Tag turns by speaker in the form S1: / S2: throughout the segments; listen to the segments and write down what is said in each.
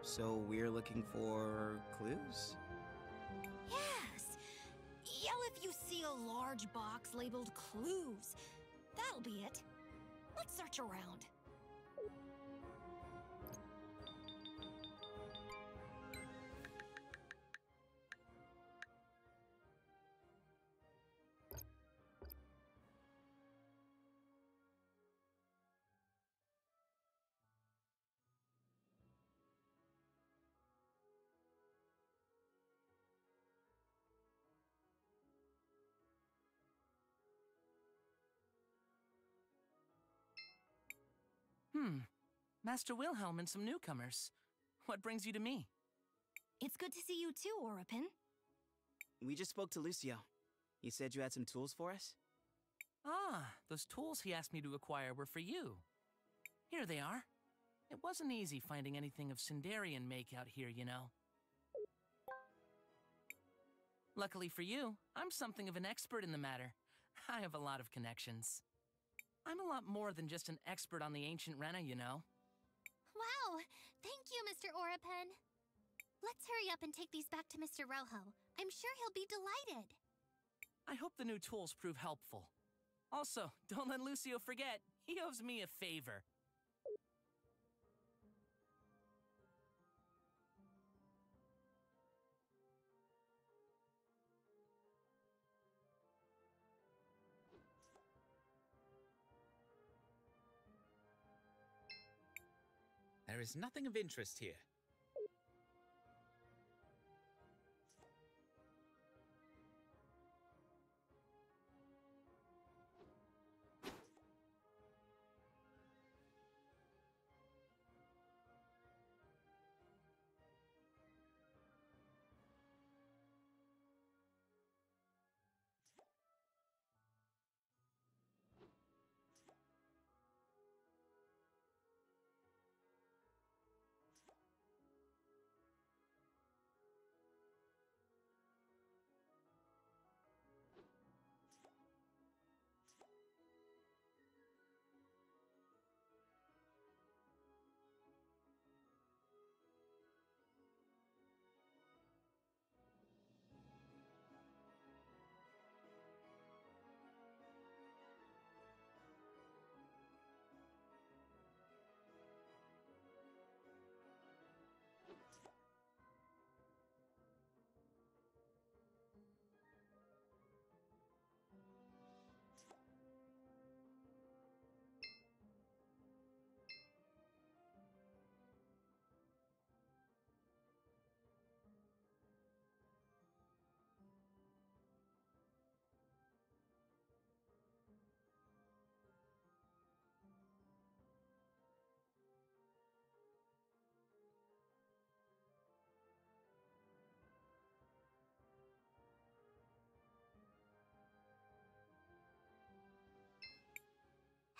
S1: So we're looking for clues?
S2: Yes! Yell if you see a large box labeled clues. That'll be it. Let's search around.
S3: Master Wilhelm and some newcomers. What brings you to me?
S2: It's good to see you too, Oripin.
S1: We just spoke to Lucio. He said you had some tools for us?
S3: Ah, those tools he asked me to acquire were for you. Here they are. It wasn't easy finding anything of Sindarian make out here, you know. Luckily for you, I'm something of an expert in the matter. I have a lot of connections. I'm a lot more than just an expert on the ancient Rena, you know.
S4: Wow! Thank you, Mr. Oripin. Let's hurry up and take these back to Mr. Rojo. I'm sure he'll be delighted.
S3: I hope the new tools prove helpful. Also, don't let Lucio forget, he owes me a favor.
S5: There is nothing of interest here.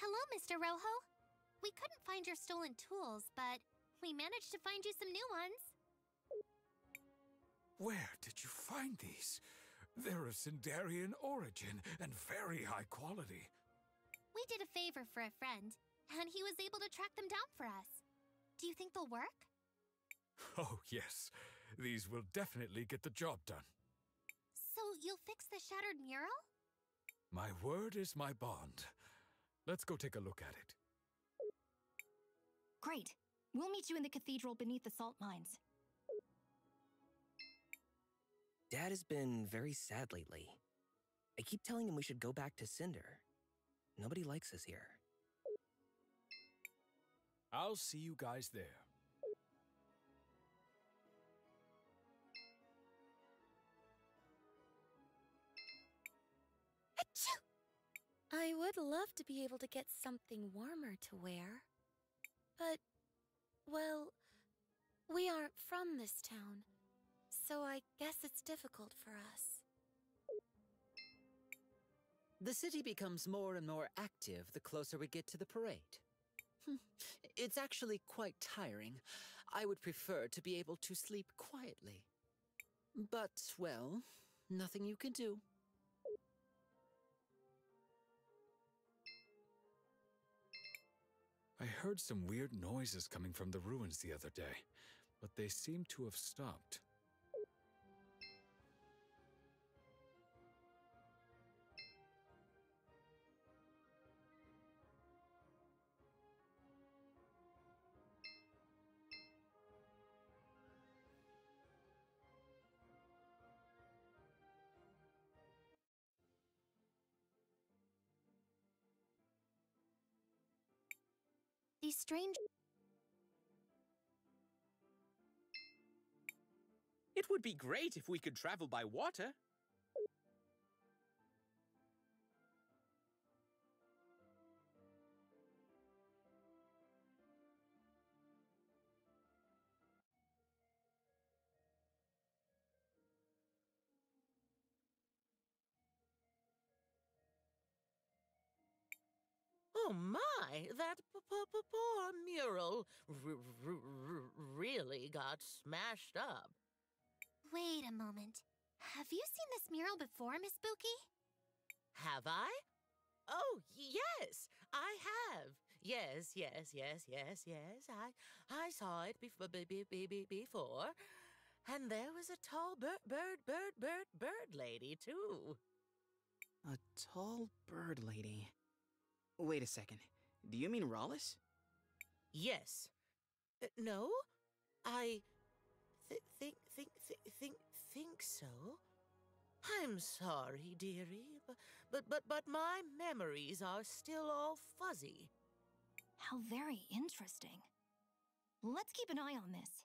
S4: Hello, Mr. Rojo. We couldn't find your stolen tools, but we managed to find you some new ones.
S6: Where did you find these? They're of Sindarian origin and very high quality.
S4: We did a favor for a friend, and he was able to track them down for us. Do you think they'll work?
S6: Oh, yes. These will definitely get the job done.
S4: So you'll fix the shattered mural?
S6: My word is my bond. Let's go take a look at it.
S2: Great. We'll meet you in the cathedral beneath the salt mines.
S7: Dad has been very sad lately. I keep telling him we should go back to Cinder. Nobody likes us here.
S6: I'll see you guys there.
S8: I would love to be able to get something warmer to wear. But, well, we aren't from this town, so I guess it's difficult for us.
S9: The city becomes more and more active the closer we get to the parade. It's actually quite tiring. I would prefer to be able to sleep quietly. But, well, nothing you can do.
S6: I heard some weird noises coming from the ruins the other day. but they seem to have stopped.
S4: These strange...
S5: It would be great if we could travel by water.
S10: Oh my, that poor mural really got smashed up.
S4: Wait a moment. Have you seen this mural before, Miss Spooky?
S10: Have I? Oh, yes, I have. Yes. I saw it before. And there was a tall bird lady, too.
S1: A tall bird lady. Wait a second. Do you mean Rawless?
S10: Yes. No, I think so. I'm sorry, dearie, but my memories are still all fuzzy.
S2: How very interesting. Let's keep an eye on this.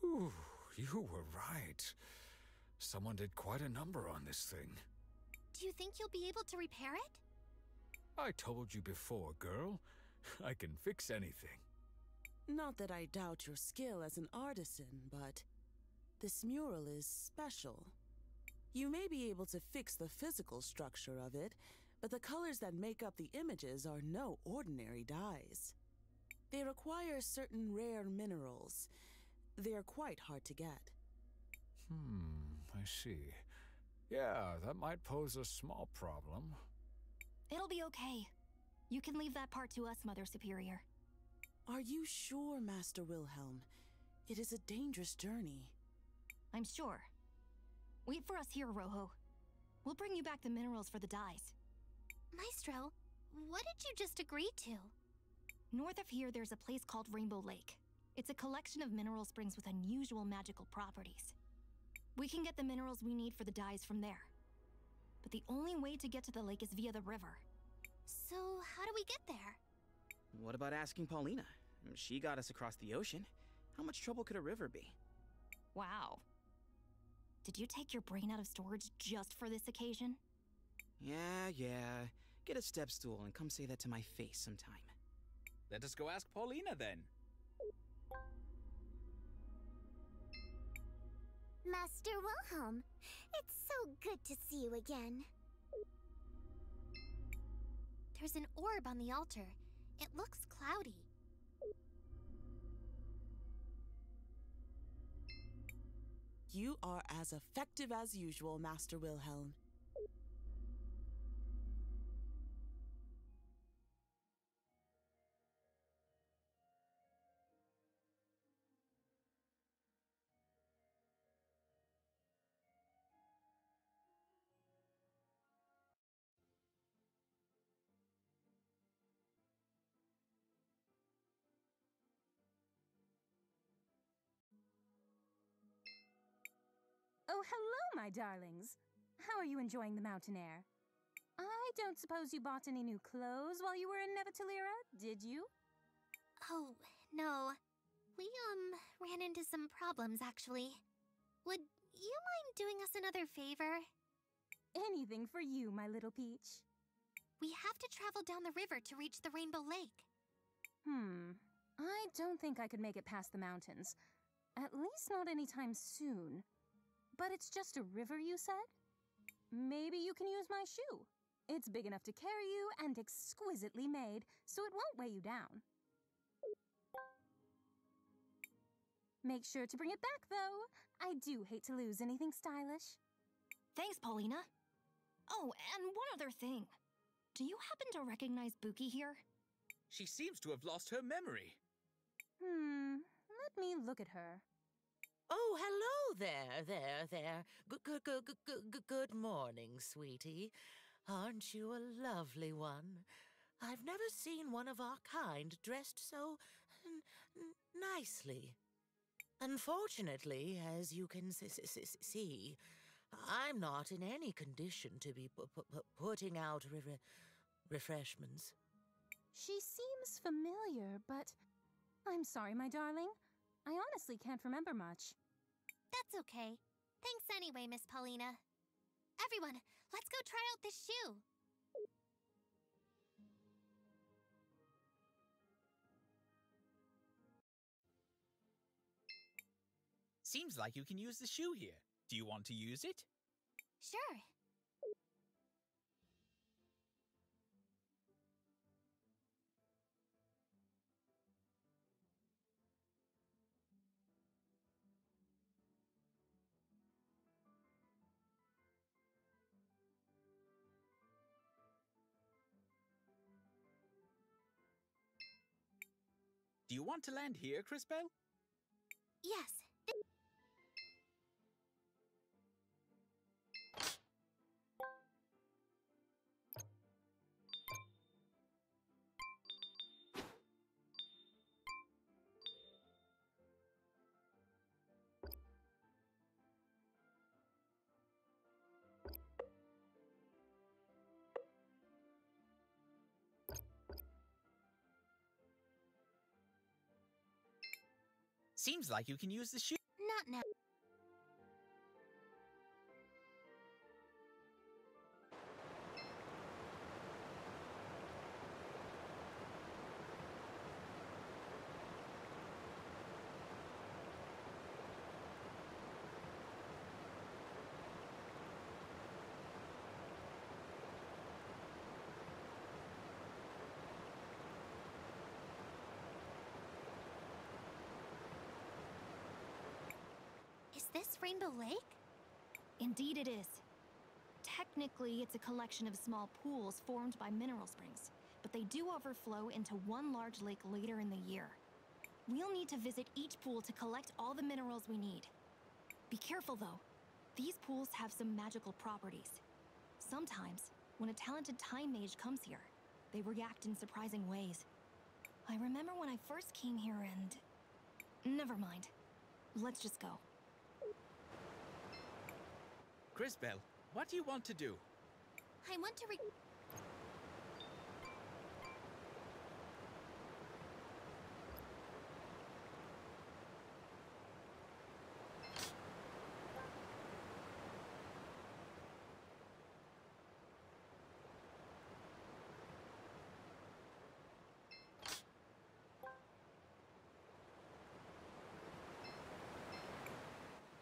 S6: Whew, you were right. Someone did quite a number on this thing.
S4: Do you think you'll be able to repair it?
S6: I told you before, girl. I can fix anything.
S11: Not that I doubt your skill as an artisan, but this mural is special. You may be able to fix the physical structure of it, but the colors that make up the images are no ordinary dyes. They require certain rare minerals. They're quite hard to get.
S6: I see. Yeah, that might pose a small problem.
S2: It'll be okay. You can leave that part to us, Mother Superior.
S11: Are you sure, Master Wilhelm? It is a dangerous journey.
S2: I'm sure. Wait for us here, Rojo. We'll bring you back the minerals for the dyes.
S4: Maestro, what did you just agree to?
S2: North of here, there's a place called Rainbow Lake. It's a collection of mineral springs with unusual magical properties. We can get the minerals we need for the dyes from there. But the only way to get to the lake is via the river.
S4: So, how do we get there?
S1: What about asking Paulina? She got us across the ocean. How much trouble could a river be?
S2: Wow. Did you take your brain out of storage just for this occasion?
S1: Yeah. Get a step stool and come say that to my face sometime.
S5: Let us go ask Paulina then.
S4: Master Wilhelm, it's so good to see you again. There's an orb on the altar. It looks cloudy.
S11: You are as effective as usual, Master Wilhelm.
S12: Oh, hello, my darlings. How are you enjoying the mountain air? I don't suppose you bought any new clothes while you were in Nevatalira, did you?
S4: Oh, no. We, ran into some problems, actually. Would you mind doing us another favor?
S12: Anything for you, my little peach.
S4: We have to travel down the river to reach the Rainbow Lake.
S12: I don't think I could make it past the mountains. At least not anytime soon. But it's just a river, you said? Maybe you can use my shoe. It's big enough to carry you and exquisitely made, so it won't weigh you down. Make sure to bring it back, though. I do hate to lose anything stylish.
S2: Thanks, Paulina. Oh, and one other thing. Do you happen to recognize Buki here?
S5: She seems to have lost her memory.
S12: Let me look at her.
S10: Oh, hello there. Good morning, sweetie. Aren't you a lovely one? I've never seen one of our kind dressed so nicely. Unfortunately, as you can see, I'm not in any condition to be putting out refreshments.
S12: She seems familiar, but I'm sorry, my darling. I honestly can't remember much.
S4: That's okay. Thanks anyway, Miss Paulina. Everyone, let's go try out this shoe.
S5: Seems like you can use the shoe here. Do you want to use it?
S4: Sure.
S5: Do you want to land here, Cris Belle?
S4: Yes.
S5: Seems like you can use the shoe.
S4: Not now. Is this Rainbow Lake?
S2: Indeed it is. Technically, it's a collection of small pools formed by mineral springs, but they do overflow into one large lake later in the year. We'll need to visit each pool to collect all the minerals we need. Be careful, though. These pools have some magical properties. Sometimes, when a talented time mage comes here, they react in surprising ways. I remember when I first came here and... Never mind. Let's just go.
S5: Cris Belle, what do you want to do?
S4: I want to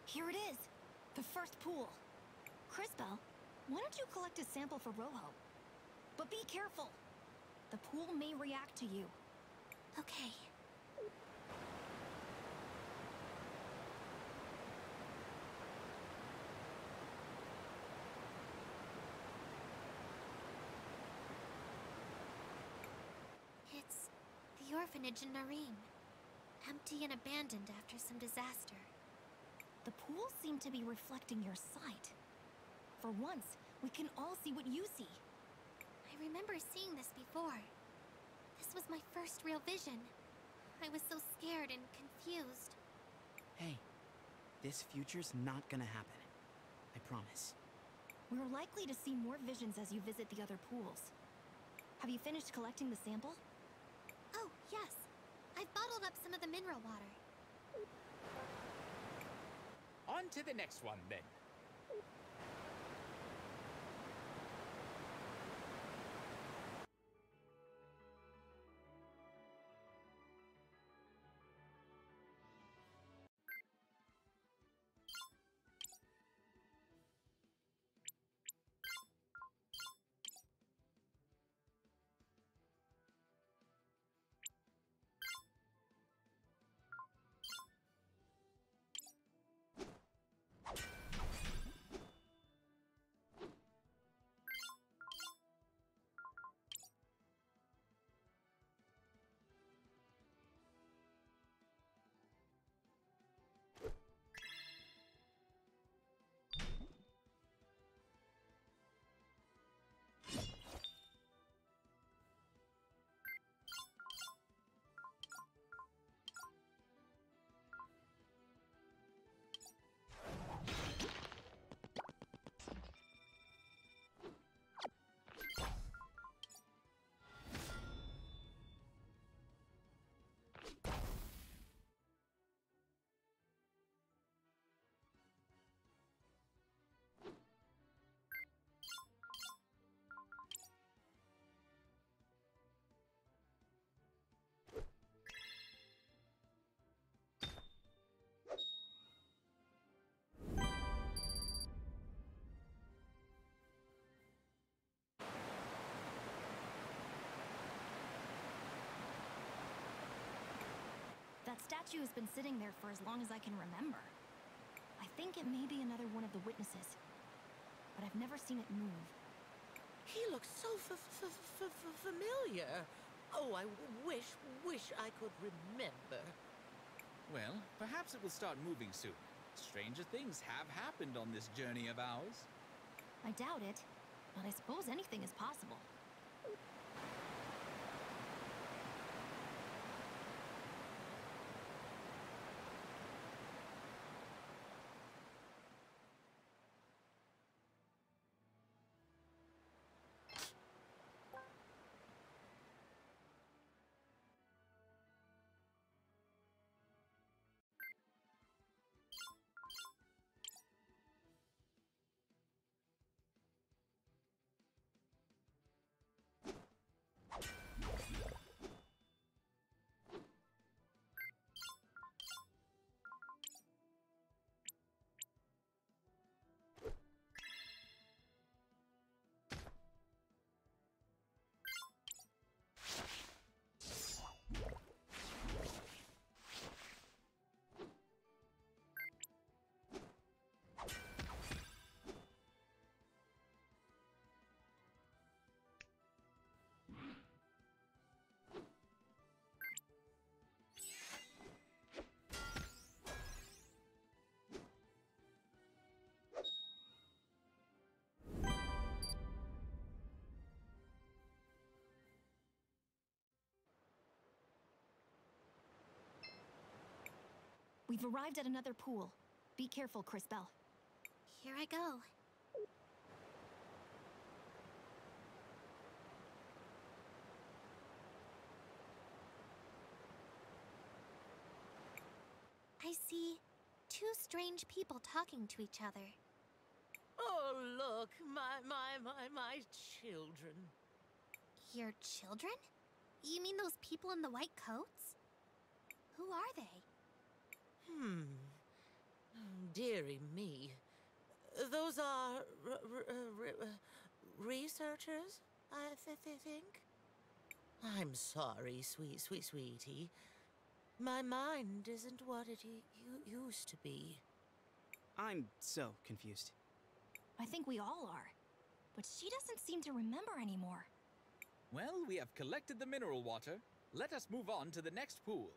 S2: Here it is! The first pool. Cris Belle, why don't you collect a sample for Rojo? But be careful! The pool may react to you.
S4: Okay. It's the orphanage in Nareem. Empty and abandoned after some disaster.
S2: The pools seem to be reflecting your sight. For once, we can all see what you see.
S4: I remember seeing this before. This was my first real vision. I was so scared and confused.
S1: Hey, this future's not gonna happen. I promise.
S2: We're likely to see more visions as you visit the other pools. Have you finished collecting the sample?
S4: Oh, yes. I've bottled up some of the mineral water.
S5: On to the next one, then.
S2: That statue has been sitting there for as long as I can remember. I think it may be another one of the witnesses, but I've never seen it move.
S10: He looks so familiar. Oh, I wish I could remember.
S5: Well, perhaps it will start moving soon. Stranger things have happened on this journey of ours.
S2: I doubt it, but I suppose anything is possible. We've arrived at another pool. Be careful, Cris Bell.
S4: Here I go. I see two strange people talking to each other.
S10: Oh, look, my children.
S4: Your children? You mean those people in the white coats? Who are they?
S10: Dearie me. Those are researchers, I think. I'm sorry, sweetie. My mind isn't what it used to be.
S1: I'm so confused.
S2: I think we all are. But she doesn't seem to remember anymore.
S5: Well, we have collected the mineral water. Let us move on to the next pool.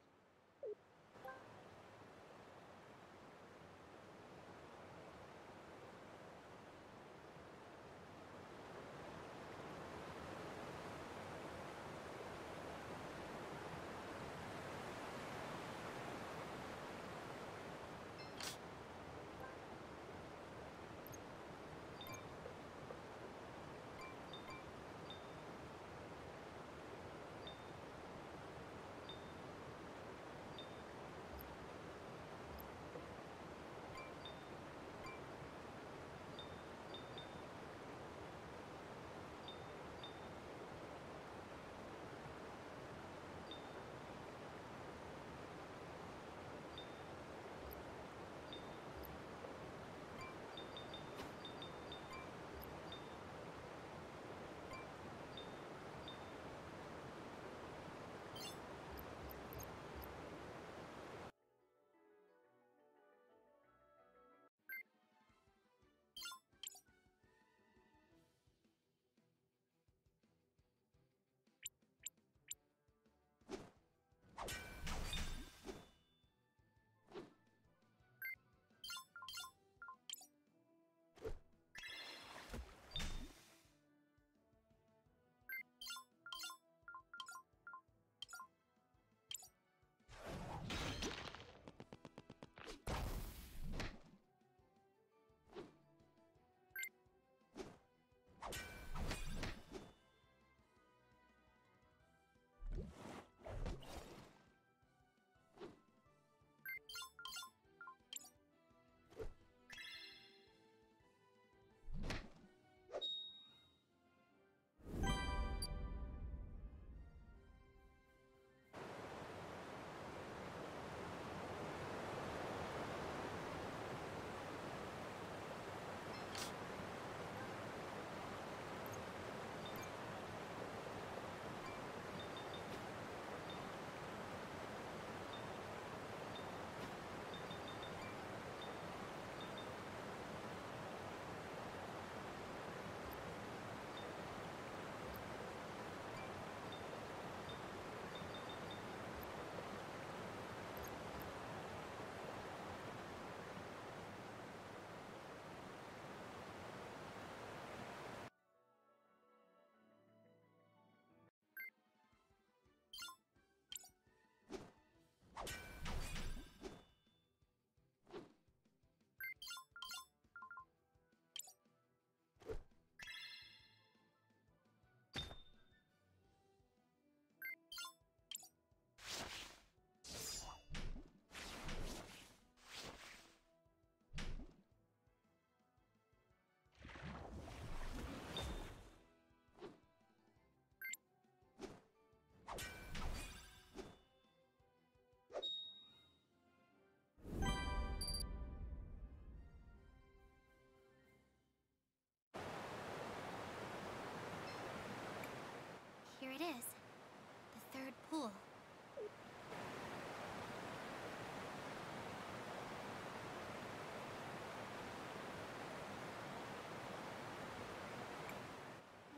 S4: pool.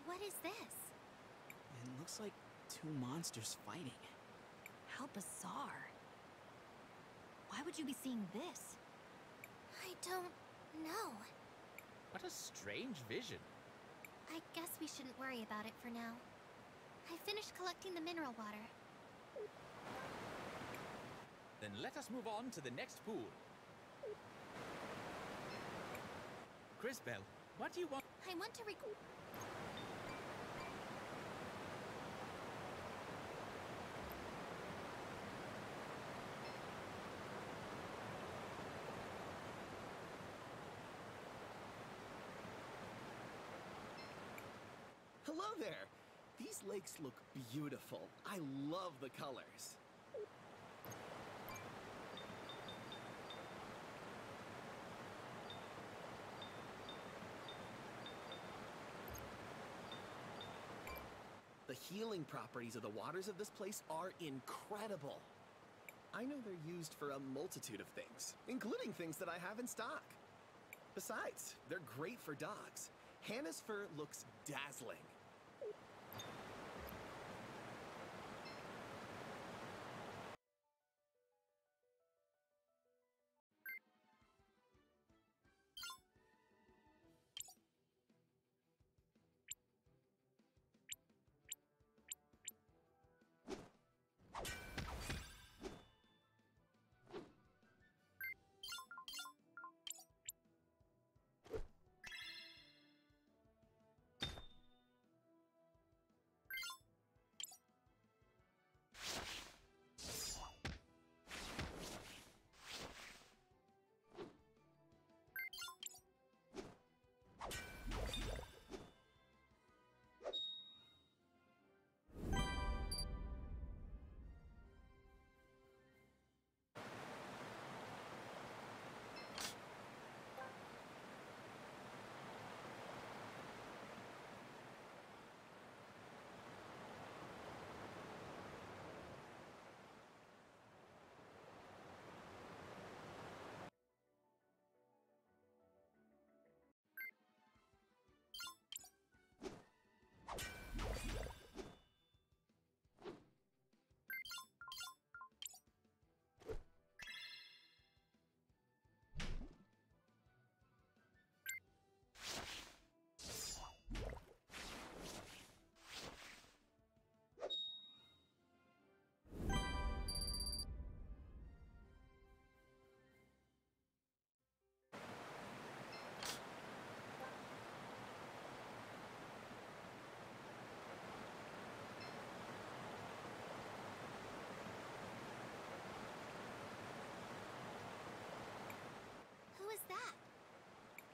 S4: What is this?
S1: It looks like two monsters fighting.
S2: How bizarre. Why would you be seeing this?
S4: I don't know.
S5: What a strange vision.
S4: I guess we shouldn't worry about it for now. I finished collecting the mineral water.
S5: Then let us move on to the next pool. Cris, what do you want?
S4: I want to
S13: Hello there! These lakes look beautiful. I love the colors. The healing properties of the waters of this place are incredible. I know they're used for a multitude of things, including things that I have in stock. Besides, they're great for dogs. Hannah's fur looks dazzling.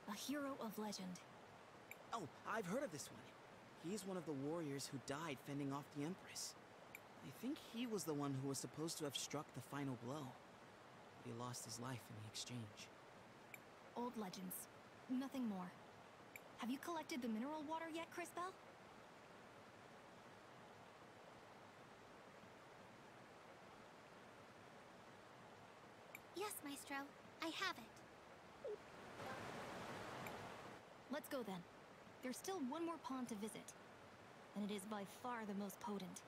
S2: A hero of legend.
S1: Oh, I've heard of this one. He's one of the warriors who died fending off the Empress. I think he was the one who was supposed to have struck the final blow. But he lost his life in the exchange.
S2: Old legends. Nothing more. Have you collected the mineral water yet, Cris?
S4: Yes, Maestro. I have it.
S2: Let's go then. There's still one more pond to visit. And it is by far the most potent.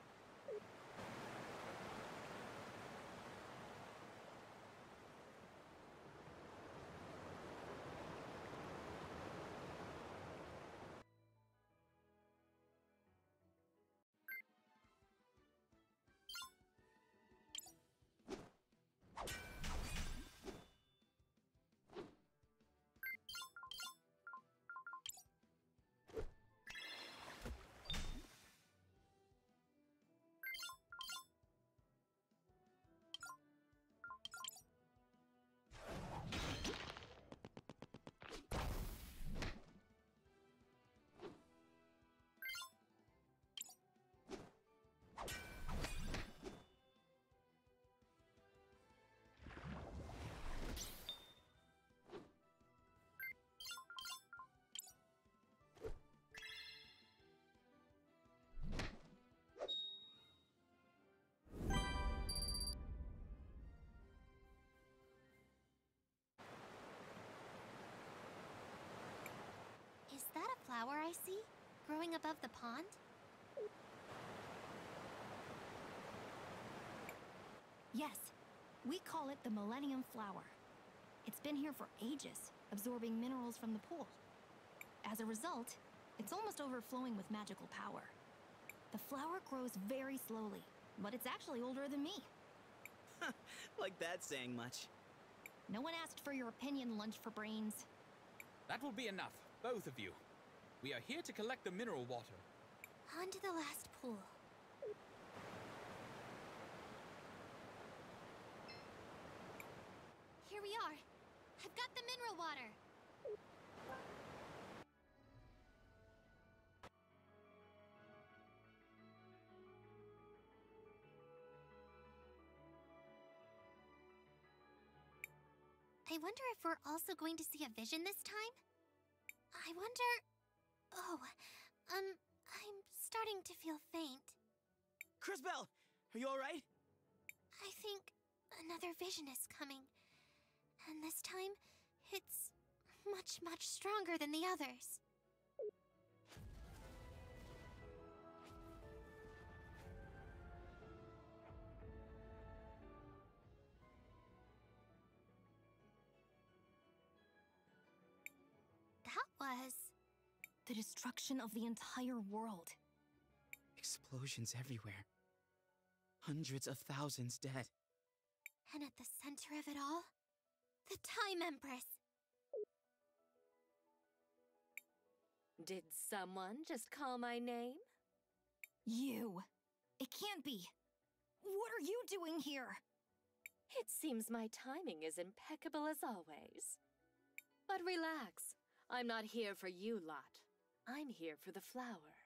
S4: I see, growing above the pond?
S2: Yes, we call it the Millennium Flower. It's been here for ages, absorbing minerals from the pool. As a result, it's almost overflowing with magical power. The flower grows very slowly, but it's actually older than me.
S1: Like that's saying much.
S2: No one asked for your opinion, Lunch for Brains.
S5: That will be enough, both of you. We are here to collect the mineral water.
S4: On to the last pool. Here we are. I've got the mineral water. I wonder if we're also going to see a vision this time? I wonder... Oh, I'm starting to feel faint.
S1: Crisbell, are you alright?
S4: I think another vision is coming. And this time, it's much, much stronger than the others. That was...
S2: The destruction of the entire world.
S1: Explosions everywhere. Hundreds of thousands dead.
S4: And at the center of it all, the Time Empress.
S14: Did someone just call my name?
S2: You. It can't be. What are you doing here?
S14: It seems my timing is impeccable as always. But relax. I'm not here for you lot. I'm here for the flower.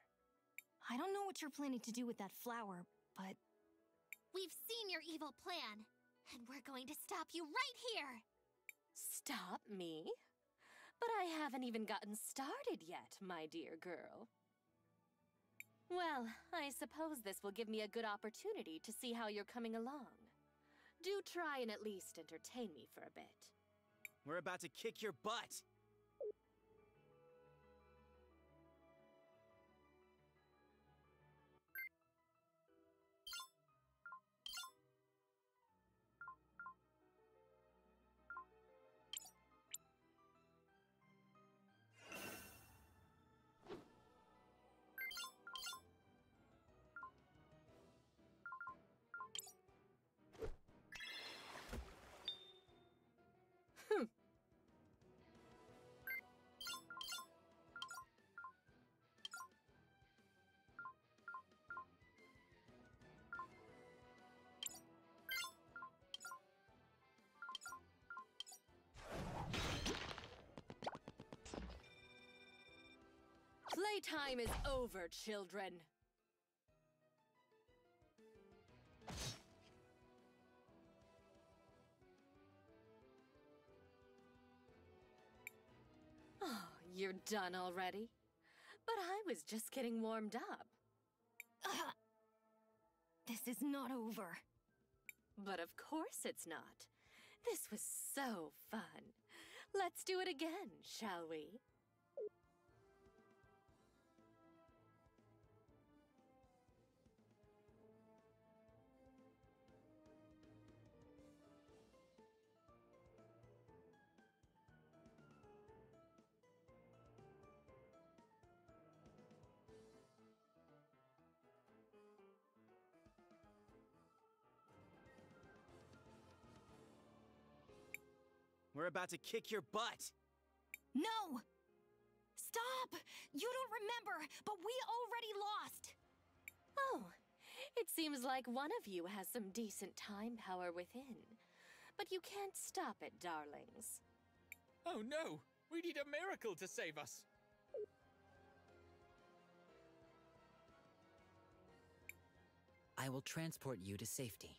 S2: I don't know what you're planning to do with that flower, but...
S4: We've seen your evil plan, and we're going to stop you right here!
S14: Stop me? But I haven't even gotten started yet, my dear girl. Well, I suppose this will give me a good opportunity to see how you're coming along. Do try and at least entertain me for a bit.
S1: We're about to kick your butt!
S14: Playtime is over, children. Oh, you're done already? But I was just getting warmed up.
S2: This is not over.
S14: But of course it's not. This was so fun. Let's do it again, shall we?
S1: We're about to kick your butt!
S2: No! Stop! You don't remember, but we already lost!
S14: Oh, it seems like one of you has some decent time power within. But you can't stop it, darlings.
S5: Oh no! We need a miracle to save us!
S9: I will transport you to safety.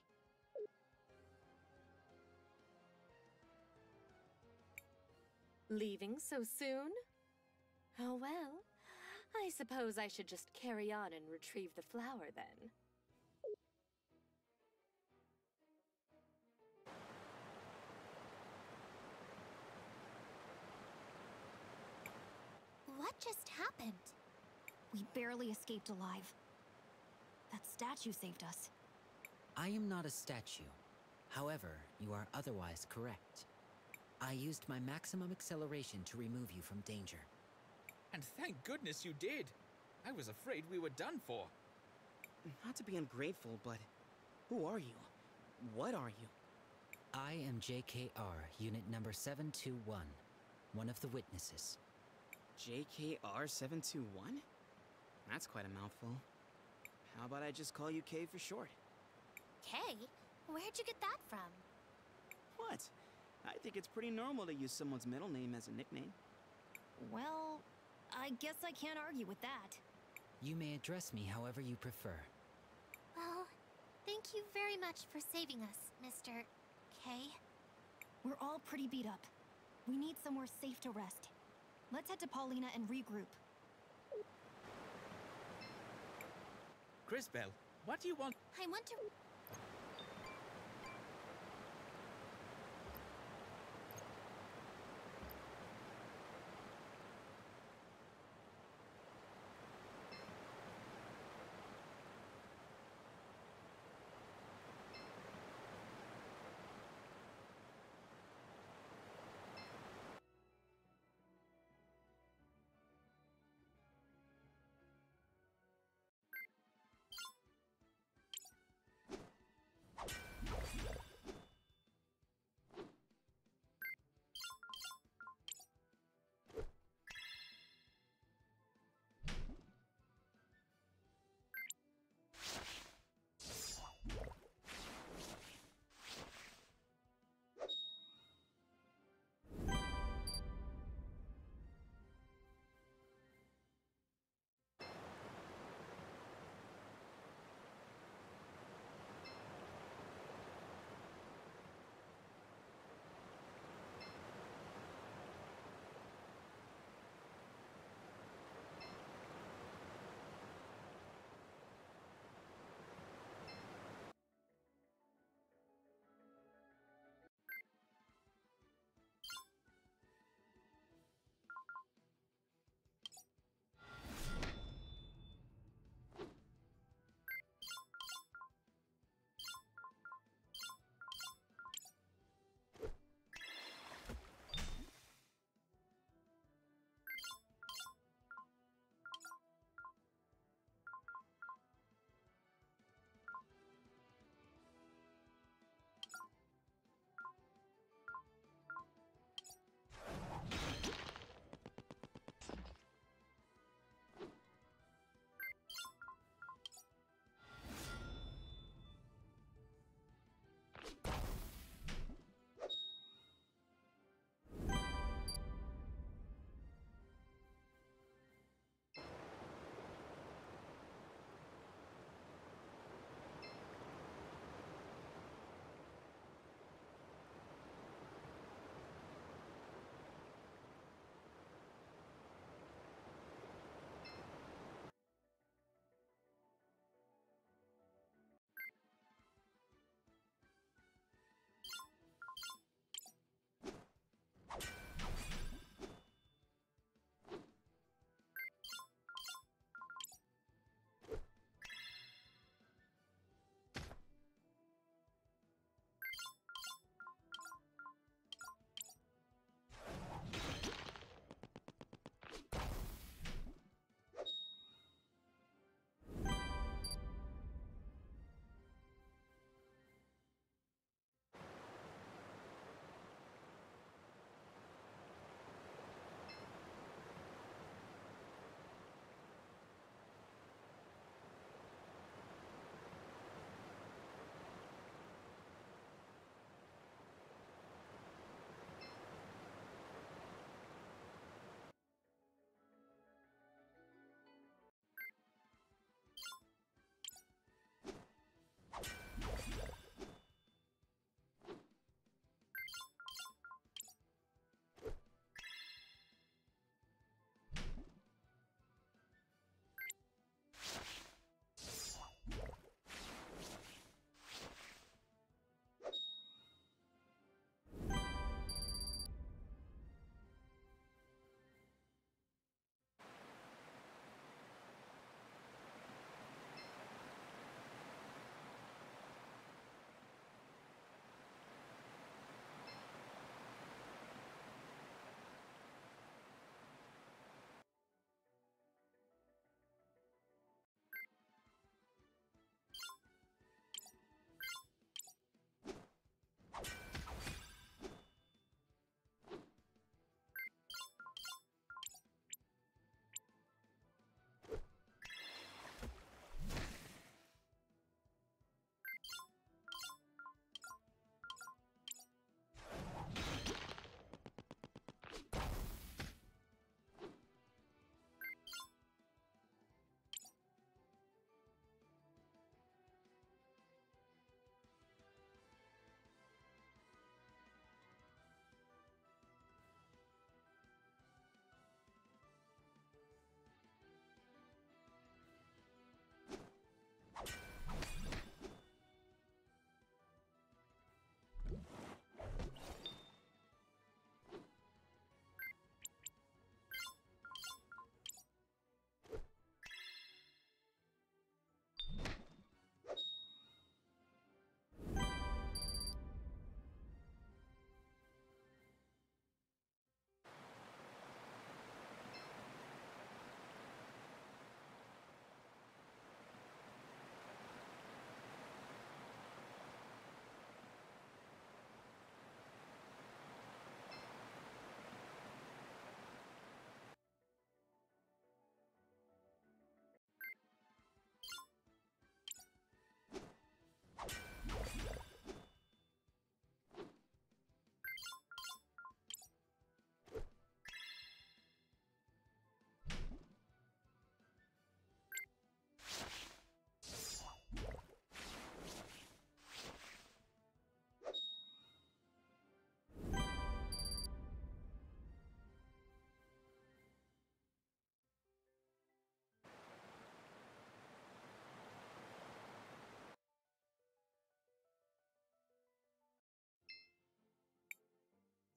S14: Leaving so soon? Oh well, I suppose I should just carry on and retrieve the flower then.
S4: What just happened?
S2: We barely escaped alive. That statue saved us.
S9: I am not a statue. However, you are otherwise correct. I used my maximum acceleration to remove you from danger.
S5: And thank goodness you did. I was afraid we were done for.
S1: Not to be ungrateful, but who are you? What are you?
S9: I am JKR, unit number 721, one of the witnesses.
S1: JKR 721? That's quite a mouthful. How about I just call you K for short?
S4: K? Where'd you get that from?
S1: What? I think it's pretty normal to use someone's middle name as a nickname.
S2: Well, I guess I can't argue with that.
S9: You may address me however you prefer.
S4: Well, thank you very much for saving us, Mr. K.
S2: We're all pretty beat up. We need somewhere safe to rest. Let's head to Paulina and regroup.
S5: Crisbell, what do you want?
S4: I want to...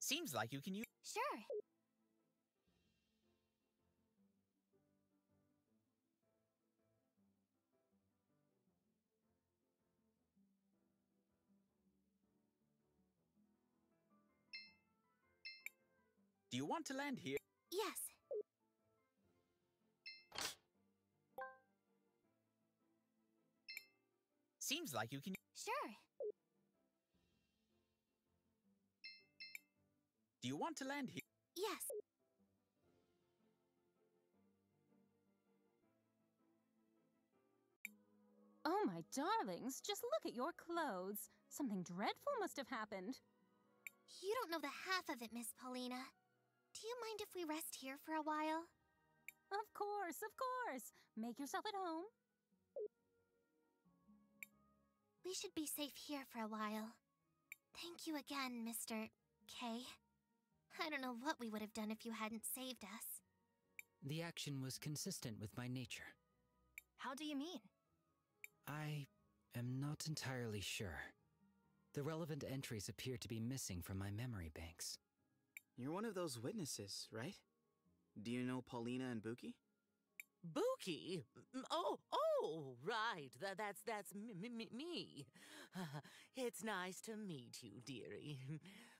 S5: Seems like you can use...
S4: Sure.
S5: Do you want to land here?
S4: Yes.
S5: Seems like you can...
S4: Sure.
S5: Do you want to land here?
S4: Yes.
S12: Oh, my darlings, just look at your clothes. Something dreadful must have happened.
S4: You don't know the half of it, Miss Paulina. Do you mind if we rest here for a while?
S12: Of course, of course. Make yourself at home.
S4: We should be safe here for a while. Thank you again, Mr. K. I don't know what we would have done if you hadn't saved us.
S9: The action was consistent with my nature.
S2: How do you mean?
S9: I am not entirely sure. The relevant entries appear to be missing from my memory banks.
S1: You're one of those witnesses, right? Do you know Paulina and Buki?
S10: Buki? Oh, right. That's me. It's nice to meet you, dearie.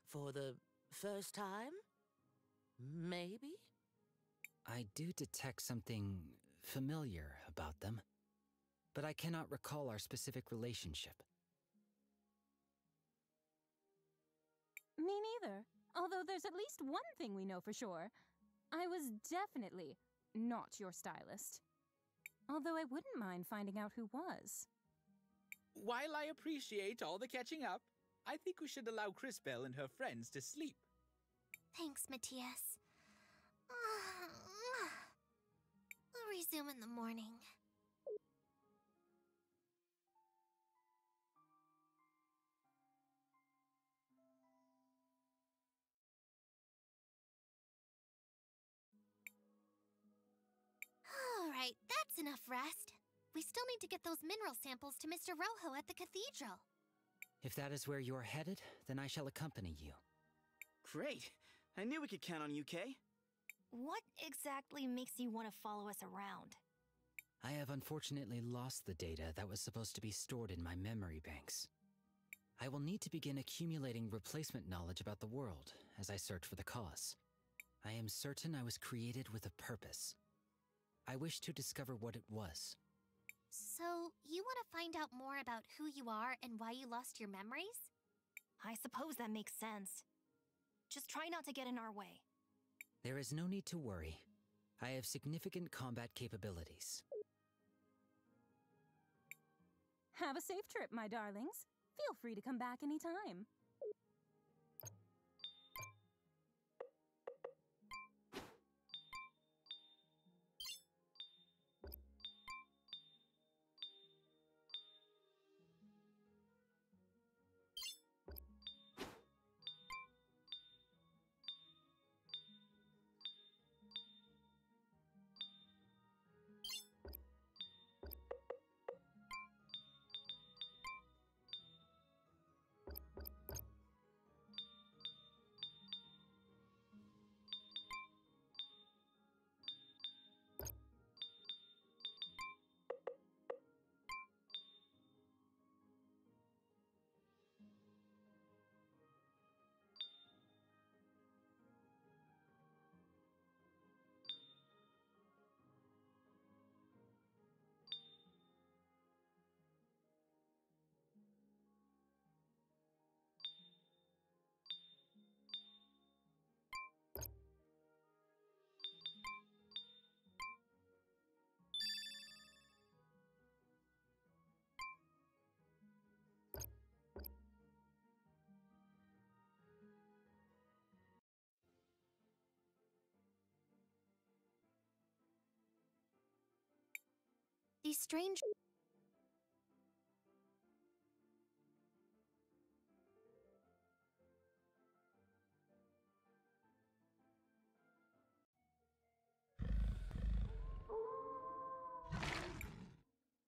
S10: For the first time? Maybe?
S9: I do detect something familiar about them, but I cannot recall our specific relationship.
S12: Me neither. Although there's at least one thing we know for sure. I was definitely not your stylist. Although I wouldn't mind finding out who was.
S5: While I appreciate all the catching up, I think we should allow Crisbell and her friends to sleep.
S4: Thanks, Matthias. I'll resume in the morning. Alright, that's enough rest. We still need to get those mineral samples to Mr. Rojo at the cathedral.
S9: If that is where you are headed, then I shall accompany you.
S1: Great. I knew we could count on you, Kay.
S2: What exactly makes you want to follow us around?
S9: I have unfortunately lost the data that was supposed to be stored in my memory banks. I will need to begin accumulating replacement knowledge about the world as I search for the cause. I am certain I was created with a purpose. I wish to discover what it was.
S4: So, you want to find out more about who you are and why you lost your memories?
S2: I suppose that makes sense. Just try not to get in our way.
S9: There is no need to worry. I have significant combat capabilities.
S12: Have a safe trip, my darlings. Feel free to come back anytime.
S4: These strange...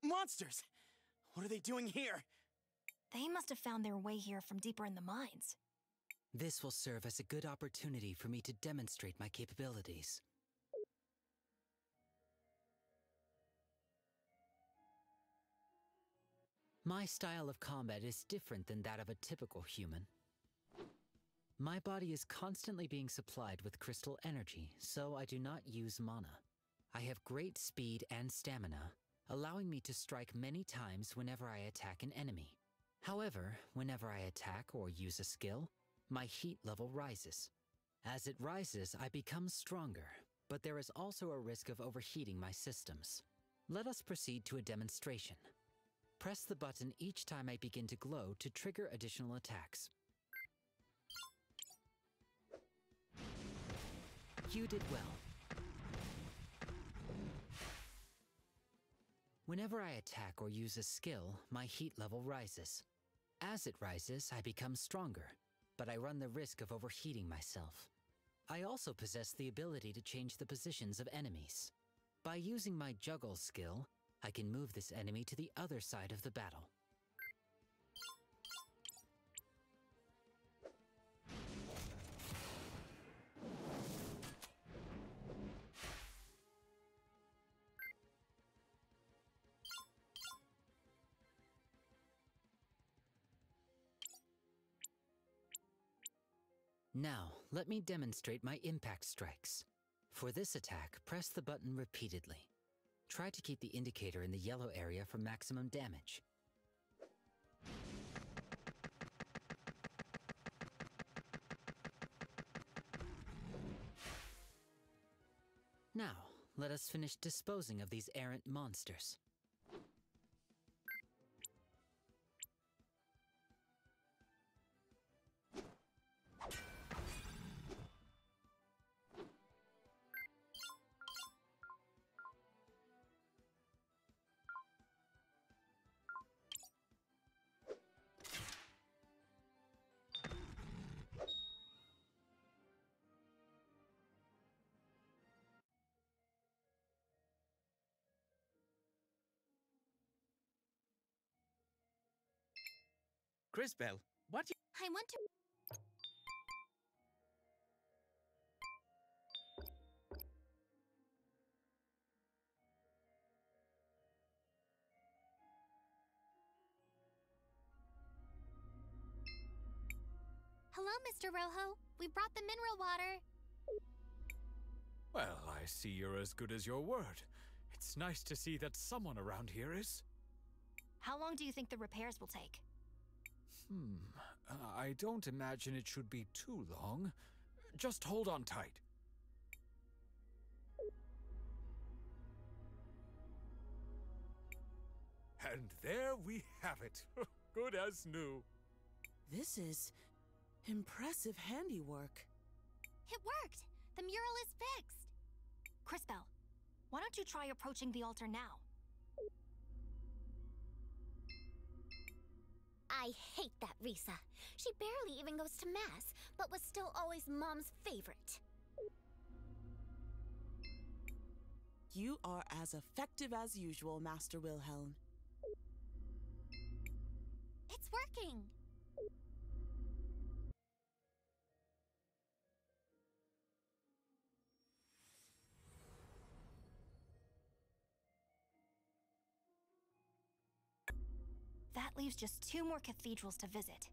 S1: Monsters! What are they doing here?
S2: They must have found their way here from deeper in the mines.
S9: This will serve as a good opportunity for me to demonstrate my capabilities. My style of combat is different than that of a typical human. My body is constantly being supplied with crystal energy, so I do not use mana. I have great speed and stamina, allowing me to strike many times whenever I attack an enemy. However, whenever I attack or use a skill, my heat level rises. As it rises, I become stronger, but there is also a risk of overheating my systems. Let us proceed to a demonstration. Press the button each time I begin to glow to trigger additional attacks. You did well. Whenever I attack or use a skill, my heat level rises. As it rises, I become stronger, but I run the risk of overheating myself. I also possess the ability to change the positions of enemies. By using my juggle skill, I can move this enemy to the other side of the battle. Now, let me demonstrate my impact strikes. For this attack, press the button repeatedly. Try to keep the indicator in the yellow area for maximum damage. Now, let us finish disposing of these errant monsters.
S5: Cris, what do
S4: I want to... Hello, Mr. Rojo. We brought the mineral water.
S6: Well, I see you're as good as your word. It's nice to see that someone around here is.
S2: How long do you think the repairs will take?
S6: I don't imagine it should be too long. Just hold on tight. And there we have it. Good as new.
S11: This is impressive handiwork.
S4: It worked. The mural is fixed.
S2: Cris, why don't you try approaching the altar now?
S4: I hate that Risa. She barely even goes to Mass, but was still always Mom's favorite.
S11: You are as effective as usual, Master Wilhelm.
S4: It's working!
S2: That leaves just 2 more cathedrals to visit.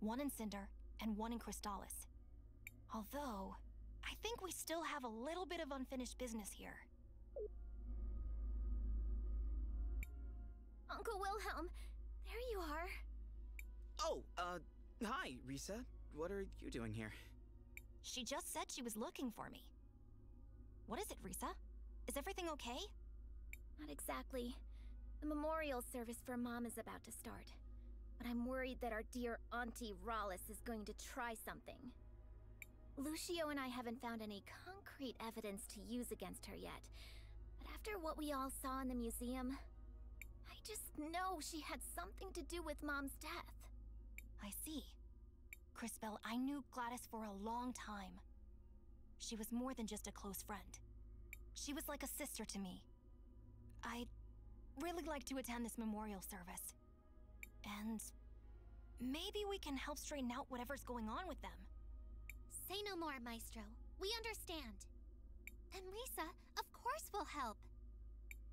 S2: One in Cinder and one in Crystalis. Although, I think we still have a little bit of unfinished business here.
S4: Uncle Wilhelm, there you are.
S1: Oh, hi, Risa. What are you doing here?
S2: She just said she was looking for me. What is it, Risa? Is everything okay?
S4: Not exactly. The memorial service for Mom is about to start. But I'm worried that our dear Auntie Rallis is going to try something. Lucio and I haven't found any concrete evidence to use against her yet. But after what we all saw in the museum, I just know she had something to do with Mom's death.
S2: I see. Cris, I knew Gladys for a long time. She was more than just a close friend. She was like a sister to me. I'd really like to attend this memorial service. And Maybe we can help straighten out whatever's going on with them.
S4: Say no more, Maestro. We understand. And Risa, of course we'll help.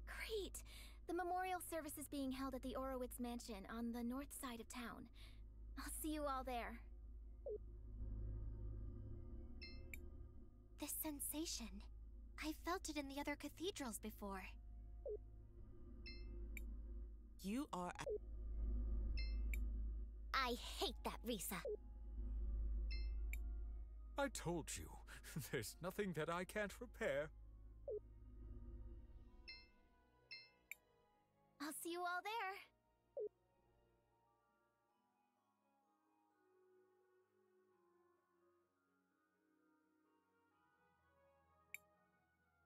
S4: Great! The memorial service is being held at the Orowitz Mansion on the north side of town. I'll see you all there. This sensation. I felt it in the other cathedrals before.
S11: You are...
S4: I hate that, Risa.
S6: I told you, there's nothing that I can't repair.
S4: I'll see you all there.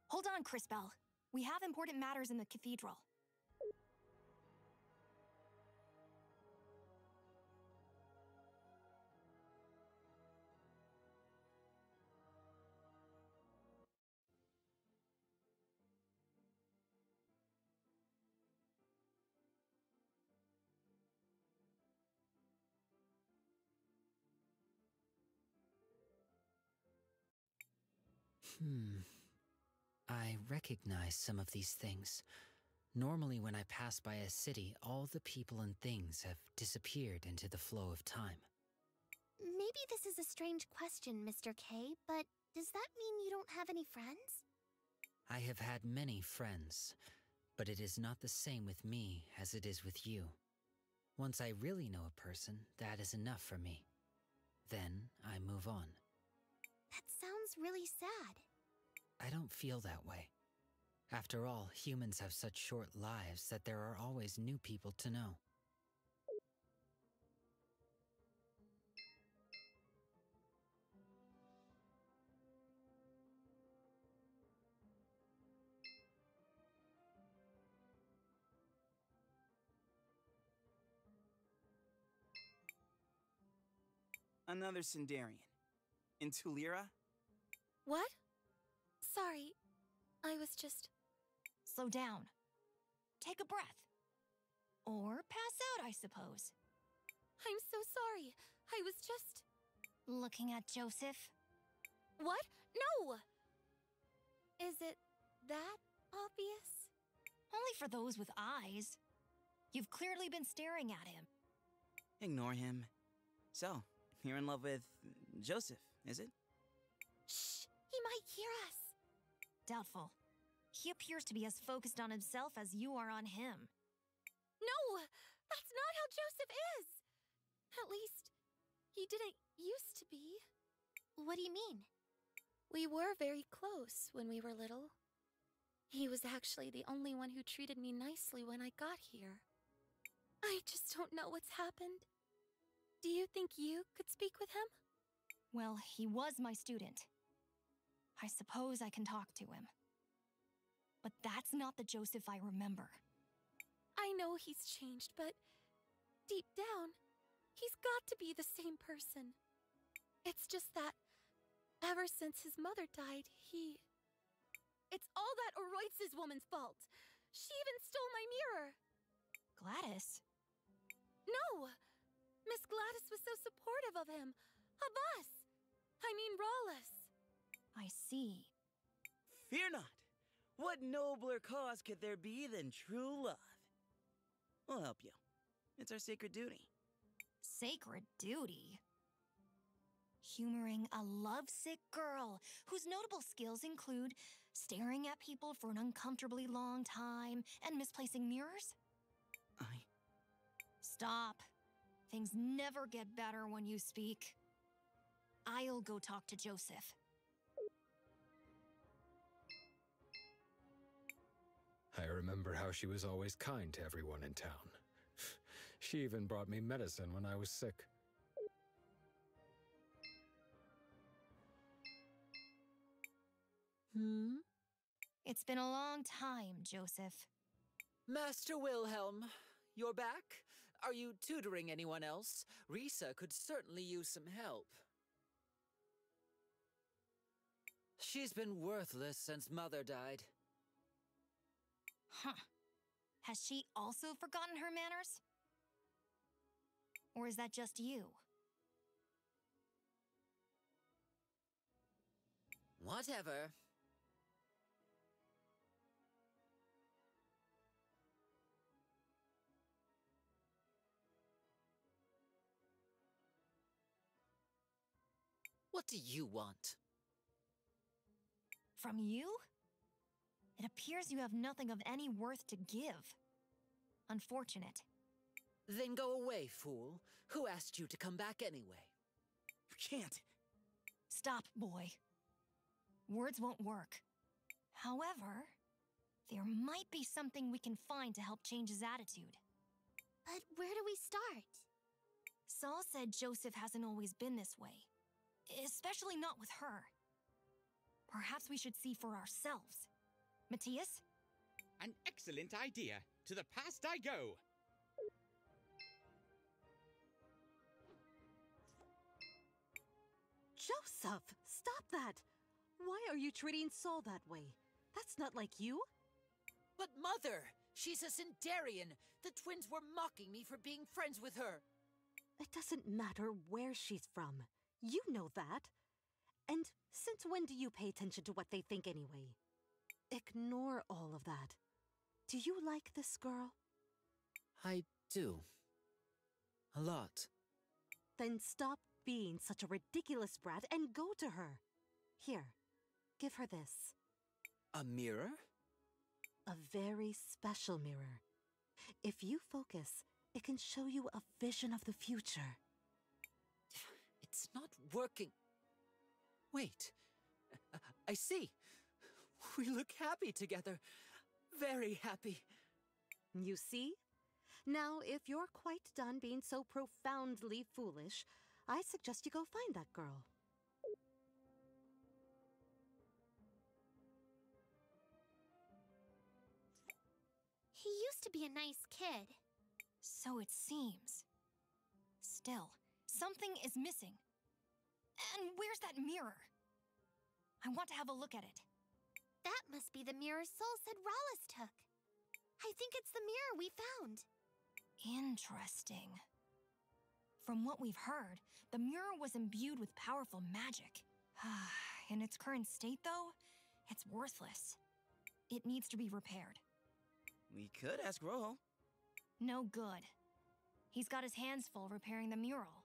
S2: Hold on, Cris Bell. We have important matters in the cathedral.
S9: I recognize some of these things. Normally, when I pass by a city, all the people and things have disappeared into the flow of time.
S4: Maybe this is a strange question, Mr. K, but does that mean you don't have any friends?
S9: I have had many friends, but it is not the same with me as it is with you. Once I really know a person, that is enough for me. Then I move on.
S4: That sounds really sad.
S9: I don't feel that way. After all, humans have such short lives that there are always new people to know.
S1: Another Sindarian. In Tulira?
S8: What? Sorry, I was just...
S2: Slow down. Take a breath. Or pass out, I suppose.
S8: I'm so sorry. I was just...
S2: Looking at Joseph?
S8: What? No! Is it that obvious?
S2: Only for those with eyes. You've clearly been staring at him.
S1: Ignore him. So, you're in love with Joseph, is it?
S8: Shh! He might hear us.
S2: Doubtful. He appears to be as focused on himself as you are on him.
S8: No! That's not how Joseph is! At least, he didn't used to be.
S4: What do you mean?
S8: We were very close when we were little. He was actually the only one who treated me nicely when I got here. I just don't know what's happened. Do you think you could speak with him?
S2: Well, he was my student. I suppose I can talk to him. But that's not the Joseph I remember.
S8: I know he's changed, but deep down, he's got to be the same person. It's just that, ever since his mother died, It's all that Oroitz's woman's fault. She even stole my mirror.
S2: Gladys?
S8: No! Miss Gladys was so supportive of him. Of us! I mean, Rawless.
S2: I see.
S1: Fear not! What nobler cause could there be than true love? We'll help you. It's our sacred duty.
S2: Sacred duty? Humoring a lovesick girl whose notable skills include staring at people for an uncomfortably long time and misplacing mirrors? Stop. Things never get better when you speak. I'll go talk to Joseph.
S6: I remember how she was always kind to everyone in town. She even brought me medicine when I was sick.
S2: It's been a long time, Joseph.
S9: Master Wilhelm, you're back? Are you tutoring anyone else? Risa could certainly use some help. She's been worthless since Mother died.
S2: Huh. Has she also forgotten her manners? Or is that just you?
S9: Whatever. What do you want?
S2: From you? It appears you have nothing of any worth to give. Unfortunate.
S9: Then go away, fool. Who asked you to come back anyway?
S1: You can't.
S2: Stop, boy. Words won't work. However, there might be something we can find to help change his attitude.
S4: But where do we start?
S2: Saul said Joseph hasn't always been this way. Especially not with her. Perhaps we should see for ourselves. Matthias?
S15: An excellent idea. To the past I go.
S16: Joseph, stop that! Why are you treating Saul that way? That's not like you.
S9: But Mother, she's a Sindarian. The twins were mocking me for being friends with her.
S16: It doesn't matter where she's from. You know that. And since when do you pay attention to what they think anyway? Ignore all of that. Do you like this girl?
S9: I do. A lot.
S16: Then stop being such a ridiculous brat and go to her. Here, give her this.
S9: A mirror?
S16: A very special mirror. If you focus, it can show you a vision of the future.
S9: It's not working. Wait. I see. We look happy together. Very happy.
S16: You see? Now, if you're quite done being so profoundly foolish, I suggest you go find that girl.
S4: He used to be a nice kid.
S2: So it seems. Still, something is missing. And where's that mirror? I want to have a look at it.
S4: That must be the mirror Soul said Rallis took. I think it's the mirror we found.
S2: Interesting. From what we've heard, the mirror was imbued with powerful magic. In its current state, though, it's worthless. It needs to be repaired.
S1: We could ask Rojo.
S2: No good. He's got his hands full repairing the mural.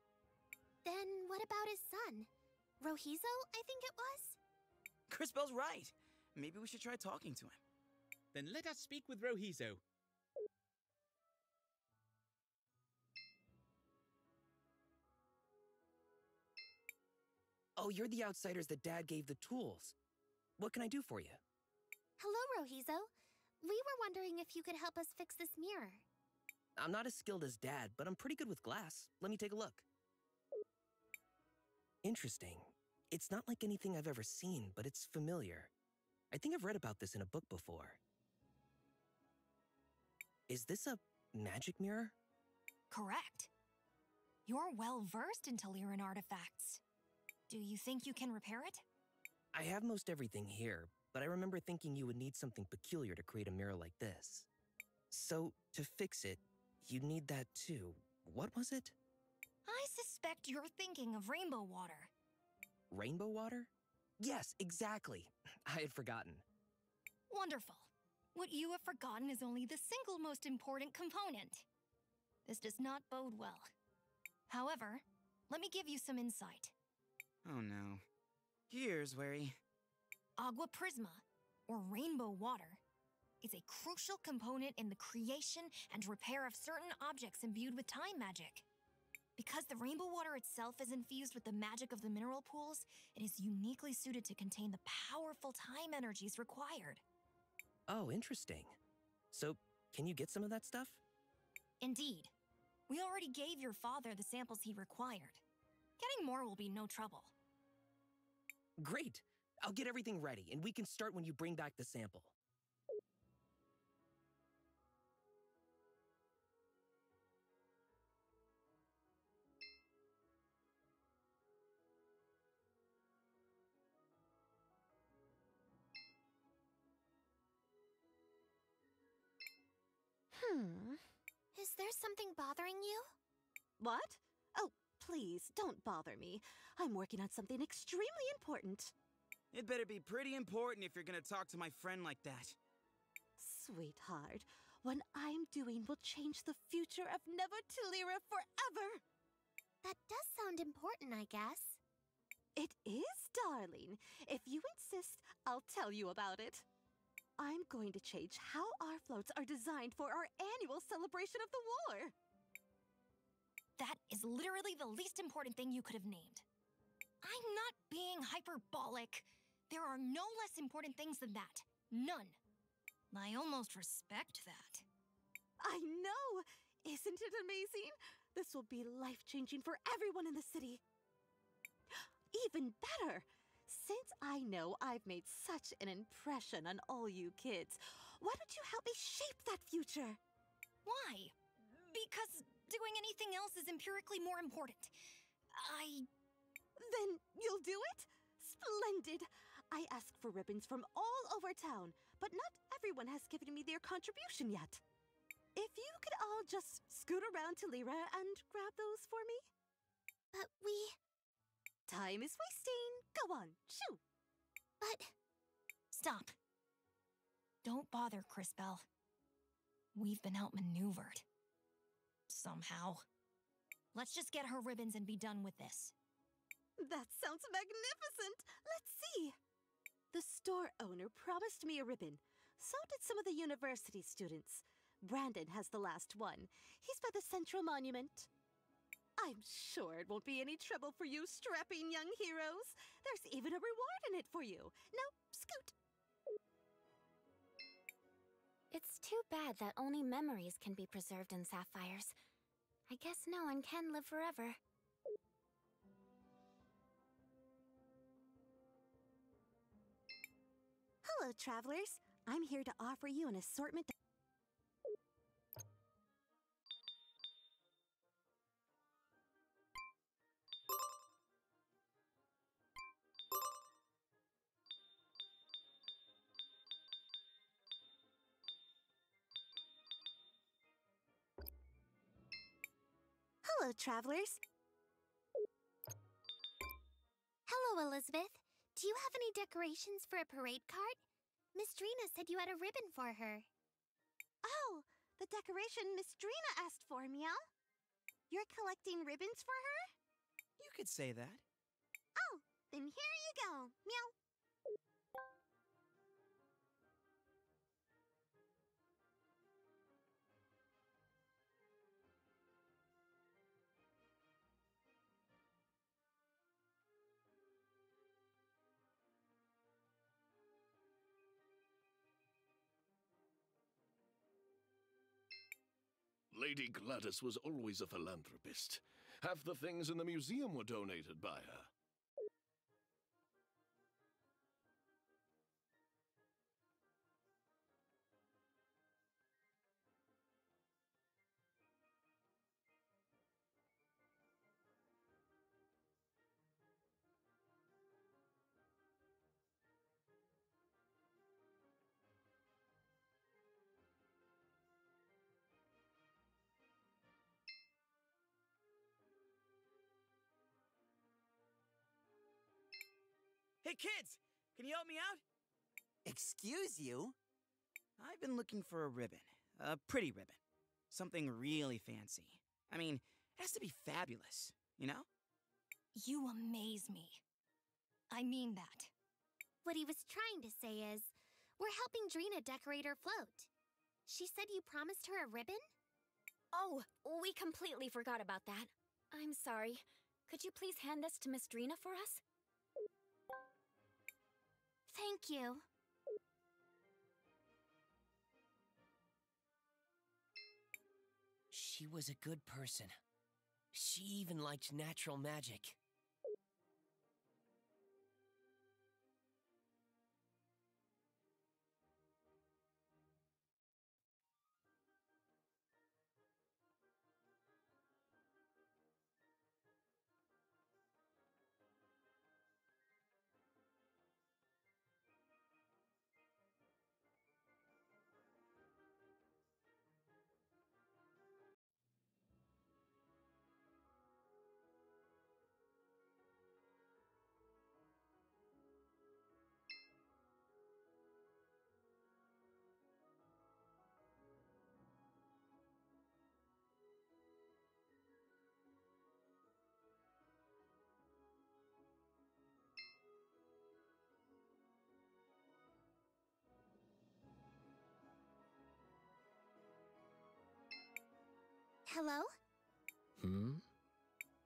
S4: Then what about his son? Rohizo, I think it was?
S1: Crispel's right. Maybe we should try talking to him.
S15: Then let us speak with Rohizo.
S7: Oh, you're the outsiders that Dad gave the tools. What can I do for you?
S4: Hello, Rohizo. We were wondering if you could help us fix this mirror.
S7: I'm not as skilled as Dad, but I'm pretty good with glass. Let me take a look. Interesting. It's not like anything I've ever seen, but it's familiar. I think I've read about this in a book before. Is this a magic mirror?
S2: Correct. You're well-versed in Taliran artifacts. Do you think you can repair it?
S7: I have most everything here, but I remember thinking you would need something peculiar to create a mirror like this. So, to fix it, you'd need that too. What was it?
S2: I suspect you're thinking of rainbow water.
S7: Rainbow water? Yes, exactly. I had forgotten.
S2: Wonderful. What you have forgotten is only the single most important component. This does not bode well. However, let me give you some insight.
S1: Oh no. Here's wary.
S2: Agua Prisma, or rainbow water, is a crucial component in the creation and repair of certain objects imbued with time magic. Because the rainbow water itself is infused with the magic of the mineral pools, it is uniquely suited to contain the powerful time energies required.
S7: Oh, interesting. So, can you get some of that stuff?
S2: Indeed. We already gave your father the samples he required. Getting more will be no trouble.
S7: Great! I'll get everything ready, and we can start when you bring back the sample.
S4: Is there something bothering you?
S16: What? Oh, please, don't bother me. I'm working on something extremely important.
S1: It better be pretty important if you're gonna talk to my friend like that.
S16: Sweetheart, what I'm doing will change the future of Nevertillera forever.
S4: That does sound important, I guess.
S16: It is, darling. If you insist, I'll tell you about it. I'm going to change how our floats are designed for our annual celebration of the war.
S2: That is literally the least important thing you could have named. I'm not being hyperbolic. There are no less important things than that. None. I almost respect that.
S16: I know! Isn't it amazing? This will be life-changing for everyone in the city. Even better! Since I know I've made such an impression on all you kids, why don't you help me shape that future?
S2: Why? Because doing anything else is empirically more important.
S16: Then you'll do it? Splendid! I asked for ribbons from all over town, but not everyone has given me their contribution yet. If you could all just scoot around to Lyra and grab those for me?
S4: But we...
S16: Time is wasting. Go on, shoo!
S4: But...
S2: Stop. Don't bother, Crisbell. We've been outmaneuvered. Somehow. Let's just get her ribbons and be done with this.
S16: That sounds magnificent! Let's see! The store owner promised me a ribbon. So did some of the university students. Brandon has the last one. He's by the Central Monument. I'm sure it won't be any trouble for you strapping young heroes. There's even a reward in it for you. Now, scoot!
S4: It's too bad that only memories can be preserved in sapphires. I guess no one can live forever.
S16: Hello, travelers. I'm here to offer you an assortment of... Hello, travelers.
S4: Hello, Elizabeth. Do you have any decorations for a parade cart? Miss Drina said you had a ribbon for her.
S8: Oh, the decoration Miss Drina asked for, meow? You're collecting ribbons for her?
S1: You could say that.
S8: Oh, then here you go, meow.
S17: Lady Gladys was always a philanthropist. Half the things in the museum were donated by her.
S1: Hey kids, can you help me out?
S18: Excuse you?
S1: I've been looking for a ribbon. A pretty ribbon. Something really fancy. I mean, it has to be fabulous, you know?
S2: You amaze me. I mean that.
S4: What he was trying to say is, we're helping Drina decorate her float. She said you promised her a ribbon?
S19: Oh, we completely forgot about that. I'm sorry. Could you please hand this to Miss Drina for us?
S4: Thank you.
S18: She was a good person. She even liked natural magic.
S4: Hello?
S6: Hmm?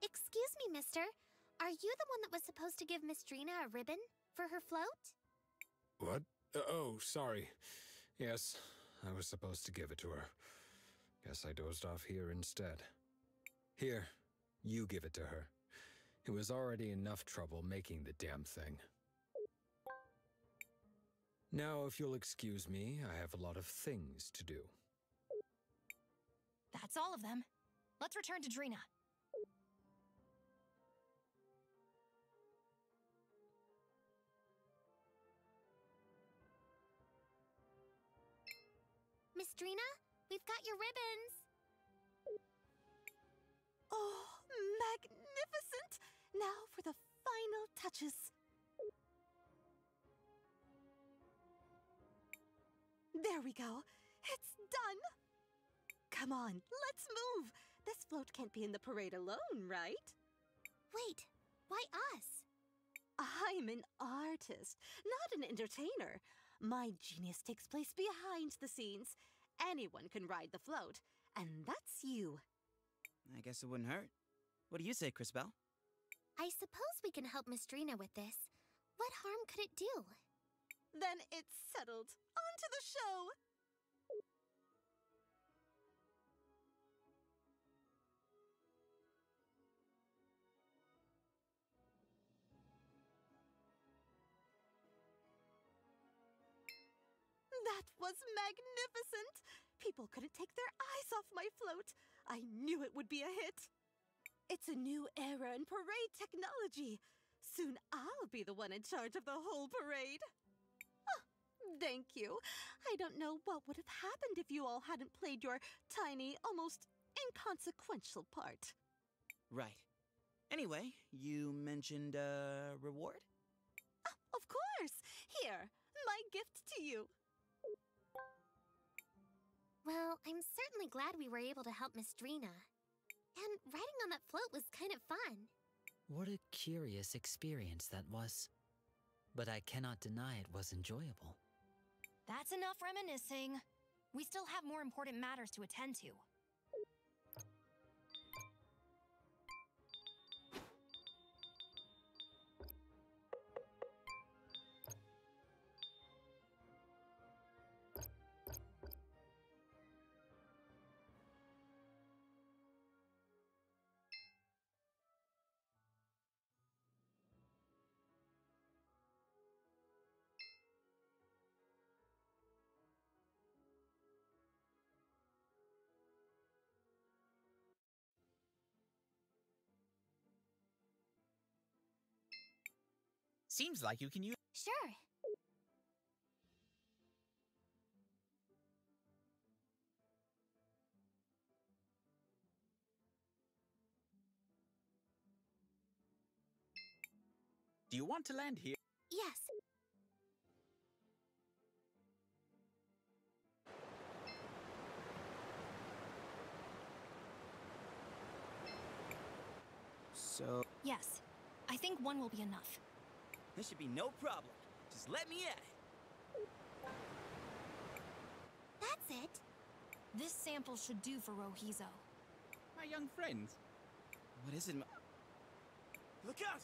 S4: Excuse me, mister. Are you the one that was supposed to give Miss Drina a ribbon for her float?
S6: What? Oh, sorry. Yes, I was supposed to give it to her. Guess I dozed off here instead. Here, you give it to her. It was already enough trouble making the damn thing. Now, if you'll excuse me, I have a lot of things to do.
S2: That's all of them. Let's return to Drina.
S4: Miss Drina, we've got your ribbons.
S16: Oh, magnificent! Now for the final touches. There we go. It's done! Come on, let's move! This float can't be in the parade alone, right?
S4: Wait, why us?
S16: I'm an artist, not an entertainer. My genius takes place behind the scenes. Anyone can ride the float, and that's you.
S1: I guess it wouldn't hurt. What do you say, Crisbell?
S4: I suppose we can help Miss Drina with this. What harm could it do?
S16: Then it's settled. On to the show! That was magnificent! People couldn't take their eyes off my float. I knew it would be a hit. It's a new era in parade technology. Soon I'll be the one in charge of the whole parade. Oh, thank you. I don't know what would have happened if you all hadn't played your tiny, almost inconsequential part.
S1: Right. Anyway, you mentioned a reward?
S16: Of course! Here, my gift to you.
S4: Well, I'm certainly glad we were able to help Miss Drina. And riding on that float was kind of fun.
S9: What a curious experience that was. But I cannot deny it was enjoyable.
S2: That's enough reminiscing. We still have more important matters to attend to.
S5: Seems like you can use...
S4: Sure.
S5: Do you want to land here?
S4: Yes.
S1: So...
S2: Yes. I think one will be enough.
S1: This should be no problem. Just let me at it.
S4: That's it.
S2: This sample should do for Rohizo.
S5: My young friend.
S1: What is it? Look out!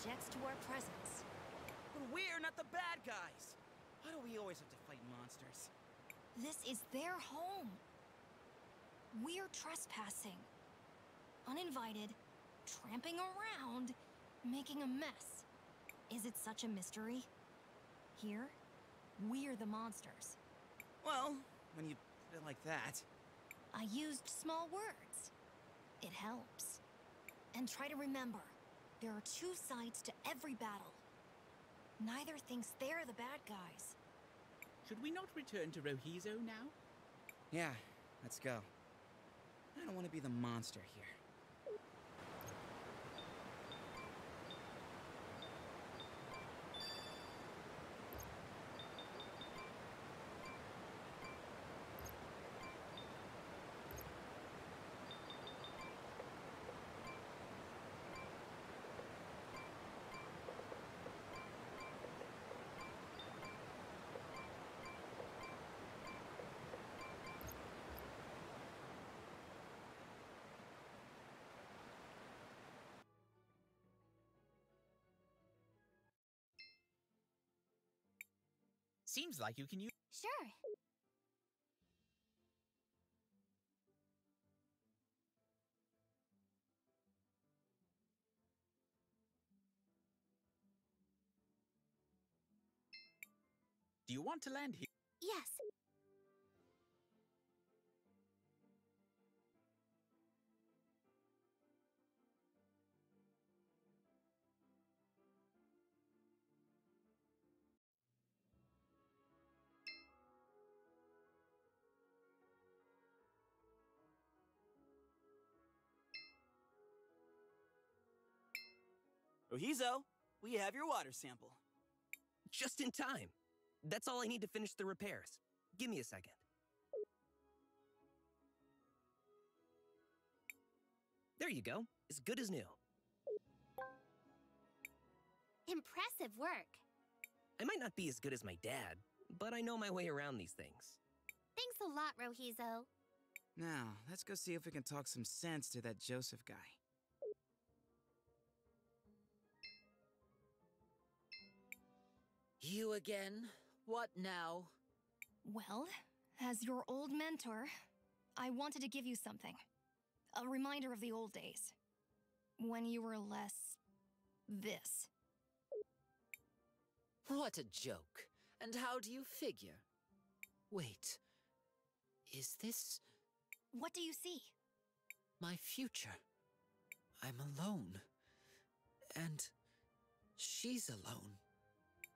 S2: objects to our presence.
S1: But we're not the bad guys! Why do we always have to fight monsters?
S2: This is their home. We're trespassing. Uninvited, tramping around, making a mess. Is it such a mystery? Here, we're the monsters.
S1: Well, when you put it like that...
S2: I used small words. It helps. And try to remember, there are two sides to every battle. Neither thinks they're the bad guys.
S15: Should we not return to Rohizo now?
S1: Yeah, let's go. I don't want to be the monster here.
S15: Seems like you can use...
S4: Sure.
S15: Do you want to land here?
S4: Yes.
S1: Rohizo, we have your water sample.
S7: Just in time. That's all I need to finish the repairs. Give me a second. There you go. As good as new.
S4: Impressive work.
S7: I might not be as good as my dad, but I know my way around these things.
S4: Thanks a lot, Rohizo.
S1: Now, let's go see if we can talk some sense to that Joseph guy.
S9: You again? What now?
S2: Well, as your old mentor, I wanted to give you something. A reminder of the old days. When you were less... this.
S9: What a joke. And how do you figure? Wait. Is this...
S2: What do you see?
S9: my future? I'm alone. And she's alone.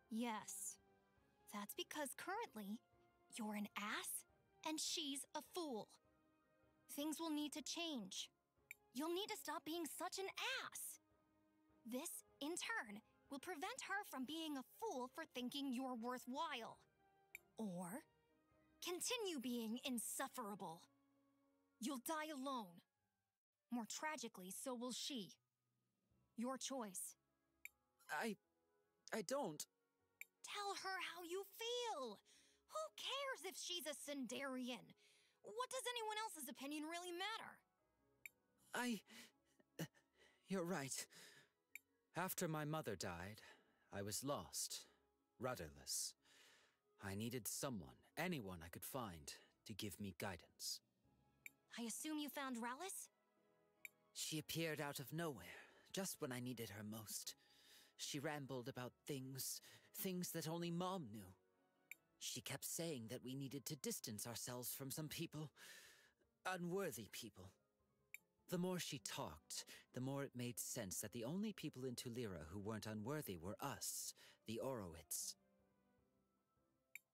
S2: Yes. That's because currently, you're an ass and she's a fool. Things will need to change. You'll need to stop being such an ass. This, in turn, will prevent her from being a fool for thinking you're worthwhile. Or continue being insufferable. You'll die alone. More tragically, so will she. Your choice.
S9: I don't.
S2: Tell her how you feel. Who cares if she's a Sindarian? What does anyone else's opinion really matter?
S9: You're right. After my mother died, I was lost, rudderless. I needed someone, anyone I could find, to give me guidance.
S2: I assume you found Rallis?
S9: She appeared out of nowhere, just when I needed her most. She rambled about things that only Mom knew. She kept saying that we needed to distance ourselves from some people, unworthy people. The more she talked, the more it made sense that the only people in Tulira who weren't unworthy were us, the Orowitz.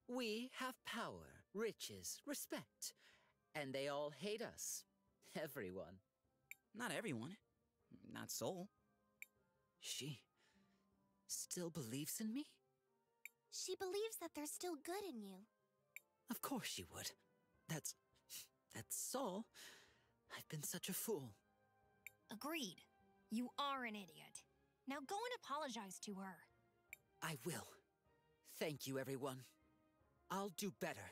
S9: We have power, riches, respect, and they all hate us. Everyone.
S1: Not everyone. Not Soul.
S9: She still believes in me?
S4: She believes that there's still good in you.
S9: Of course she would. That's Saul. I've been such a fool.
S2: Agreed. You are an idiot. Now go and apologize to her.
S9: I will. Thank you, everyone. I'll do better.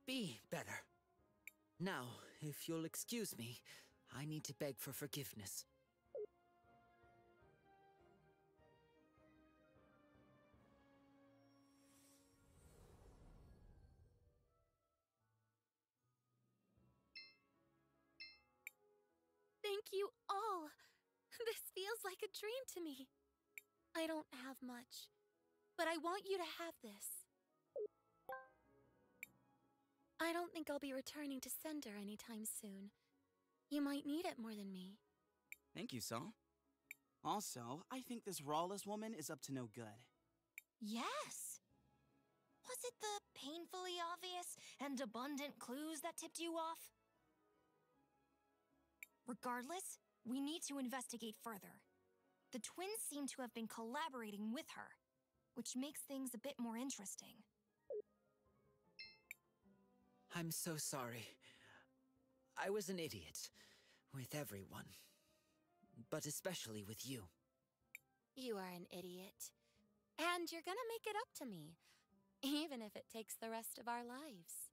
S9: Be better. Now, if you'll excuse me, I need to beg for forgiveness.
S8: Thank you all. This feels like a dream to me. I don't have much, but I want you to have this. I don't think I'll be returning to Cinder anytime soon. You might need it more than me.
S1: Thank you, Saul. Also, I think this Rawless woman is up to no good.
S2: Yes! Was it the painfully obvious and abundant clues that tipped you off? Regardless, we need to investigate further. The twins seem to have been collaborating with her, which makes things a bit more interesting.
S9: I'm so sorry. I was an idiot. With everyone. But especially with you.
S8: You are an idiot. And you're gonna make it up to me. Even if it takes the rest of our lives.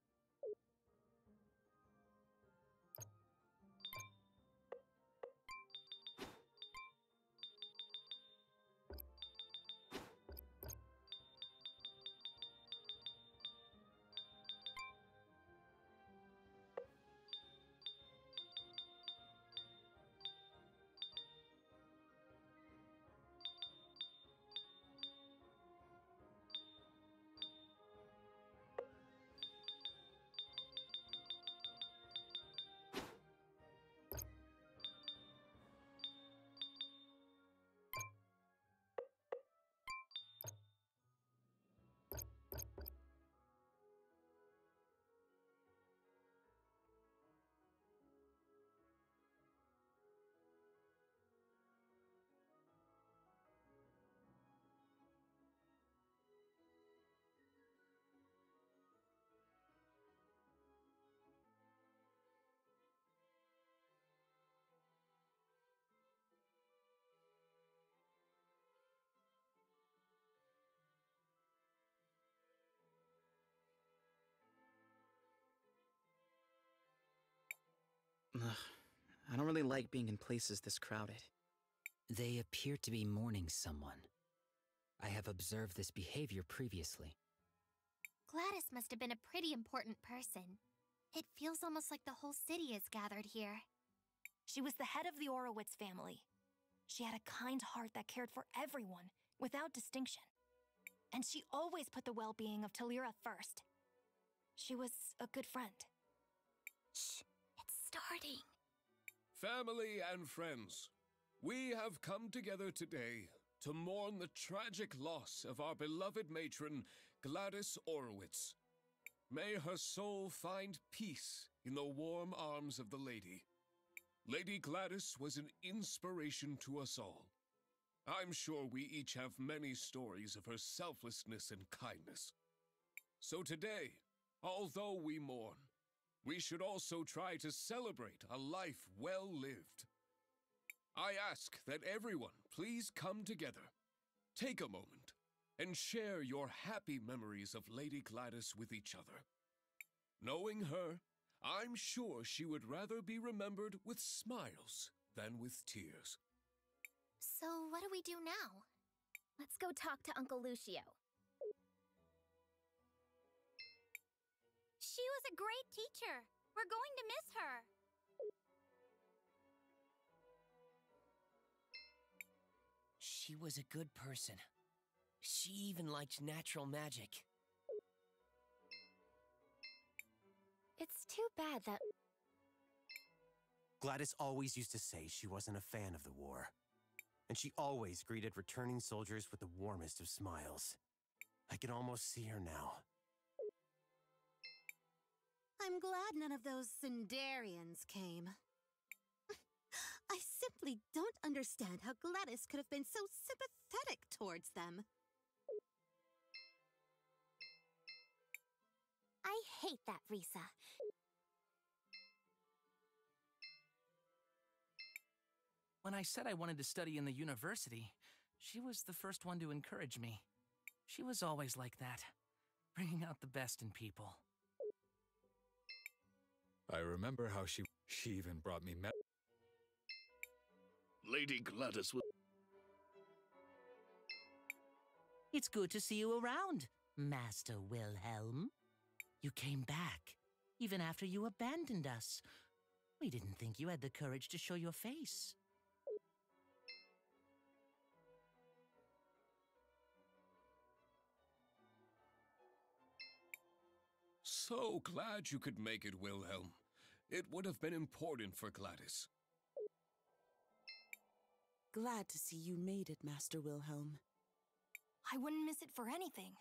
S1: Ugh, I don't really like being in places this crowded.
S7: They appear to be mourning someone. I have observed this behavior previously.
S4: Gladys must have been a pretty important person. It feels almost like the whole city is gathered here.
S2: She was the head of the Orowitz family. She had a kind heart that cared for everyone, without distinction. And she always put the well-being of Talira first. She was a good friend.
S4: Shh, it's starting.
S17: Family and friends, we have come together today to mourn the tragic loss of our beloved matron, Gladys Orowitz. May her soul find peace in the warm arms of the Lady. Lady Gladys was an inspiration to us all. I'm sure we each have many stories of her selflessness and kindness. So today, although we mourn, we should also try to celebrate a life well lived. I ask that everyone please come together, take a moment, and share your happy memories of Lady Gladys with each other. Knowing her, I'm sure she would rather be remembered with smiles than with tears.
S4: So what do we do now? Let's go talk to Uncle Lucio.
S19: She was a great teacher. We're going to miss her.
S18: She was a good person. She even liked natural magic.
S4: It's too bad that...
S20: Gladys always used to say she wasn't a fan of the war. And she always greeted returning soldiers with the warmest of smiles. I can almost see her now.
S16: I'm glad none of those Cindarians came. I simply don't understand how Gladys could have been so sympathetic towards them.
S4: I hate that, Risa.
S3: When I said I wanted to study in the university, she was the first one to encourage me. She was always like that, bringing out the best in people.
S6: I remember how she even brought me
S17: Lady Gladys was...
S10: It's good to see you around, Master Wilhelm. You came back, even after you abandoned us.
S3: We didn't think you had the courage to show your face.
S17: So glad you could make it, Wilhelm. It would have been important for Gladys.
S11: Glad to see you made it, Master Wilhelm.
S2: I wouldn't miss it for anything.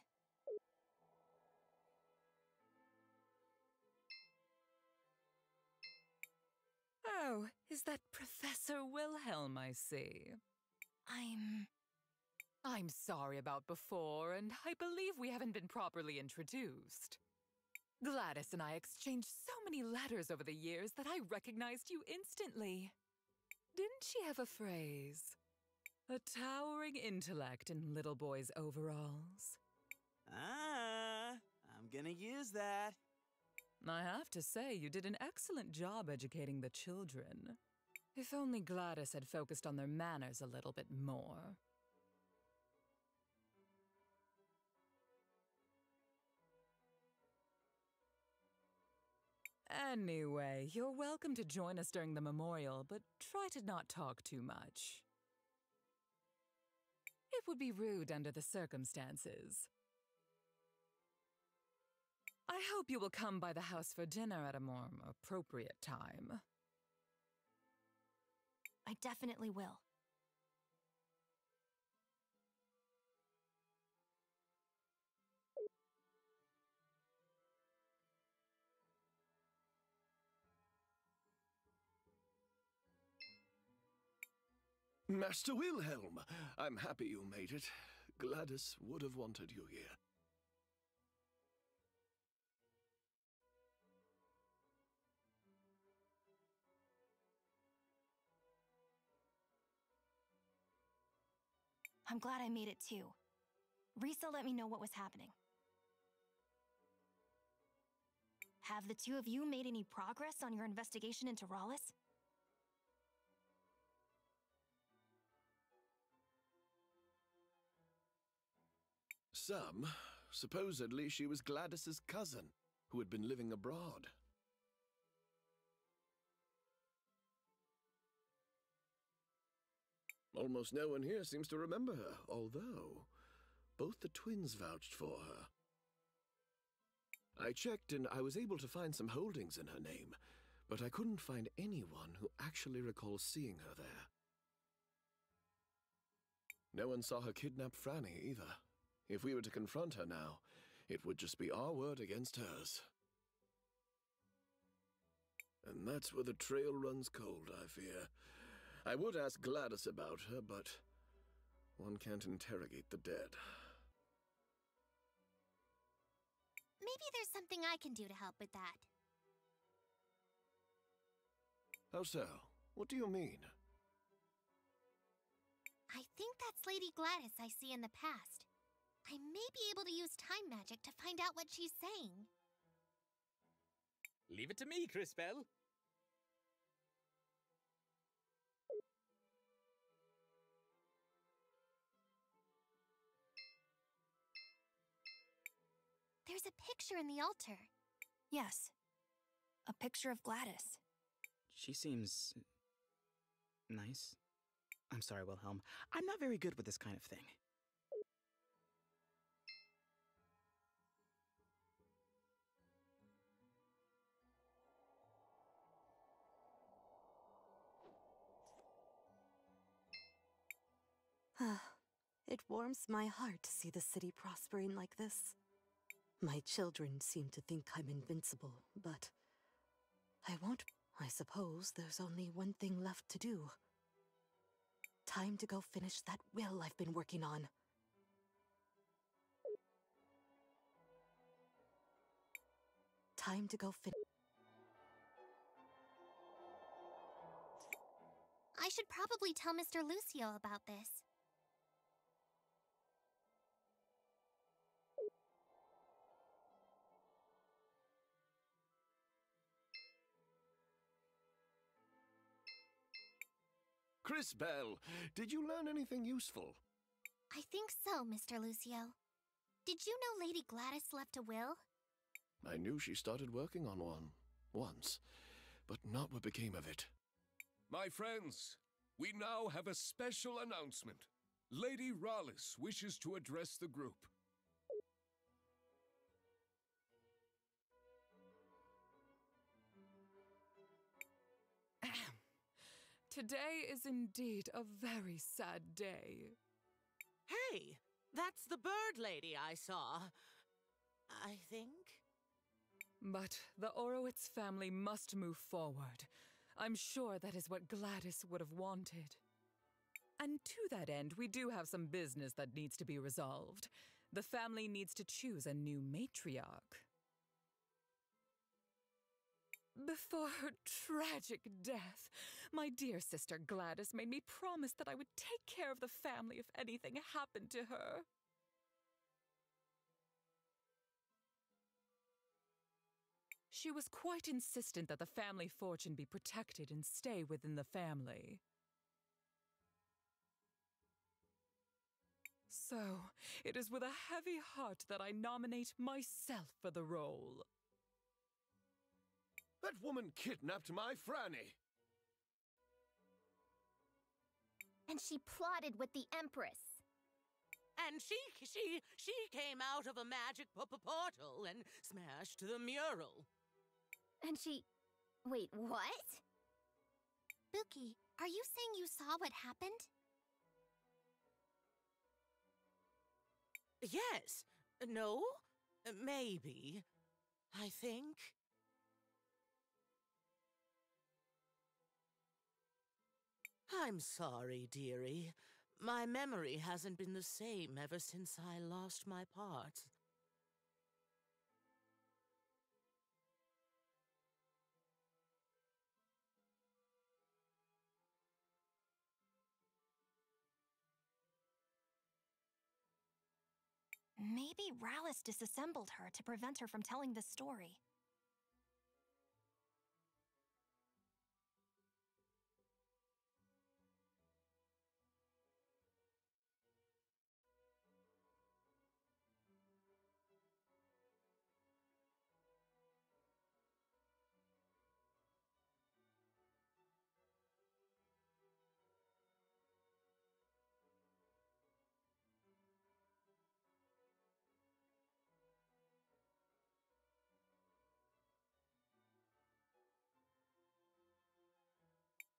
S21: Oh, is that Professor Wilhelm I see? I'm sorry about before, and I believe we haven't been properly introduced. Gladys and I exchanged so many letters over the years that I recognized you instantly. Didn't she have a phrase? A towering intellect in little boys' overalls.
S1: I'm gonna use that.
S21: I have to say, you did an excellent job educating the children. If only Gladys had focused on their manners a little bit more. Anyway, you're welcome to join us during the memorial, but try to not talk too much. It would be rude under the circumstances. I hope you will come by the house for dinner at a more appropriate time.
S2: I definitely will.
S13: Master Wilhelm, I'm happy you made it. Gladys would have wanted you here.
S2: I'm glad I made it too. Risa let me know what was happening. Have the two of you made any progress on your investigation into Rawless?
S13: Some. Supposedly she was Gladys's cousin, who had been living abroad. Almost no one here seems to remember her, although both the twins vouched for her. I checked and I was able to find some holdings in her name, but I couldn't find anyone who actually recalls seeing her there. No one saw her kidnap Franny either. If we were to confront her now, it would just be our word against hers. And that's where the trail runs cold, I fear. I would ask Gladys about her, but one can't interrogate the dead.
S4: Maybe there's something I can do to help with that.
S13: How so? What do you mean?
S4: I think that's Lady Gladys I see in the past. I may be able to use time magic to find out what she's saying.
S15: Leave it to me, Cris Bell.
S4: There's a picture in the altar.
S2: Yes. A picture of Gladys.
S1: She seems nice. I'm sorry, Wilhelm. I'm not very good with this kind of thing.
S16: It warms my heart to see the city prospering like this. My children seem to think I'm invincible, but I won't. I suppose there's only one thing left to do. Time to go finish that will I've been working on. Time to go finish.
S4: I should probably tell Mr. Lucio about this.
S13: Cris Bell, did you learn anything useful?
S4: I think so, Mr. Lucio. Did you know Lady Gladys left a will?
S13: I knew she started working on one, once.
S17: but not what became of it. My friends, we now have a special announcement. Lady Rallis wishes to address the group.
S21: Today is indeed a very sad day.
S10: Hey, that's the bird lady I saw. I think.
S21: But the Orowitz family must move forward. I'm sure that is what Gladys would have wanted. And to that end, we do have some business that needs to be resolved. The family needs to choose a new matriarch. Before her tragic death, my dear sister Gladys made me promise that I would take care of the family if anything happened to her. She was quite insistent that the family fortune be protected and stay within the family. So, it is with a heavy heart that I nominate myself for the role.
S17: That woman kidnapped my Franny!
S4: And she plotted with the Empress.
S10: And she came out of a magic portal and smashed the mural.
S4: And she... Wait, what?
S2: Spooky, are you saying you saw what happened?
S10: Yes. No. Maybe. I think. I'm sorry, dearie. My memory hasn't been the same ever since I lost my parts.
S2: Maybe Rallis disassembled her to prevent her from telling this story.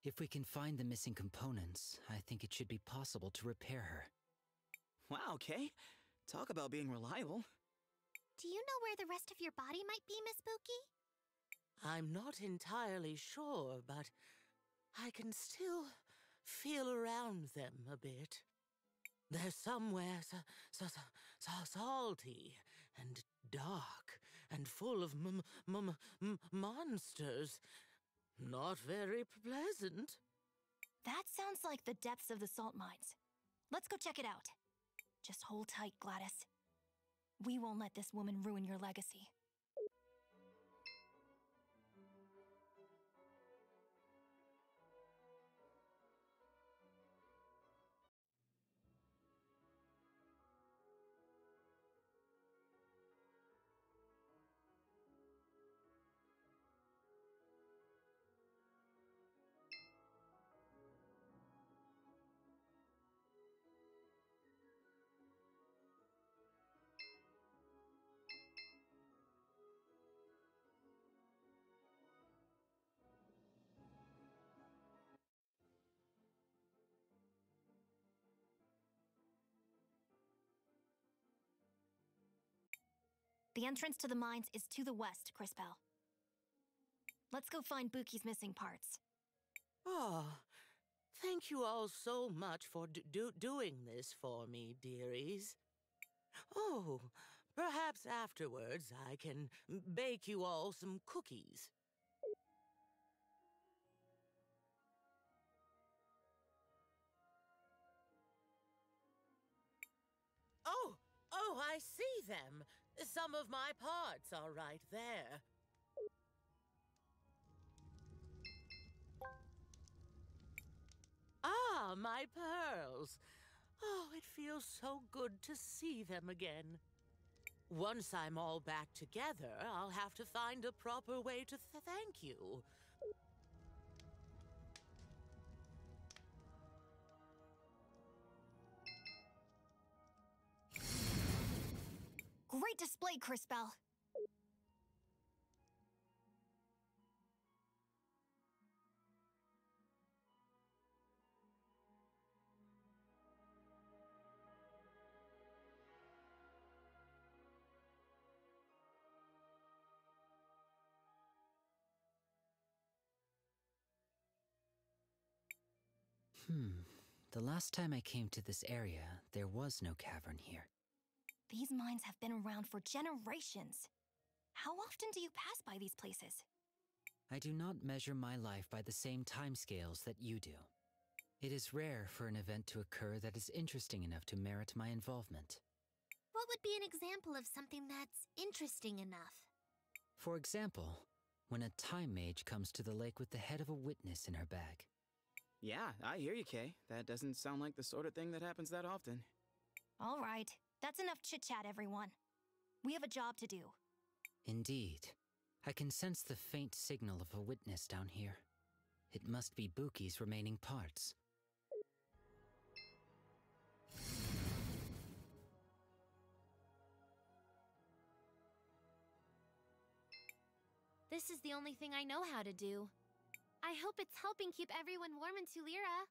S14: If we can find the missing components, I think it should be possible to repair her.
S1: Wow, Kay. Talk about being reliable.
S2: Do you know where the rest of your body might be, Miss Spooky?
S10: I'm not entirely sure, but I can still feel around them a bit. They're somewhere salty and dark and full of monsters. Not very pleasant.
S2: That sounds like the depths of the salt mines. Let's go check it out. Just hold tight, Gladys. We won't let this woman ruin your legacy. The entrance to the mines is to the west, Crispell. Let's go find Buki's missing parts.
S10: Oh, thank you all so much for doing this for me, dearies. Oh, perhaps afterwards I can bake you all some cookies. Oh, I see them. Some of my parts are right there. Ah, my pearls. Oh, it feels so good to see them again. Once I'm all back together, I'll have to find a proper way to thank you.
S2: Great display, Crispell.
S14: The last time I came to this area, there was no cavern here.
S2: These mines have been around for generations. How often do you pass by these places?
S14: I do not measure my life by the same timescales that you do. It is rare for an event to occur that is interesting enough to merit my involvement.
S12: What would be an example of something that's interesting enough?
S14: For example, when a time mage comes to the lake with the head of a witness in her bag.
S1: Yeah, I hear you, Kay. That doesn't sound like the sort of thing that happens that often.
S2: All right, that's enough chit-chat, everyone. We have a job to do.
S14: Indeed. I can sense the faint signal of a witness down here. It must be Buki's remaining parts.
S12: This is the only thing I know how to do. I hope it's helping keep everyone warm in Tulira.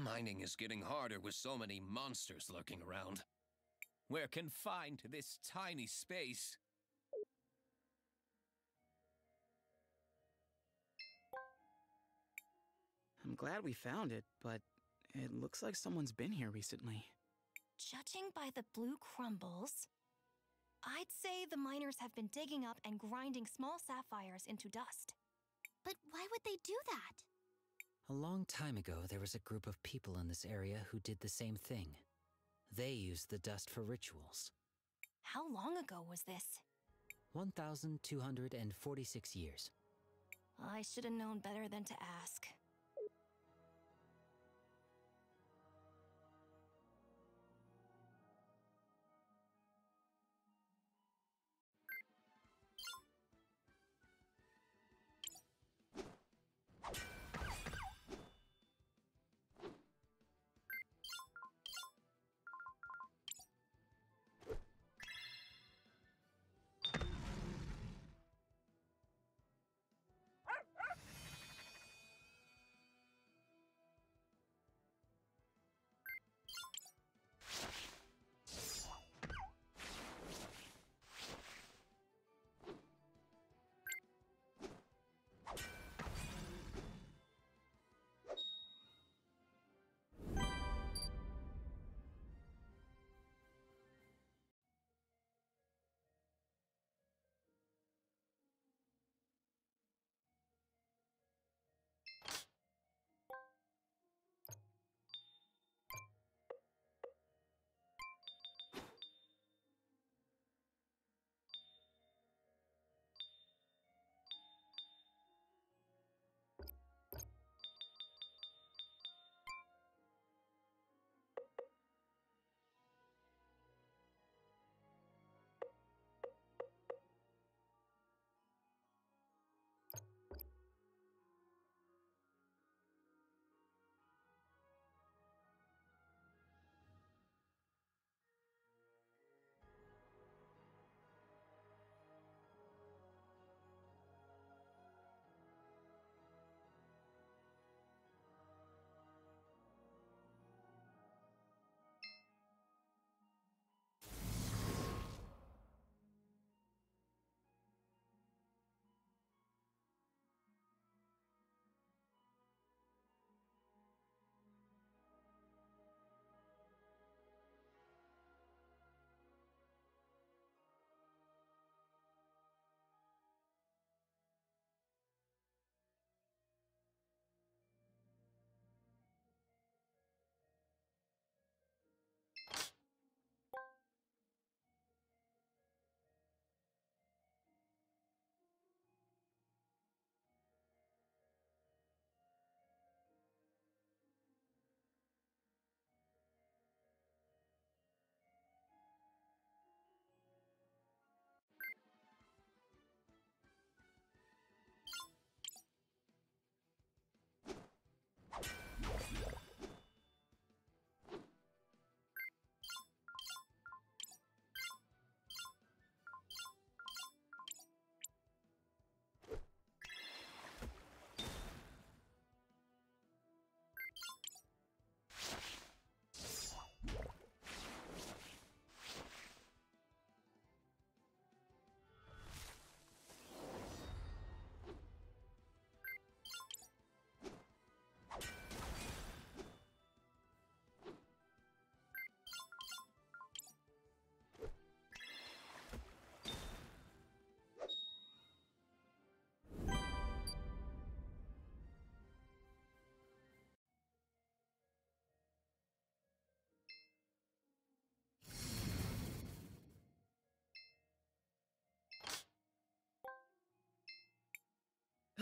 S18: Mining is getting harder with so many monsters lurking around. We're confined to this tiny space.
S1: I'm glad we found it, but it looks like someone's been here recently.
S2: Judging by the blue crumbles, I'd say the miners have been digging up and grinding small sapphires into dust.
S12: But why would they do that?
S14: A long time ago, there was a group of people in this area who did the same thing. They used the dust for rituals.
S2: How long ago was this?
S14: 1,246 years.
S2: I should have known better than to ask.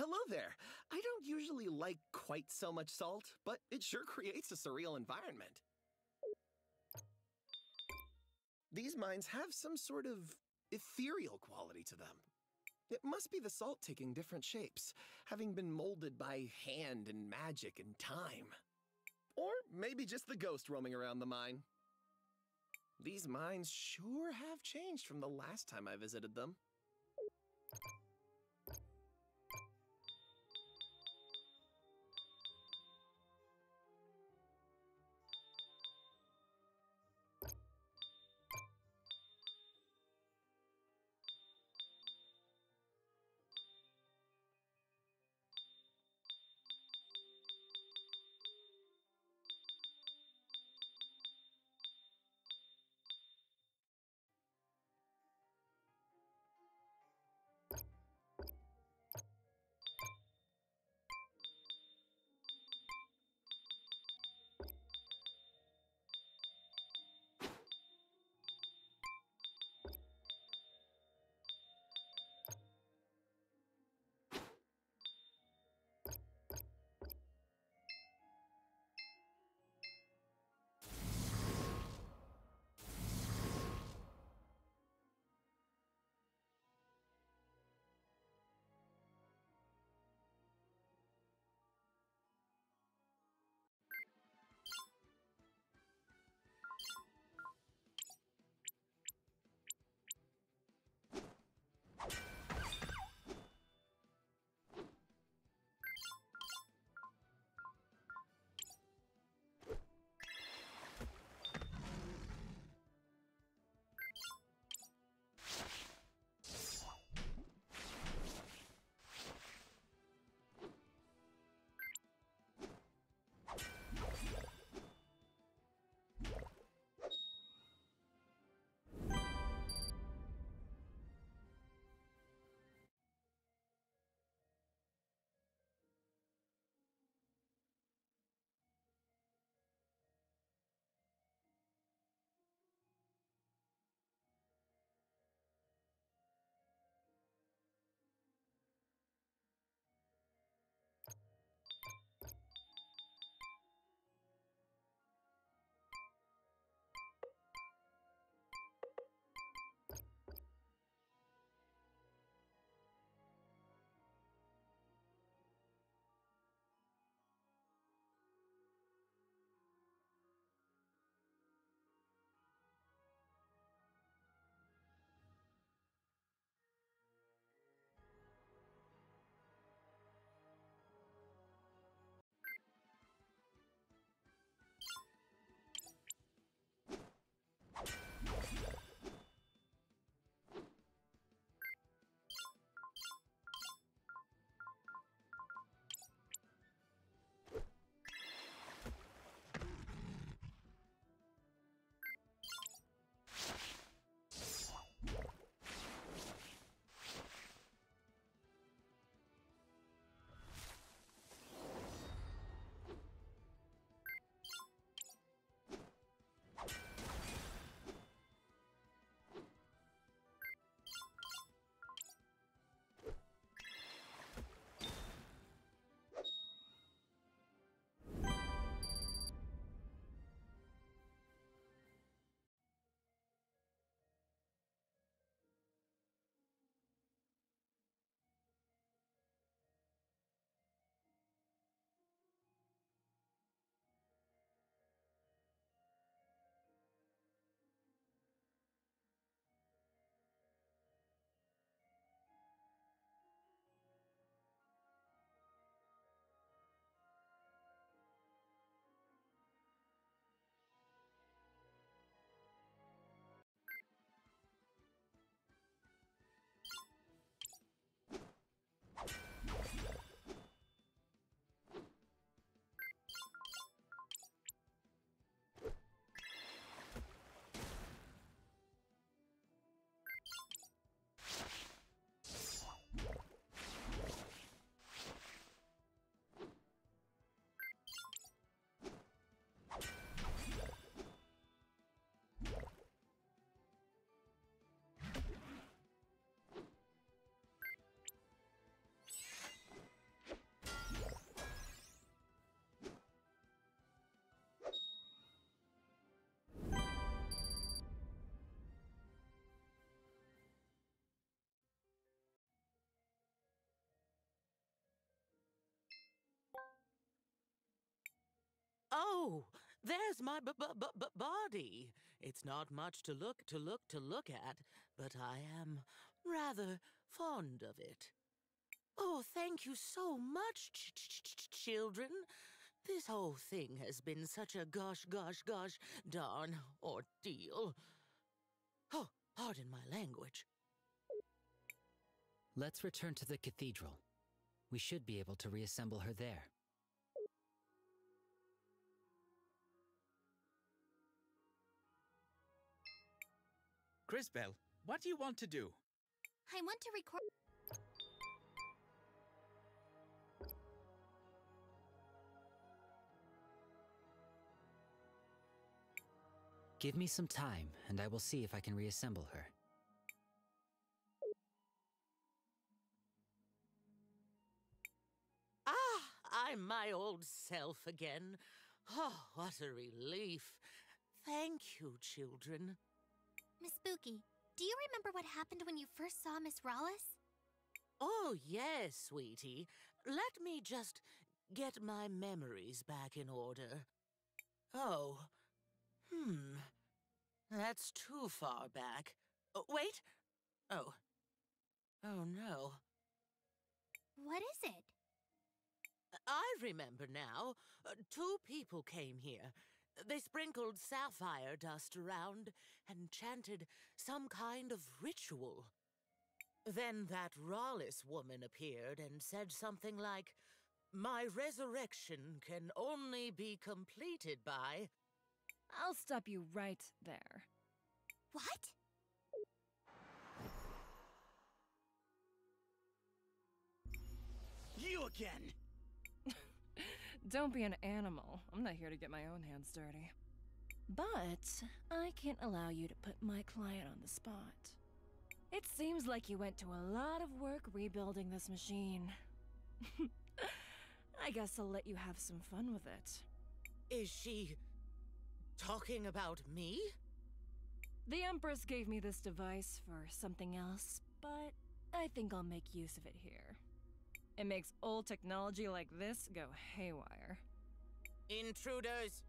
S13: Hello there. I don't usually like quite so much salt, but it sure creates a surreal environment. These mines have some sort of ethereal quality to them. It must be the salt taking different shapes, having been molded by hand and magic and time. Or maybe just the ghost roaming around the mine. These mines sure have changed from the last time I visited them.
S10: Oh, there's my body. It's not much to look at, but I am rather fond of it. Oh, thank you so much, children. This whole thing has been such a gosh darn ordeal. Oh, pardon my language.
S14: Let's return to the cathedral. We should be able to reassemble her there.
S15: Crisbel, what do you want to do?
S12: I want to record.
S14: Give me some time, and I will see if I can reassemble her.
S10: Ah, I'm my old self again. Oh, what a relief. Thank you, children.
S12: Miss Spooky, do you remember what happened when you first saw Miss Rawless?
S10: Oh, yes, sweetie. Let me just get my memories back in order. Oh, that's too far back. Oh, wait. Oh. Oh, no.
S12: What is it?
S10: I remember now. Two people came here. They sprinkled sapphire dust around and chanted some kind of ritual. Then that Rawless woman appeared and said something like, "My resurrection can only be completed by..."
S5: I'll stop you right there.
S12: What?
S1: You again!
S5: Don't be an animal. I'm not here to get my own hands dirty. But I can't allow you to put my client on the spot. It seems like you went to a lot of work rebuilding this machine. I guess I'll let you have some fun with it.
S10: Is she talking about me?
S5: The Empress gave me this device for something else, but I think I'll make use of it here. It makes old technology like this go haywire.
S10: Intruders!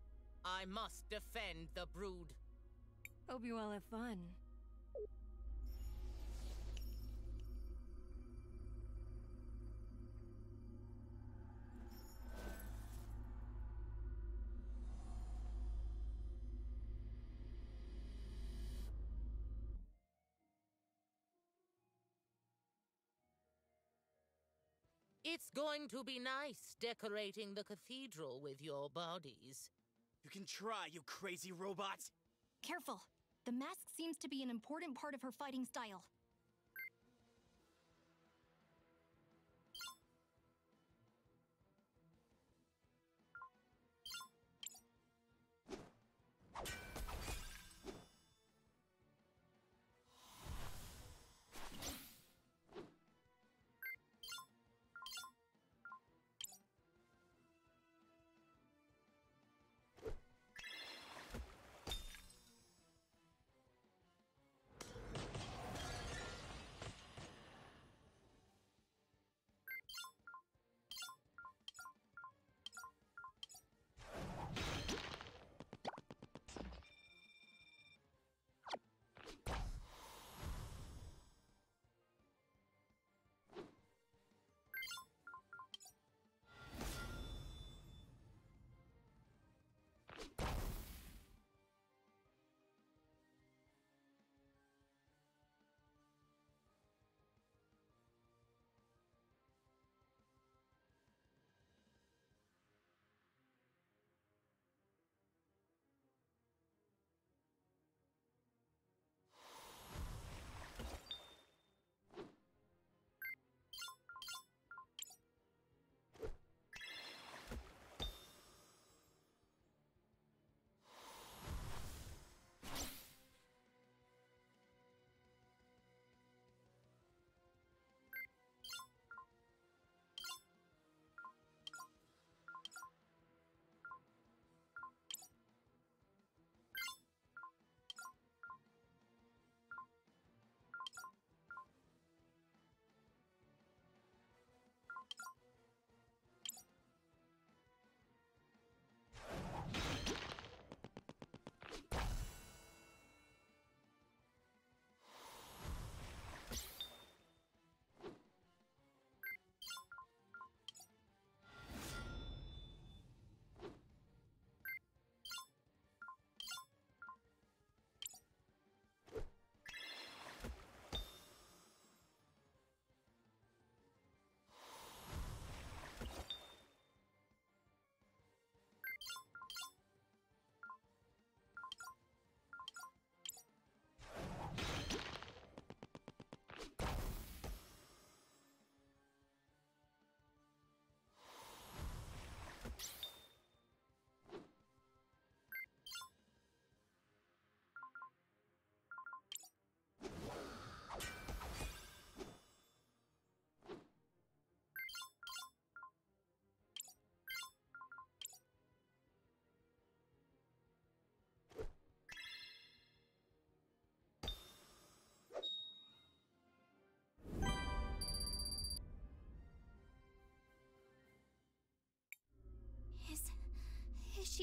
S10: I must defend the brood.
S5: Hope you all have fun.
S10: It's going to be nice decorating the cathedral with your bodies.
S1: You can try, you crazy robot!
S2: Careful. The mask seems to be an important part of her fighting style.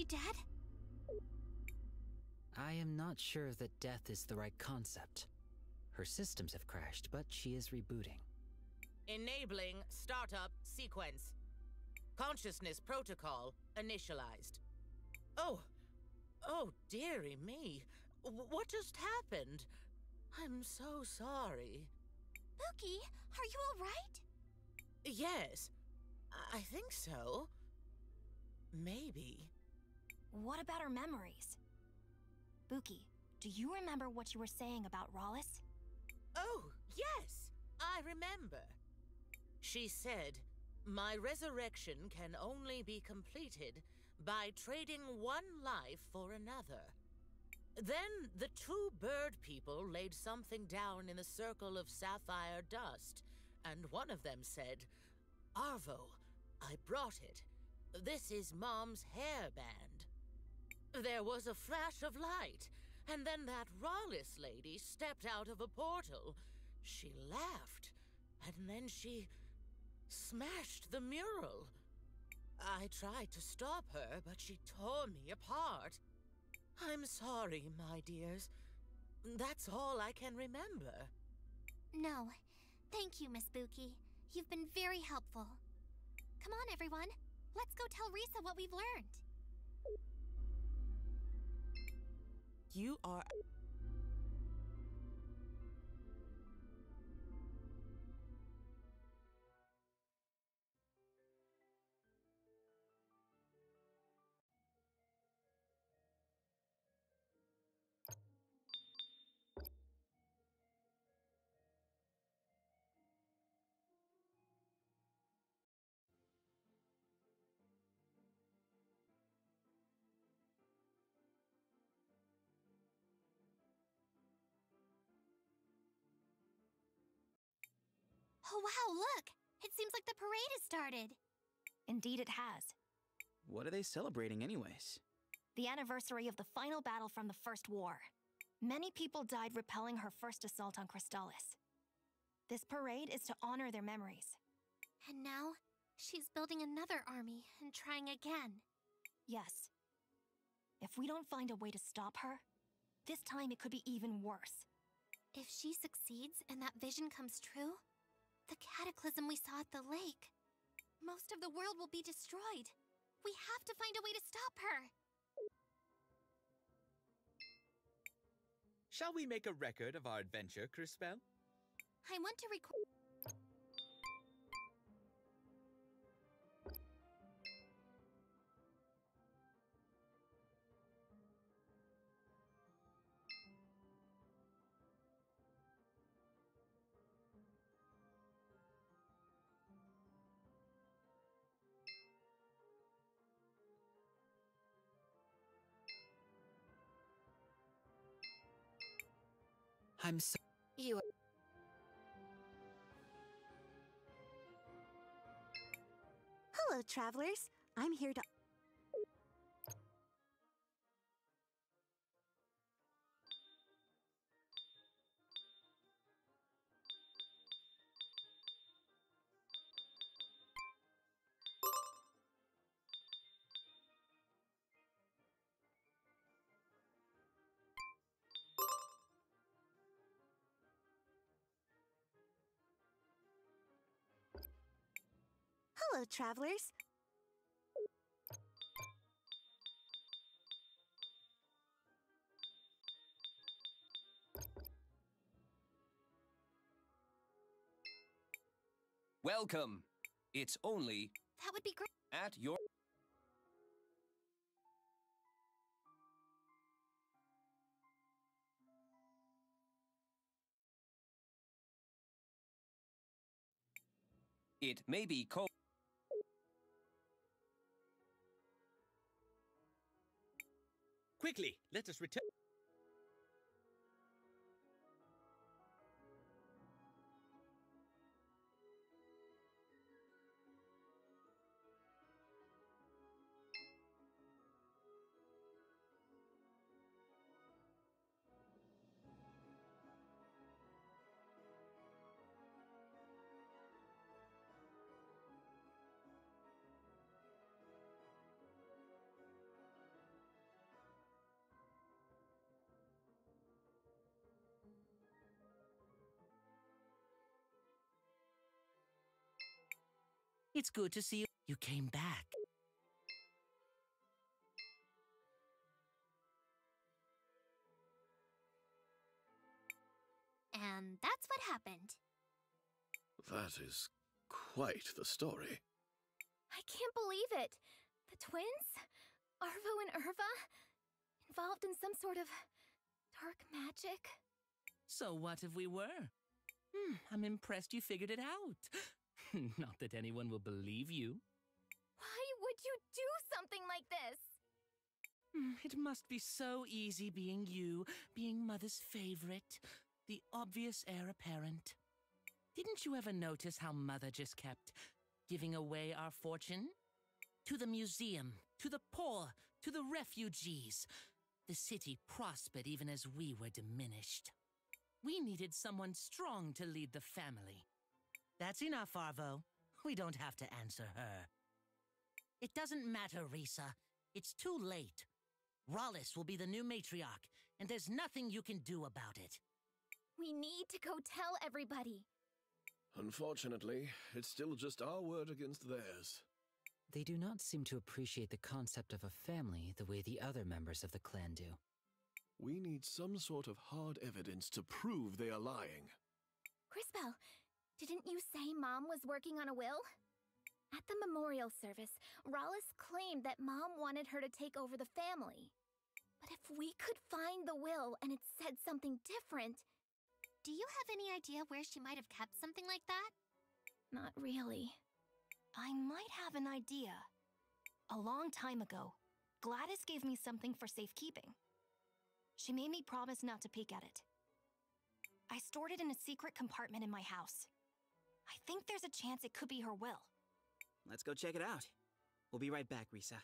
S19: dead?
S14: I am not sure that death is the right concept. Her systems have crashed, but she is rebooting.
S10: Enabling startup sequence. Consciousness protocol initialized. Oh, dearie me. What just happened? I'm so sorry.
S19: Pookie, are you alright?
S10: Yes, I think so. Maybe.
S2: What about her memories? Buki, do you remember what you were saying about Rawless?
S10: Oh, yes, I remember. She said, my resurrection can only be completed by trading one life for another. Then the two bird people laid something down in the circle of sapphire dust, and one of them said, Arvo, I brought it. This is Mom's hairband. There was a flash of light, and then that Rawless lady stepped out of a portal. She laughed, and then she smashed the mural. I tried to stop her, but she tore me apart. I'm sorry, my dears. That's all I can remember.
S12: No. Thank you, Miss Buki. You've been very helpful. Come on, everyone. Let's go tell Risa what we've learned.
S11: You are...
S12: Oh, wow, look! It seems like the parade has started.
S2: Indeed it has.
S1: What are they celebrating anyways?
S2: The anniversary of the final battle from the First War. Many people died repelling her first assault on Crystalis. This parade is to honor their memories.
S12: And now, she's building another army and trying again.
S2: Yes. If we don't find a way to stop her, this time it could be even worse.
S12: If she succeeds and that vision comes true, the cataclysm we saw at the lake, most of the world will be destroyed. We have to find a way to stop her.
S15: Shall we make a record of our adventure, Crispell?
S12: I want to record.
S14: I'm so...
S8: You...
S16: Hello, travelers. I'm here to... Hello, travelers.
S18: Welcome. It's only
S12: That would be great.
S18: at your... It may be cold.
S15: Quickly, let us return.
S3: It's good to see you. You came back.
S12: And that's what happened.
S9: That is quite the story.
S4: I can't believe it. The twins? Arvo and Irva? Involved in some sort of dark magic?
S3: So what if we were? I'm impressed you figured it out. Not that anyone will believe you.
S4: Why would you do something like this?
S3: It must be so easy being you, being Mother's favorite, the obvious heir apparent. Didn't you ever notice how Mother just kept giving away our fortune? To the museum, to the poor, to the refugees. The city prospered even as we were diminished. We needed someone strong to lead the family. That's enough, Arvo. We don't have to answer her. It doesn't matter, Risa. It's too late. Rollis will be the new matriarch, and there's nothing you can do about it.
S4: We need to go tell everybody.
S9: Unfortunately, it's still just our word against theirs.
S14: They do not seem to appreciate the concept of a family the way the other members of the clan do.
S9: We need some sort of hard evidence to prove they are lying.
S4: Crispell, didn't you say Mom was working on a will? At the memorial service, Rollis claimed that Mom wanted her to take over the family. But if we could find the will and it said something different...
S12: Do you have any idea where she might have kept something like that?
S4: Not really.
S2: I might have an idea. A long time ago, Gladys gave me something for safekeeping. She made me promise not to peek at it. I stored it in a secret compartment in my house. I think there's a chance it could be her will.
S1: Let's go check it out. We'll be right back, Risa.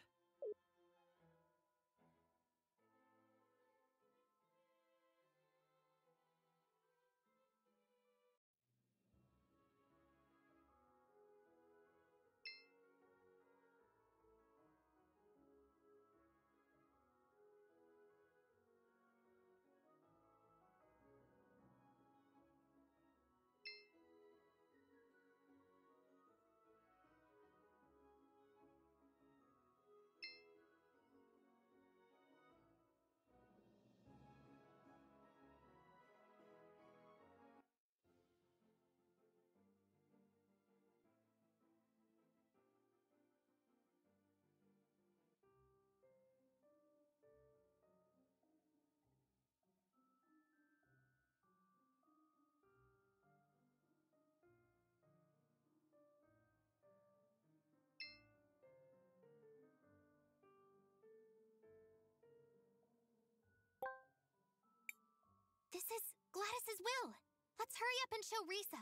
S12: This is Gladys's will. Let's hurry up and show Risa.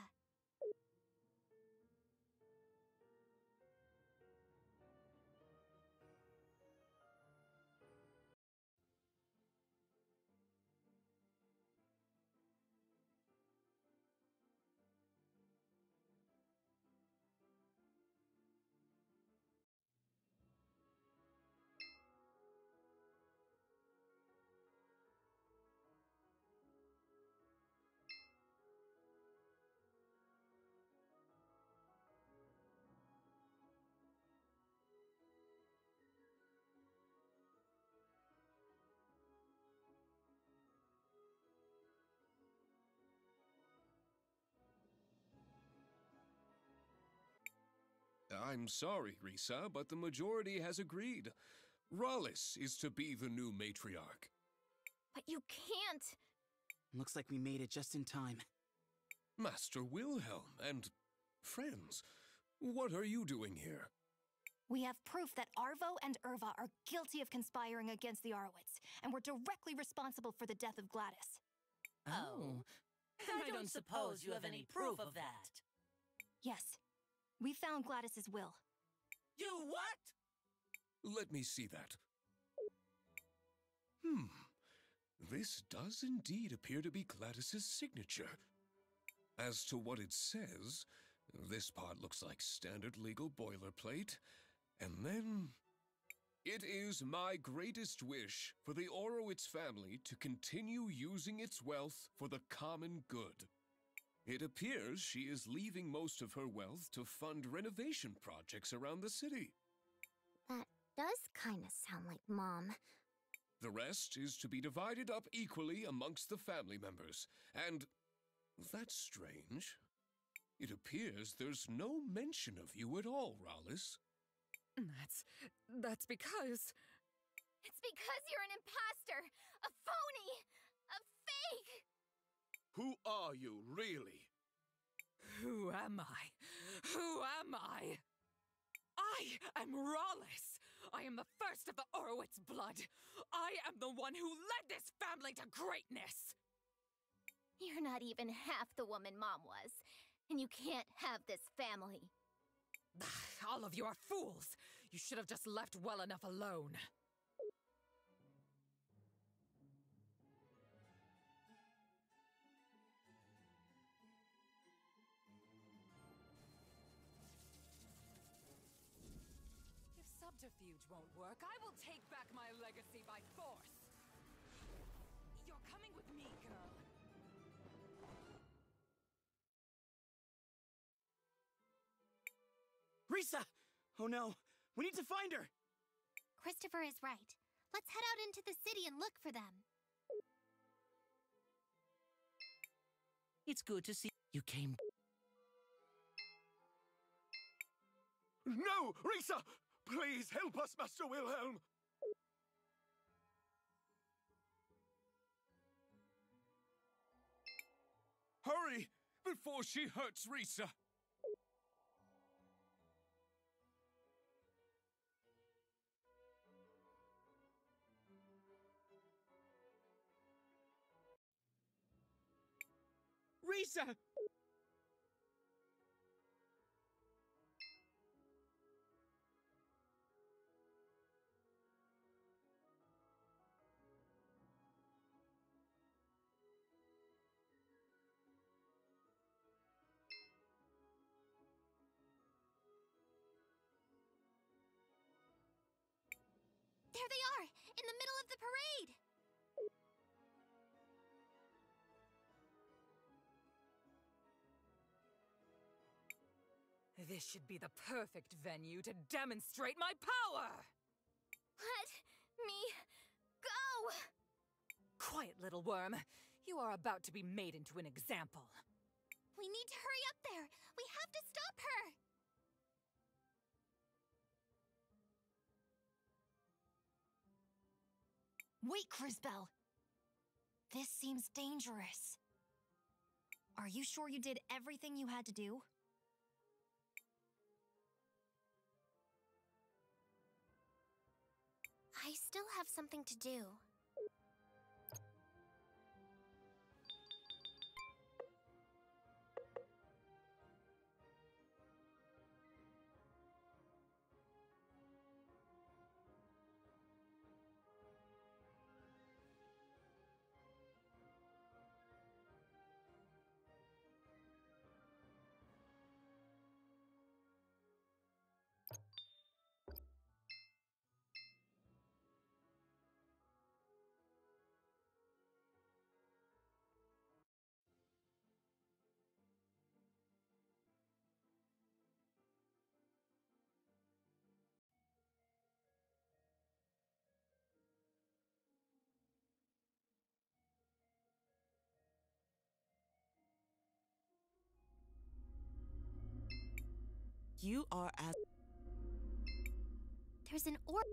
S17: I'm sorry, Risa, but the majority has agreed. Rollis is to be the new matriarch.
S4: But you can't!
S1: Looks like we made it just in time.
S17: Master Wilhelm and friends, what are you doing here?
S2: We have proof that Arvo and Irva are guilty of conspiring against the Arwitz, and were directly responsible for the death of Gladys.
S3: Oh. I don't suppose you have any proof of that.
S2: Yes. We found Gladys's will.
S3: You what?
S17: Let me see that. This does indeed appear to be Gladys's signature. As to what it says, this part looks like standard legal boilerplate, and then... It is my greatest wish for the Orowitz family to continue using its wealth for the common good. It appears she is leaving most of her wealth to fund renovation projects around the city.
S12: That does kinda sound like Mom.
S17: The rest is to be divided up equally amongst the family members. And that's strange. It appears there's no mention of you at all, Rallis.
S21: That's because...
S4: It's because you're an imposter! A phony! A fake!
S9: Who are you, really?
S21: Who am I? Who am I? I am Rallis! I am the first of the Orowitz blood! I am the one who led this family to greatness!
S4: You're not even half the woman Mom was, and you can't have this family.
S21: All of you are fools! You should have just left well enough alone. If subterfuge won't work, I will take back my legacy by force! You're coming with me, girl.
S1: Risa! Oh no, we need to find her!
S12: Christopher is right. Let's head out into the city and look for them.
S3: It's good to see you came.
S9: No! Risa! Please help us, Master Wilhelm!
S17: Hurry! Before she hurts Risa!
S15: Risa!
S12: There they are, in the middle of the parade!
S21: This should be the perfect venue to demonstrate my power!
S4: Let me go!
S21: Quiet, little worm. You are about to be made into an example.
S12: We need to hurry up there! We have to stop her! Wait, Crisbell! This seems dangerous. Are you sure you did everything you had to do? I still have something to do.
S11: You are at...
S12: There's an orb.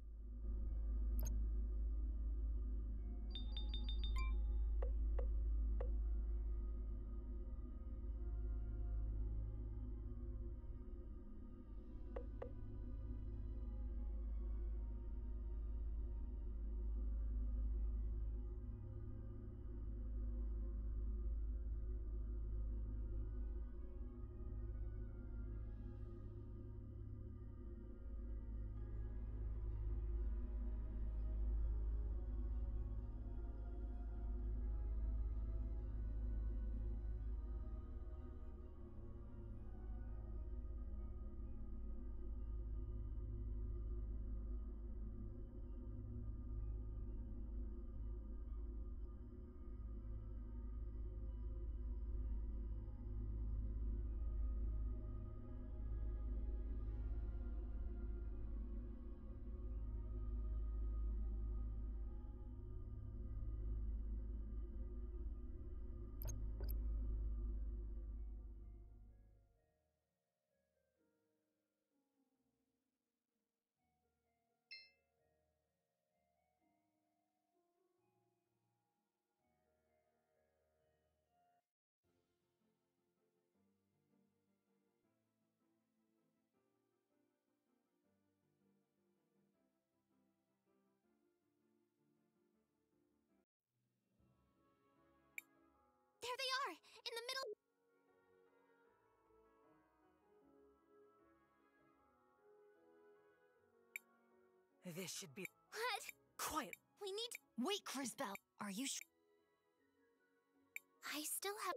S12: There they are, in the middle.
S5: This should be...
S12: What?
S5: Quiet.
S12: We need...
S2: Wait, Crisbell. Are you sure?
S12: I still have...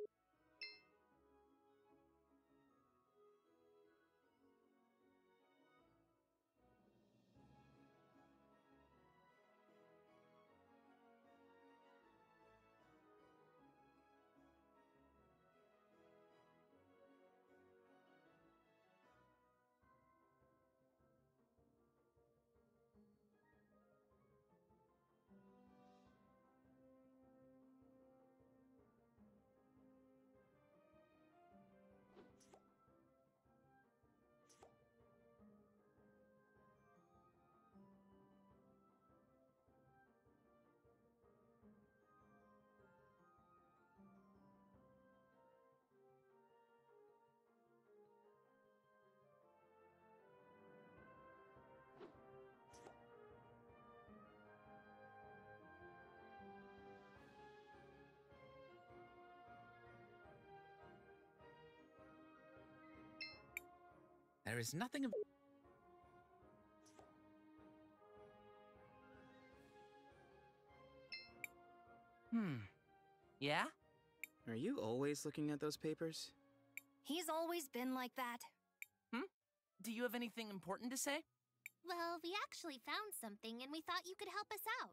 S15: There is nothing...
S3: Yeah?
S1: Are you always looking at those papers?
S2: He's always been like that.
S3: Do you have anything important to say?
S12: Well, we actually found something and we thought you could help us out.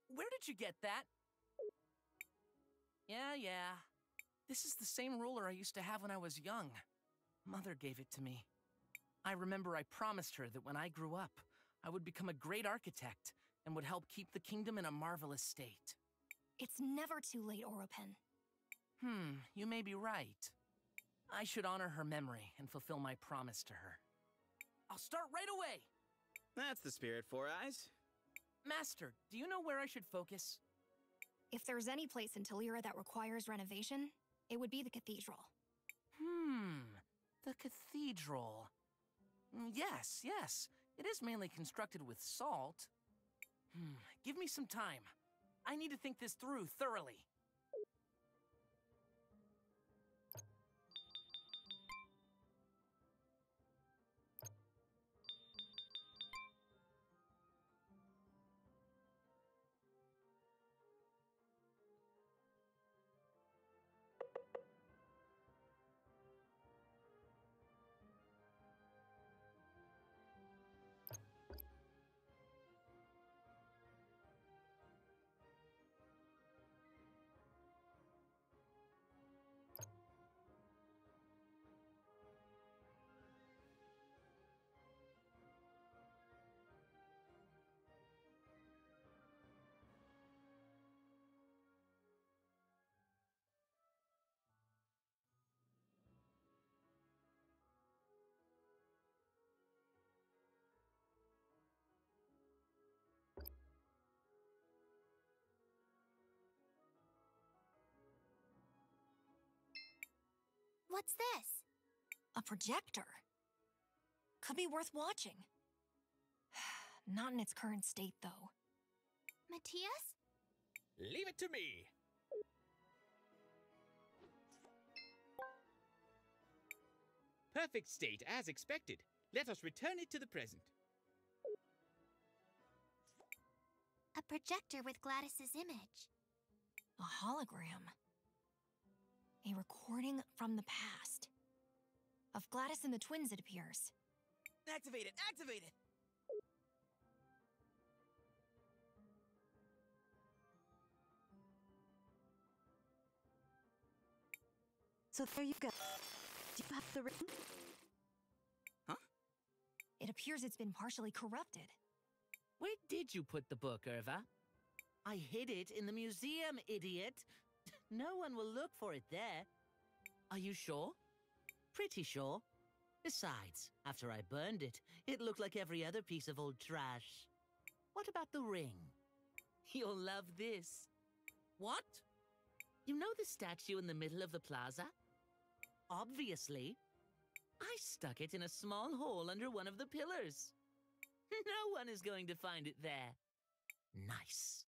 S3: Where did you get that? Yeah. This is the same ruler I used to have when I was young. Mother gave it to me. I remember I promised her that when I grew up, I would become a great architect and would help keep the kingdom in a marvelous state.
S2: It's never too late, Oropen.
S3: You may be right. I should honor her memory and fulfill my promise to her. I'll start right away!
S1: That's the spirit, Four Eyes.
S3: Master, do you know where I should focus?
S2: If there's any place in Talira that requires renovation, it would be the cathedral.
S3: The cathedral. Yes. It is mainly constructed with salt. Give me some time. I need to think this through thoroughly.
S12: What's this?
S2: A projector. Could be worth watching. Not in its current state, though.
S12: Matthias?
S15: Leave it to me! Perfect state, as expected. Let us return it to the present.
S12: A projector with Gladys's image.
S2: A hologram. A recording from the past. Of Gladys and the twins, it appears.
S1: Activate it! Activate it!
S16: So there you go. Do you have the ring?
S1: Huh?
S2: It appears it's been partially corrupted.
S3: Where did you put the book, Irva? I hid it in the museum, idiot. No one will look for it there. Are you sure? Pretty sure. Besides, after I burned it, it looked like every other piece of old trash. What about the ring? You'll love this. What? You know the statue in the middle of the plaza? Obviously. I stuck it in a small hole under one of the pillars. No one is going to find it there. Nice.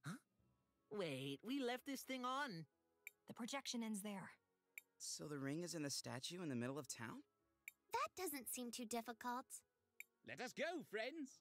S3: Huh? Wait, we left this thing on.
S2: The projection ends there.
S1: So the ring is in the statue in the middle of town?
S12: That doesn't seem too difficult.
S15: Let us go, friends!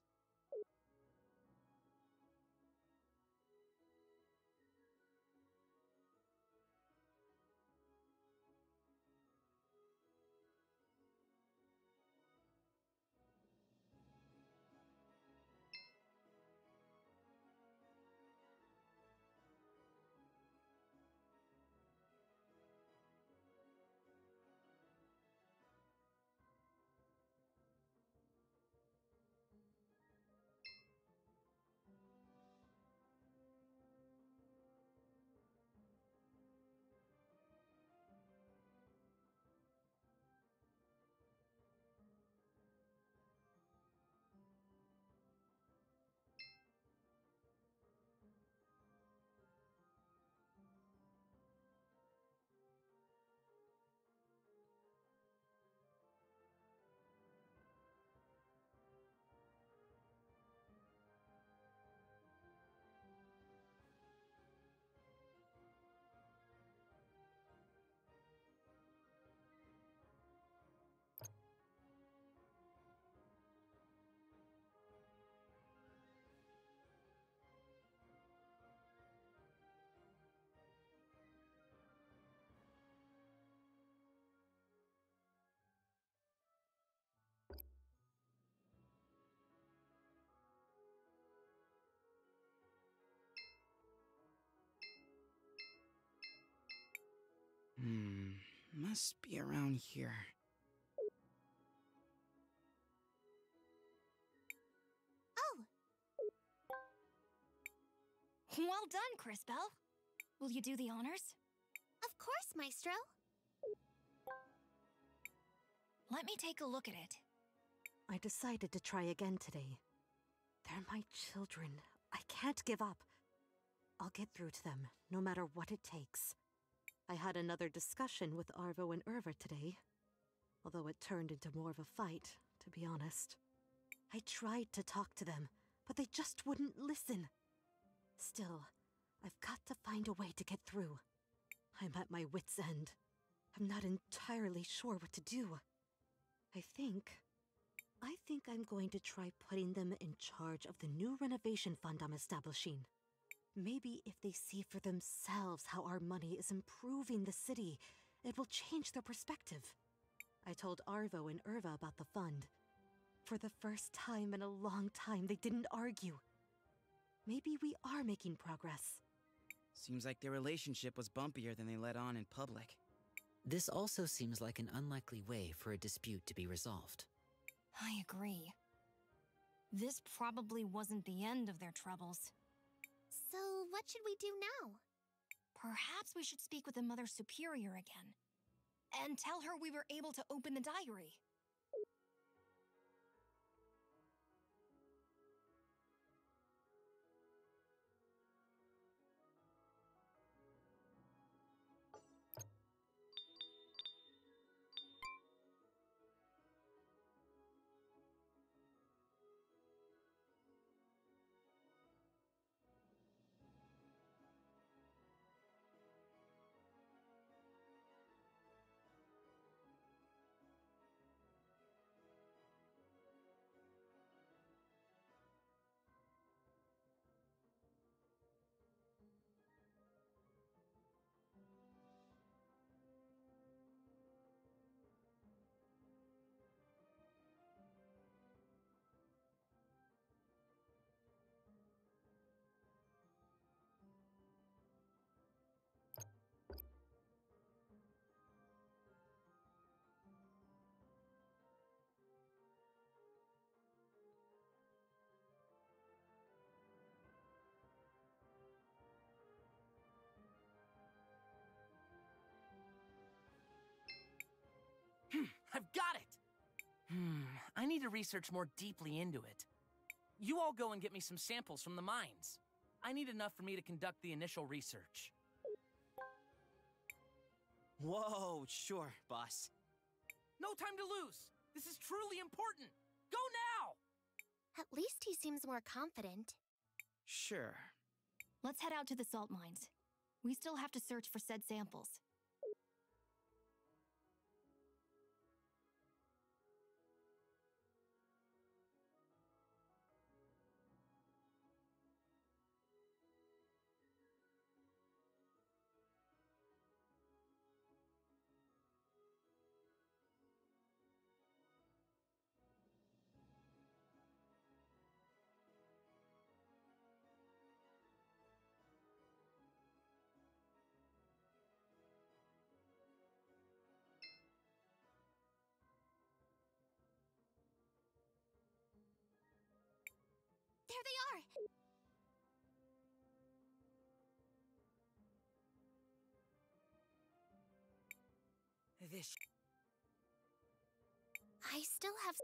S1: Must be around here.
S12: Oh!
S2: Well done, Crisbell. Will you do the honors?
S12: Of course, Maestro.
S2: Let me take a look at it.
S16: I decided to try again today. They're my children. I can't give up. I'll get through to them, no matter what it takes. I had another discussion with Arvo and Irva today, although it turned into more of a fight, to be honest. I tried to talk to them, but they just wouldn't listen. Still, I've got to find a way to get through. I'm at my wit's end. I'm not entirely sure what to do. I think I'm going to try putting them in charge of the new renovation fund I'm establishing. Maybe if they see for themselves how our money is improving the city, it will change their perspective. I told Arvo and Irva about the fund. For the first time in a long time, they didn't argue. Maybe we are making progress.
S1: Seems like their relationship was bumpier than they let on in public.
S14: This also seems like an unlikely way for a dispute to be resolved.
S2: I agree. This probably wasn't the end of their troubles.
S12: So, what should we do now?
S2: Perhaps we should speak with the Mother Superior again. And tell her we were able to open the diary.
S3: I've got it! I need to research more deeply into it. You all go and get me some samples from the mines. I need enough for me to conduct the initial research.
S1: Whoa, sure, boss.
S3: No time to lose! This is truly important! Go now!
S12: At least he seems more confident.
S1: Sure.
S2: Let's head out to the salt mines. We still have to search for said samples.
S12: There they are!
S21: This...
S12: I still have...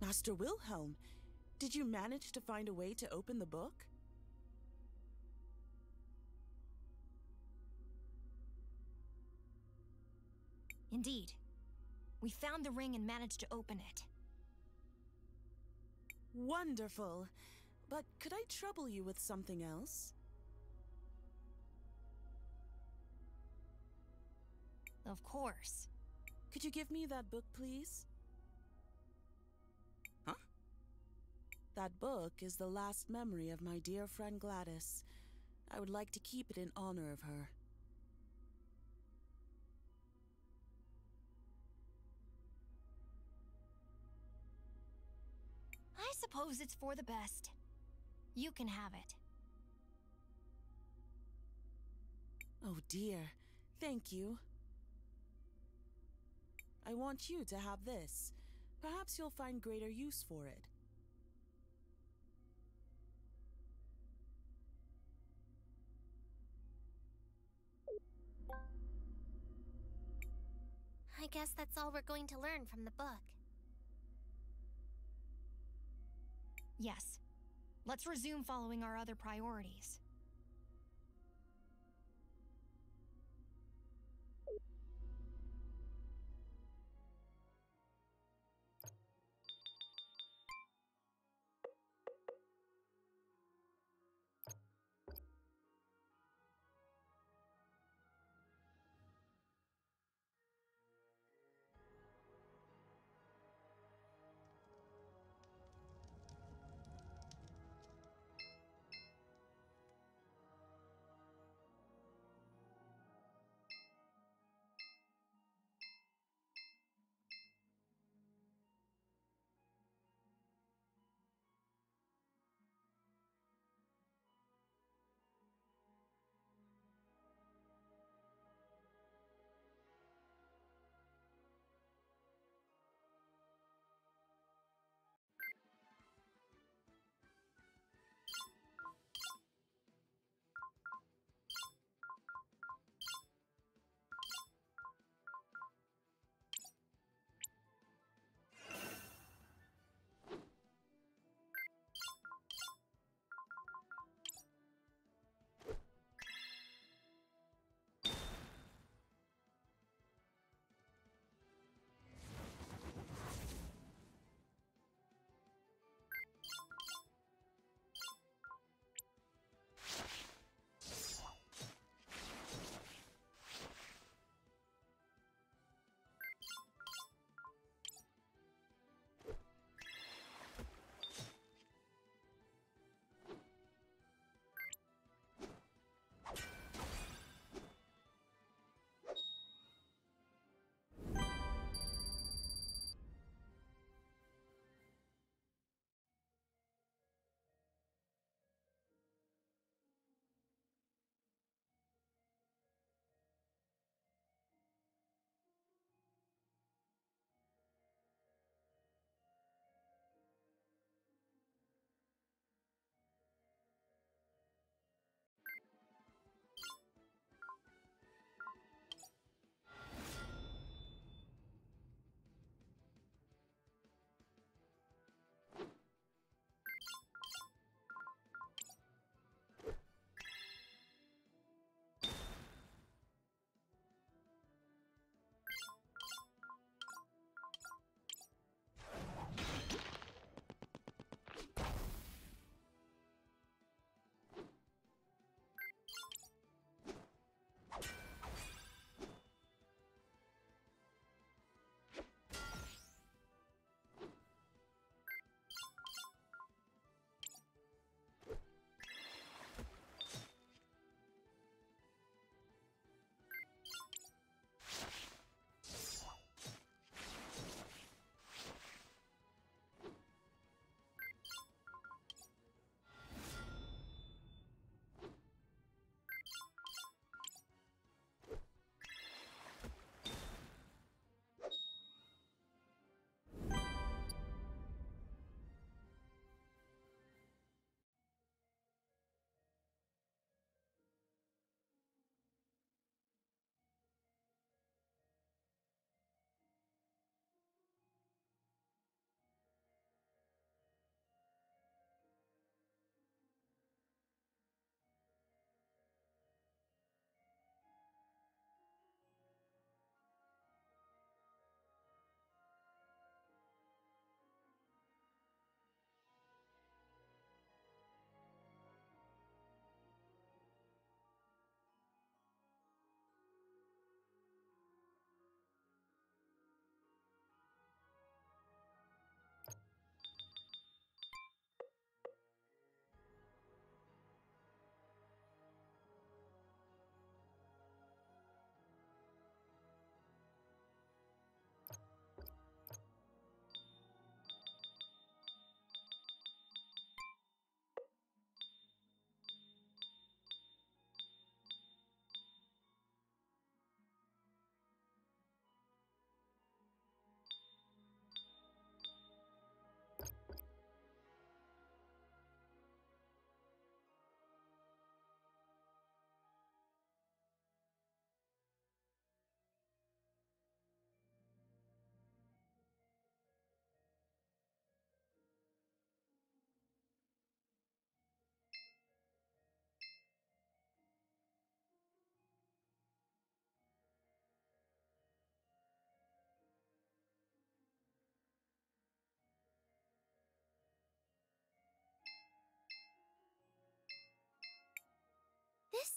S11: Master Wilhelm, did you manage to find a way to open the book?
S2: Indeed. We found the ring and managed to open it.
S11: Wonderful. But could I trouble you with something else?
S2: Of course.
S11: Could you give me that book, please?
S1: Huh?
S11: That book is the last memory of my dear friend Gladys. I would like to keep it in honor of her.
S2: I suppose it's for the best. You can have it.
S11: Oh dear, thank you. I want you to have this. Perhaps you'll find greater use for it.
S12: I guess that's all we're going to learn from the book.
S2: Yes. Let's resume following our other priorities.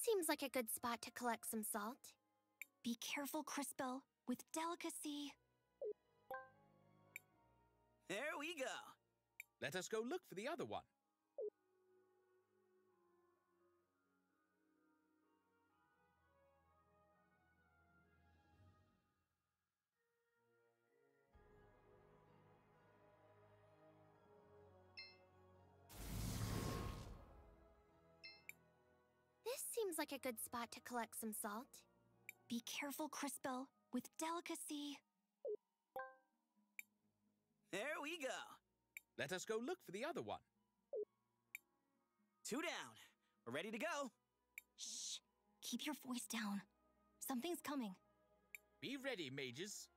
S12: seems like a good spot to collect some salt.
S2: Be careful, Crispell, with delicacy.
S1: There we go.
S15: Let us go look for the other one.
S12: This seems like a good spot to collect some salt.
S2: Be careful, Crispell, with delicacy.
S1: There we go.
S15: Let us go look for the other one.
S1: 2 down. We're ready to go.
S2: Shh. Keep your voice down. Something's coming.
S15: Be ready, mages.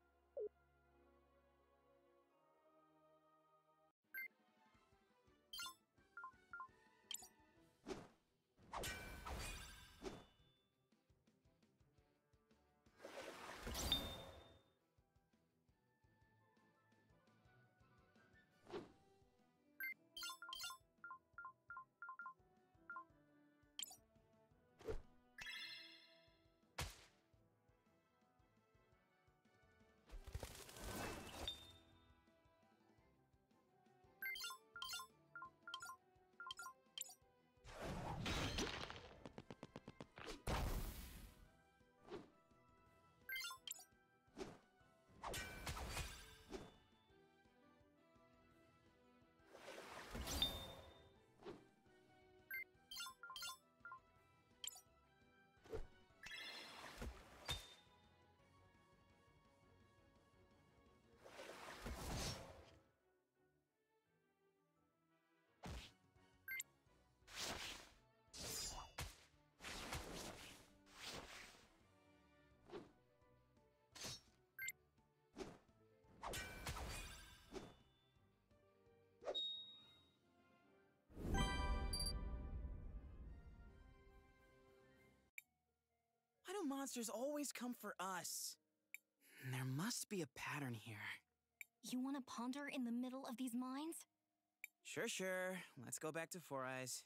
S1: Why do monsters always come for us? There must be a pattern here.
S2: You want to ponder in the middle of these mines?
S1: Sure. Let's go back to Four Eyes.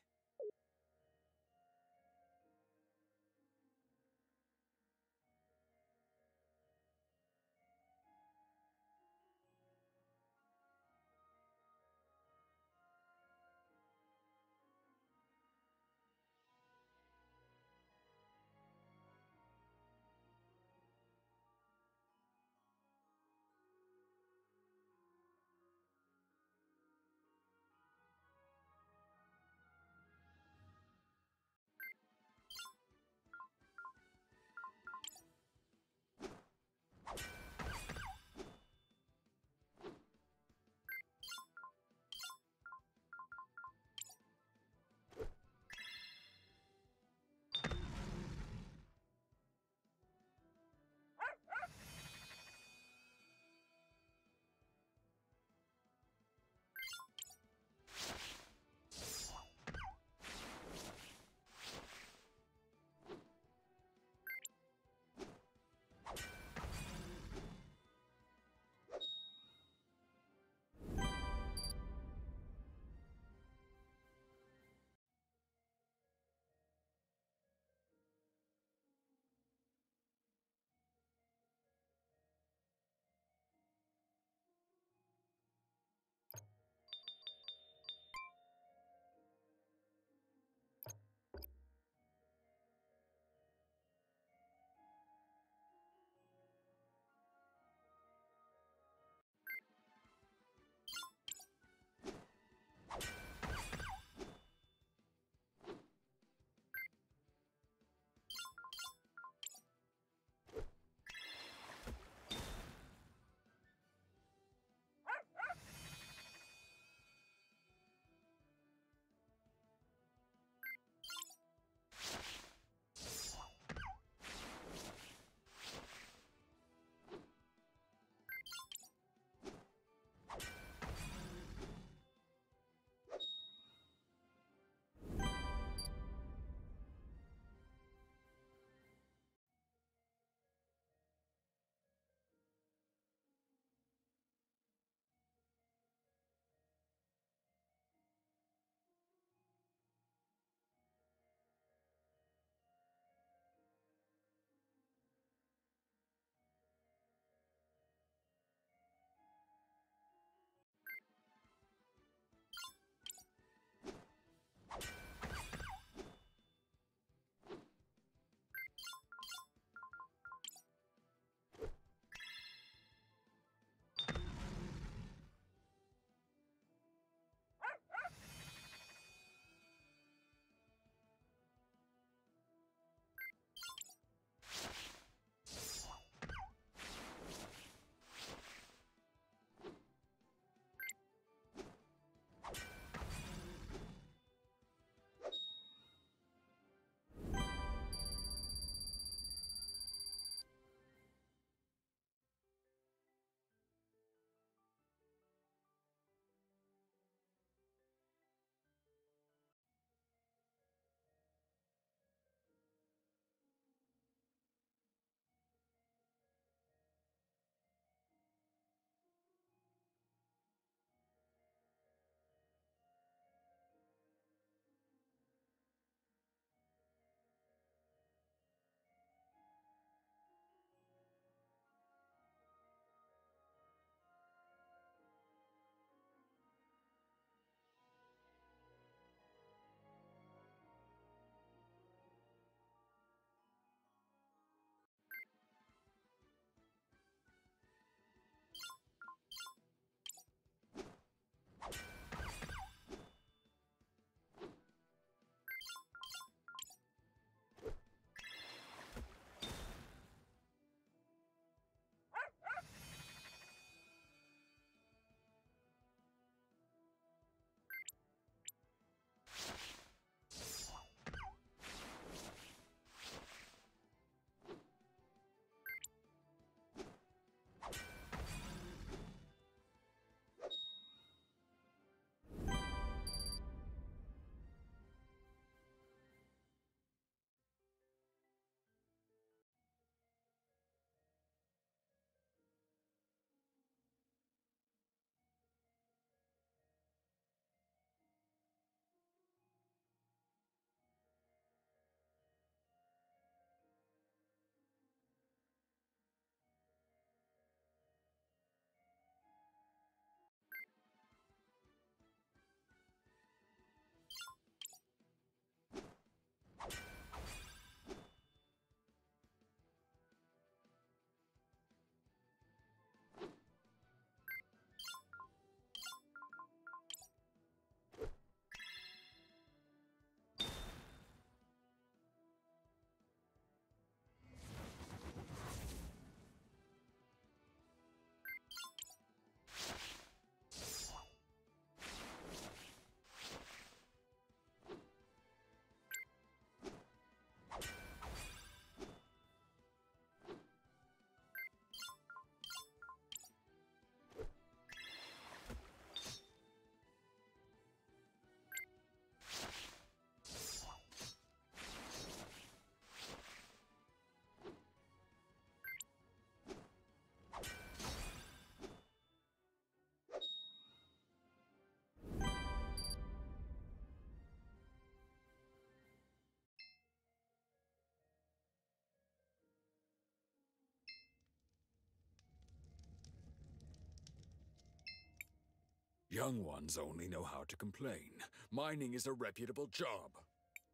S17: Young ones only know how to complain. Mining is a reputable job.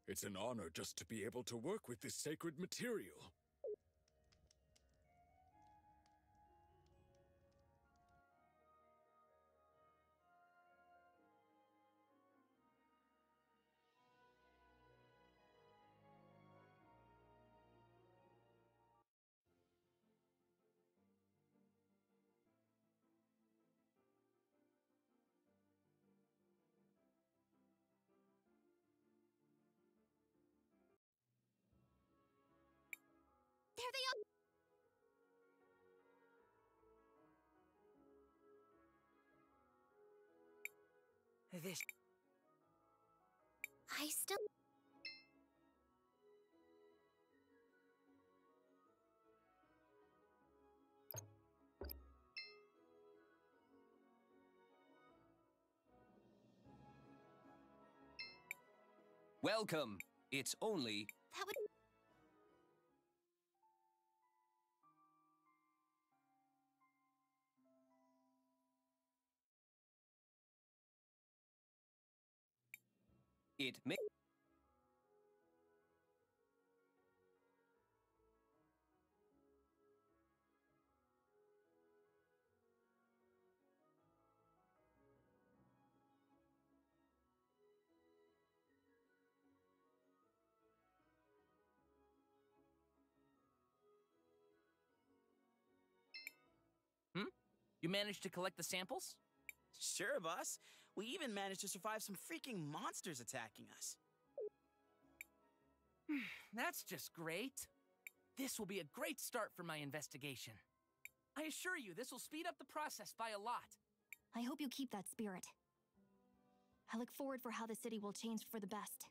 S17: It's an honor just to be able to work with this sacred material.
S12: There they are!
S21: This...
S12: I still...
S18: Welcome. It's only...
S12: That would...
S18: It may...
S3: You managed to collect the samples?
S1: Sure, boss. We even managed to survive some freaking monsters attacking us.
S3: That's just great. This will be a great start for my investigation. I assure you, this will speed up the process by a lot.
S2: I hope you keep that spirit. I look forward for how the city will change for the best.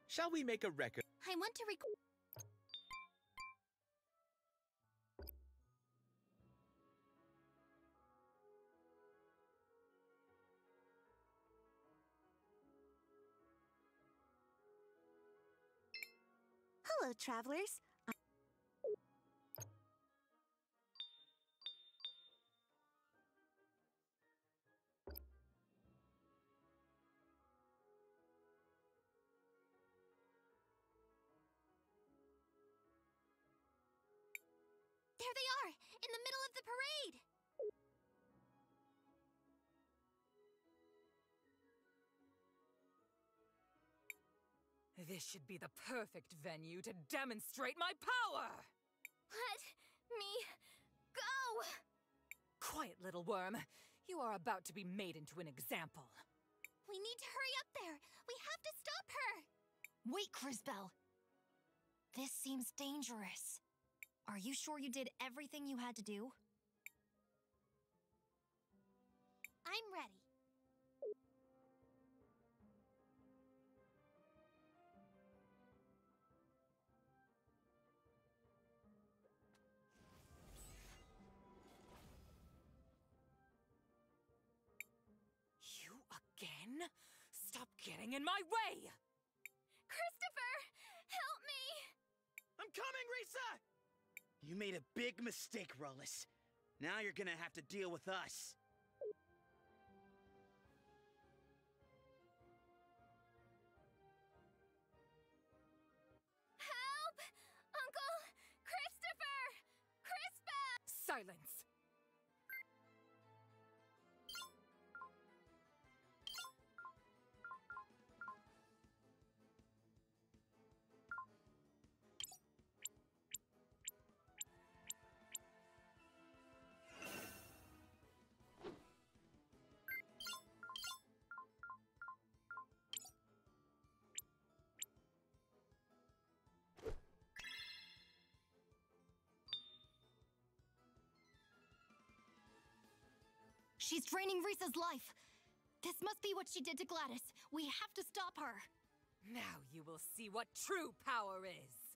S15: Shall we make a record?
S12: I want to record...
S16: Hello, travelers.
S12: There they are! In the middle of the parade!
S21: This should be the perfect venue to demonstrate my power!
S19: Let me go!
S21: Quiet, little worm. You are about to be made into an example.
S12: We need to hurry up there! We have to stop her!
S2: Wait, Crisbell. This seems dangerous. Are you sure you did everything you had to do?
S12: I'm ready.
S21: You again? Stop getting in my way!
S19: Christopher! Help me!
S1: I'm coming, Risa! You made a big mistake, Rollis. Now you're gonna have to deal with us.
S19: Help! Uncle Christopher! Crispell!
S21: Silence!
S2: She's draining Risa's life. This must be what she did to Gladys. We have to stop her.
S21: Now you will see what true power is.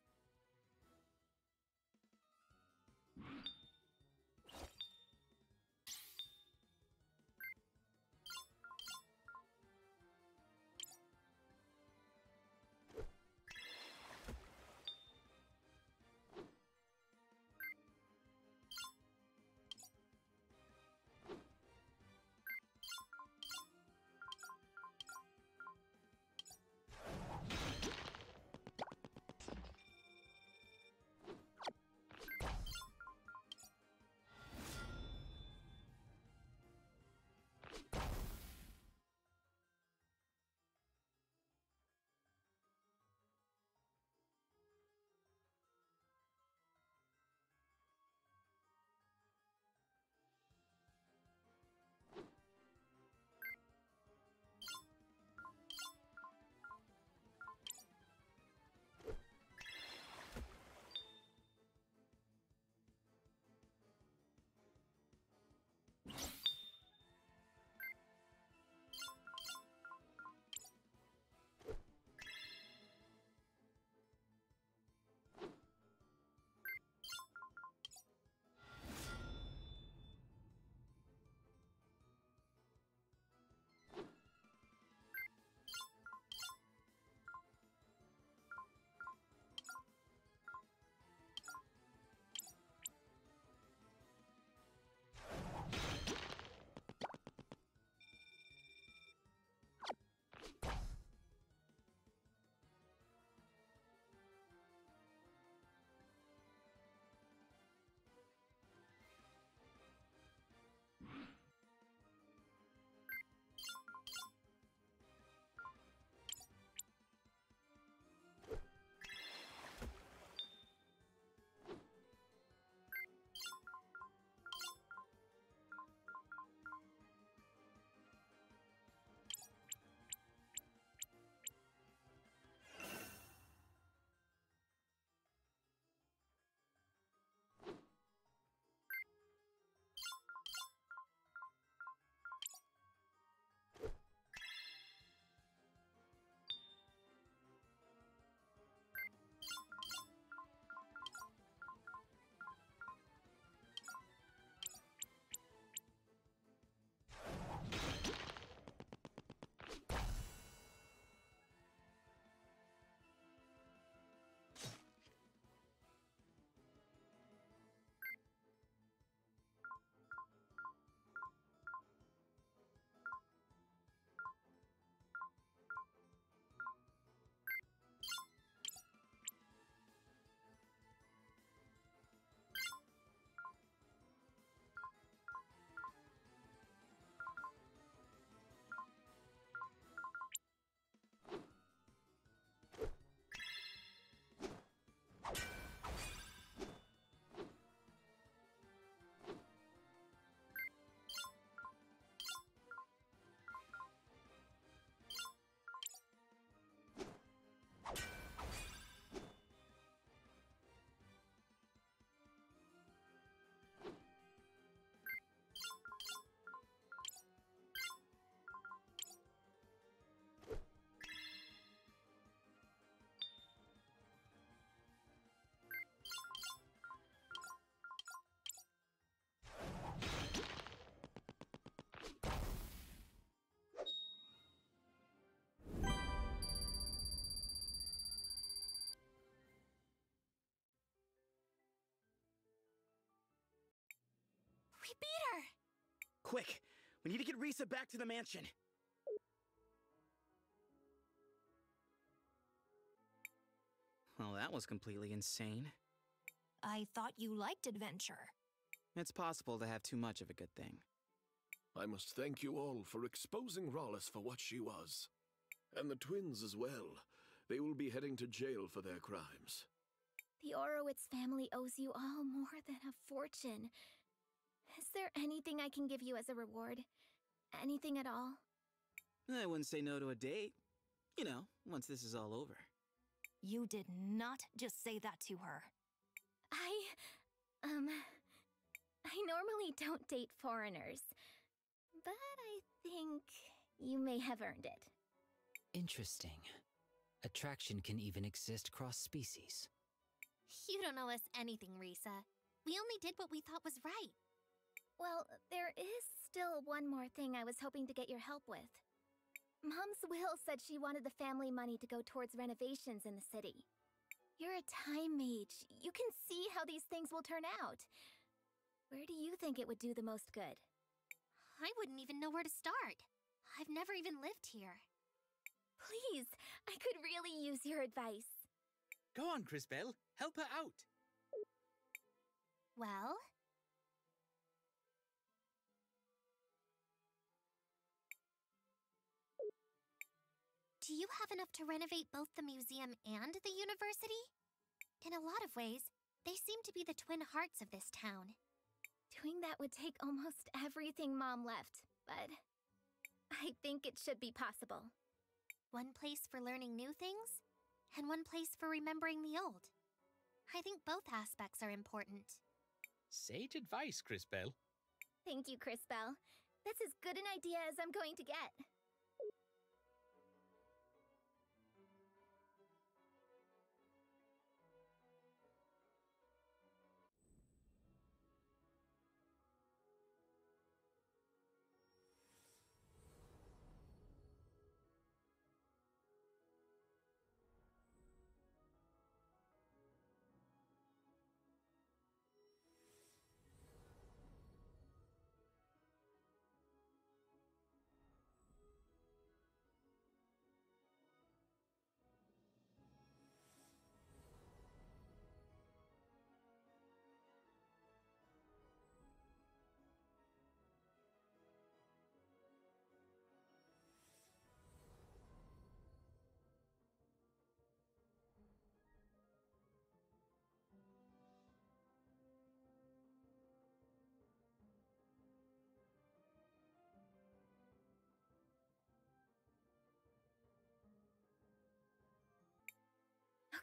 S1: We beat her! Quick! We need to get Risa back to the mansion. Well, that was completely insane.
S2: I thought you liked adventure.
S1: It's possible to have too much of a good thing.
S9: I must thank you all for exposing Rawless for what she was. And the twins as well. They will be heading to jail for their crimes.
S4: The Orowitz family owes you all more than a fortune. Is there anything I can give you as a reward? Anything at all?
S1: I wouldn't say no to a date. You know, once this is all over.
S2: You did not just say that to her.
S4: I normally don't date foreigners. but I think you may have earned it.
S14: Interesting. Attraction can even exist cross-species.
S12: You don't owe us anything, Risa. We only did what we thought was right.
S4: Well, there is still one more thing I was hoping to get your help with. Mom's will said she wanted the family money to go towards renovations in the city. You're a time mage. You can see how these things will turn out. Where do you think it would do the most good?
S12: I wouldn't even know where to start. I've never even lived here.
S4: Please, I could really use your advice.
S15: Go on, Crisbell. Help her out.
S12: Well? Do you have enough to renovate both the museum and the university? In a lot of ways, they seem to be the twin hearts of this town.
S4: Doing that would take almost everything Mom left, but I think it should be possible.
S12: One place for learning new things, and one place for remembering the old. I think both aspects are important.
S15: Sage advice, Crisbell.
S4: Thank you, Crisbell. That's as good an idea as I'm going to get.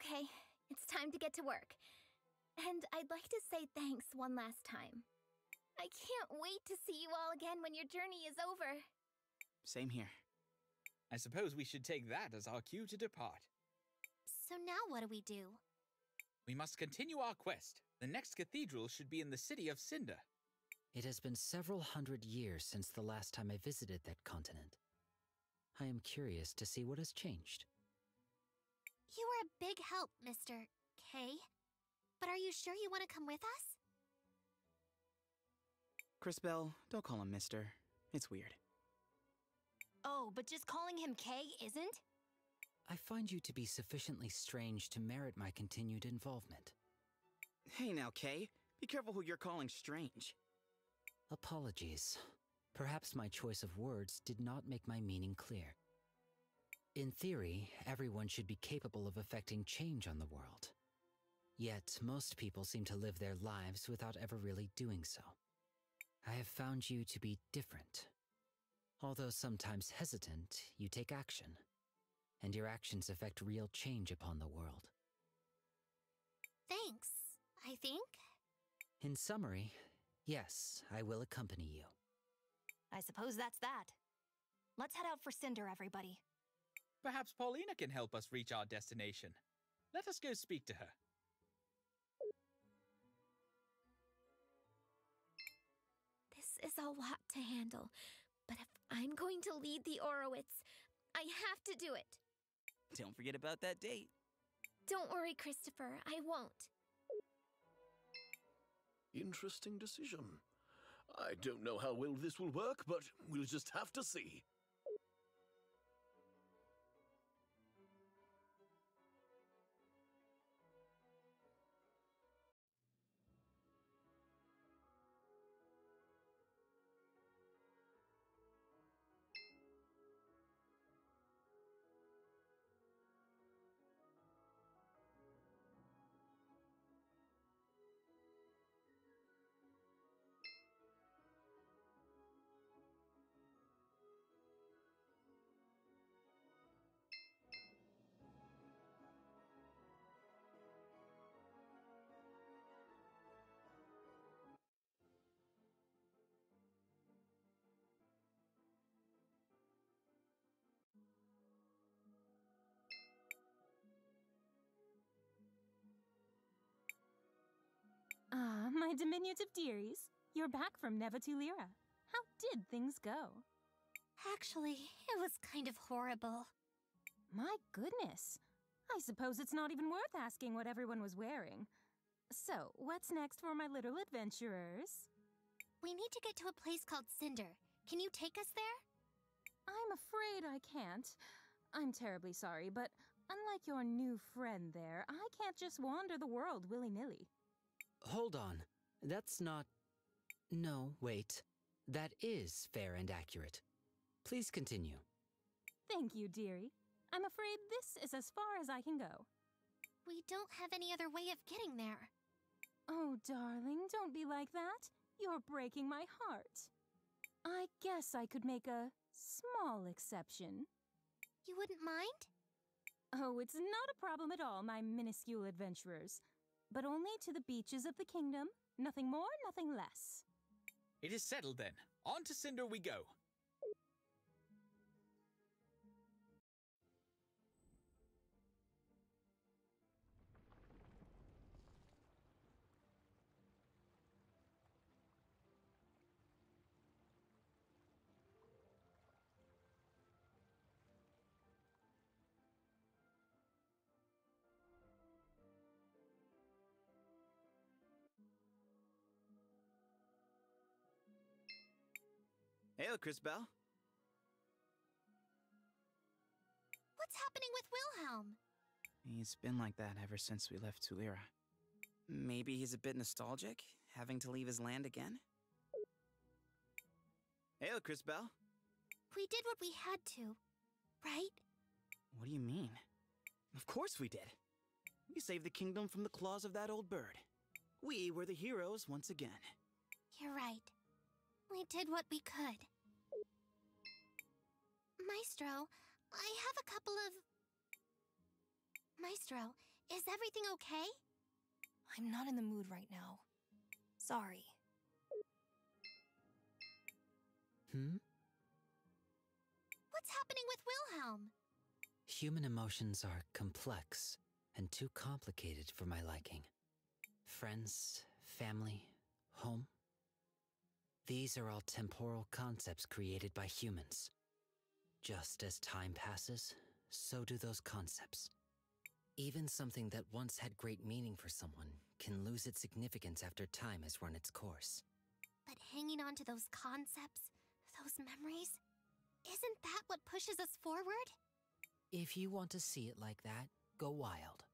S4: Okay, it's time to get to work. And I'd like to say thanks one last time. I can't wait to see you all again when your journey is over.
S1: Same here.
S15: I suppose we should take that as our cue to depart.
S12: So now what do we do?
S15: We must continue our quest. The next cathedral should be in the city of Cinder.
S14: It has been several hundred years since the last time I visited that continent. I am curious to see what has changed.
S12: You were a big help, Mr. K. But are you sure you want to come with us?
S1: Crisbell, don't call him Mister. It's weird.
S2: Oh, but just calling him K isn't?
S14: I find you to be sufficiently strange to merit my continued involvement.
S1: Hey now, Kay. Be careful who you're calling strange.
S14: Apologies. Perhaps my choice of words did not make my meaning clear. In theory, everyone should be capable of affecting change on the world. Yet, most people seem to live their lives without ever really doing so. I have found you to be different. Although sometimes hesitant, you take action. And your actions affect real change upon the world.
S12: Thanks, I think.
S14: In summary, yes, I will accompany you.
S2: I suppose that's that. Let's head out for Cinder, everybody.
S15: Perhaps Paulina can help us reach our destination. Let us go speak to her.
S4: This is a lot to handle, but if I'm going to lead the Orowitz, I have to do it.
S1: Don't forget about that date.
S4: Don't worry, Christopher, I won't.
S9: Interesting decision. I don't know how well this will work, but we'll just have to see.
S7: Ah, my diminutive dearies. You're back from Never to Lyra. How did things go?
S12: Actually, it was kind of horrible.
S7: My goodness. I suppose it's not even worth asking what everyone was wearing. So, what's next for my little adventurers?
S12: We need to get to a place called Cinder. Can you take us there?
S7: I'm afraid I can't. I'm terribly sorry, but unlike your new friend there, I can't just wander the world willy-nilly.
S14: Hold on. That's not... No, wait. That is fair and accurate. Please continue.
S7: Thank you, dearie. I'm afraid this is as far as I can go.
S12: We don't have any other way of getting there.
S7: Oh, darling, don't be like that. You're breaking my heart. I guess I could make a small exception.
S12: You wouldn't mind?
S7: Oh, it's not a problem at all, my minuscule adventurers. But only to the beaches of the kingdom. Nothing more, nothing less.
S15: It is settled then. On to Cinder we go.
S1: Hey, Cris Bell.
S12: What's happening with Wilhelm?
S1: He's been like that ever since we left Tulira. Maybe he's a bit nostalgic, having to leave his land again? Hey, Cris Bell.
S12: We did what we had to, right?
S1: What do you mean? Of course we did. We saved the kingdom from the claws of that old bird. We were the heroes once again.
S12: You're right. We did what we could. Maestro, I have a couple of... Maestro, is everything okay?
S2: I'm not in the mood right now. Sorry.
S12: What's happening with Wilhelm?
S14: Human emotions are complex and too complicated for my liking. Friends, family, home. These are all temporal concepts created by humans. Just as time passes, so do those concepts. Even something that once had great meaning for someone can lose its significance after time has run its course.
S12: But hanging on to those concepts, those memories, isn't that what pushes us forward?
S14: If you want to see it like that, go wild.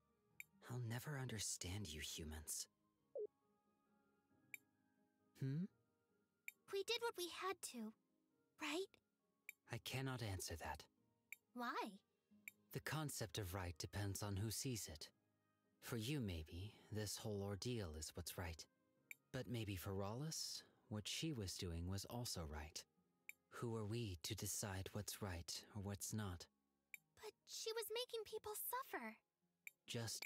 S14: I'll never understand you humans.
S12: We did what we had to, right?
S14: I cannot answer that.
S12: Why?
S14: The concept of right depends on who sees it. For you, maybe, this whole ordeal is what's right. But maybe for Rawless, what she was doing was also right. Who are we to decide what's right or what's not?
S12: But she was making people suffer.
S14: Just...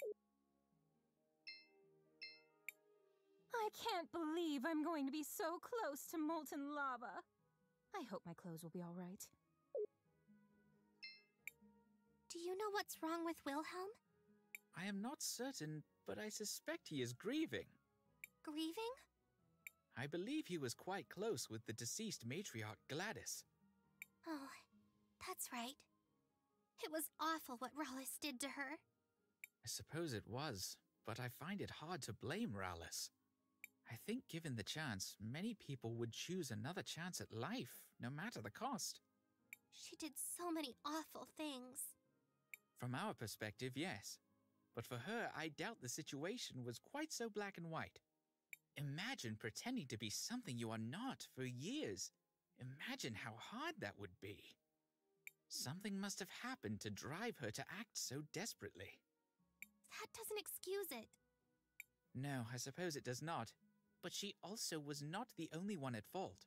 S7: I can't believe I'm going to be so close to molten lava. I hope my clothes will be all right.
S12: Do you know what's wrong with Wilhelm?
S15: I am not certain, but I suspect he is grieving.
S12: Grieving?
S15: I believe he was quite close with the deceased matriarch Gladys.
S12: Oh, that's right. It was awful what Rawless did to her.
S15: I suppose it was, but I find it hard to blame Rawless. I think given the chance, many people would choose another chance at life, no matter the cost.
S12: She did so many awful things.
S15: From our perspective, yes. But for her, I doubt the situation was quite so black and white. Imagine pretending to be something you are not for years. Imagine how hard that would be. Something must have happened to drive her to act so desperately.
S12: That doesn't excuse it.
S15: No, I suppose it does not. But she also was not the only one at fault.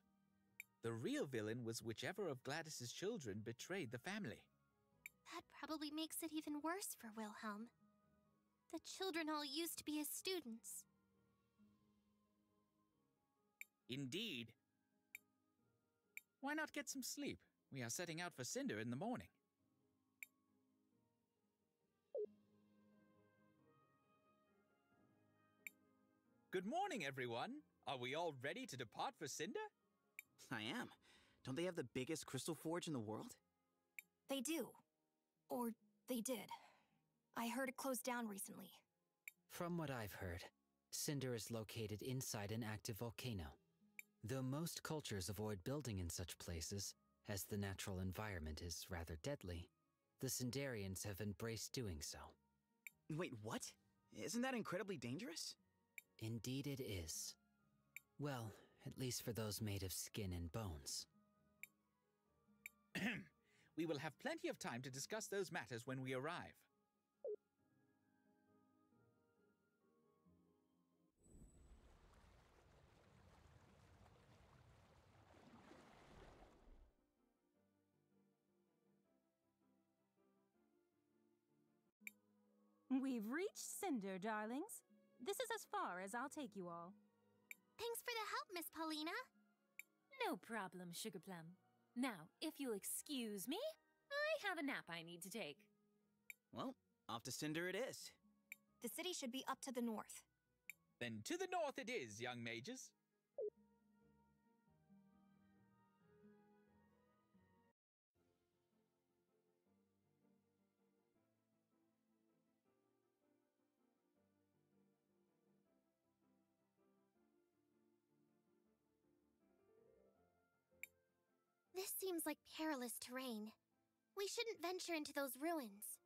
S15: The real villain was whichever of Gladys's children betrayed the family.
S12: That probably makes it even worse for Wilhelm. The children all used to be his students.
S15: Indeed. Why not get some sleep? We are setting out for Cinder in the morning. Good morning, everyone. Are we all ready to depart for Cinder?
S1: I am. Don't they have the biggest crystal forge in the world?
S2: They do. Or they did. I heard it closed down recently.
S14: From what I've heard, Cinder is located inside an active volcano. Though most cultures avoid building in such places, as the natural environment is rather deadly, the Cinderians have embraced doing so.
S1: Wait, what? Isn't that incredibly dangerous?
S14: Indeed it is. Well, at least for those made of skin and bones.
S15: We will have plenty of time to discuss those matters when we arrive.
S7: We've reached Cinder, darlings. This is as far as I'll take you all.
S12: Thanks for the help, Miss Paulina.
S20: No problem, Sugar Plum. Now, if you'll excuse me, I have a nap I need to take.
S1: Well, off to Cinder it is.
S2: The city should be up to the north.
S15: Then to the north it is, young mages.
S12: This seems like perilous terrain. We shouldn't venture into those ruins.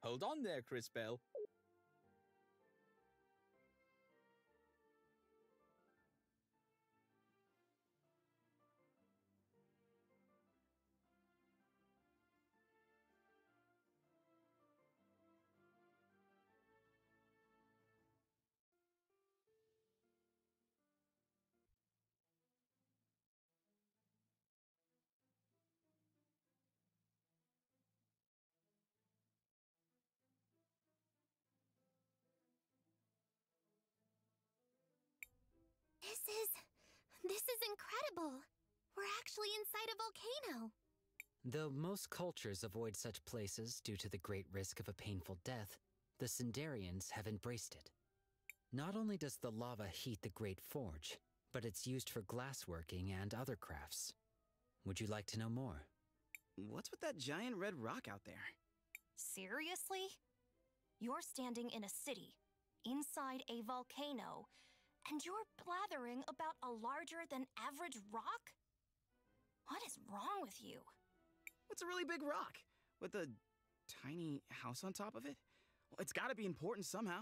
S15: Hold on there, Cris Bell.
S12: This is incredible. We're actually inside a volcano.
S14: Though most cultures avoid such places due to the great risk of a painful death, the Cinderians have embraced it. Not only does the lava heat the Great Forge, but it's used for glassworking and other crafts. Would you like to know more?
S1: What's with that giant red rock out there?
S2: Seriously? You're standing in a city, inside a volcano, and you're blathering about a larger-than-average rock? What is wrong with you?
S1: It's a really big rock, with a tiny house on top of it. Well, it's gotta be important somehow.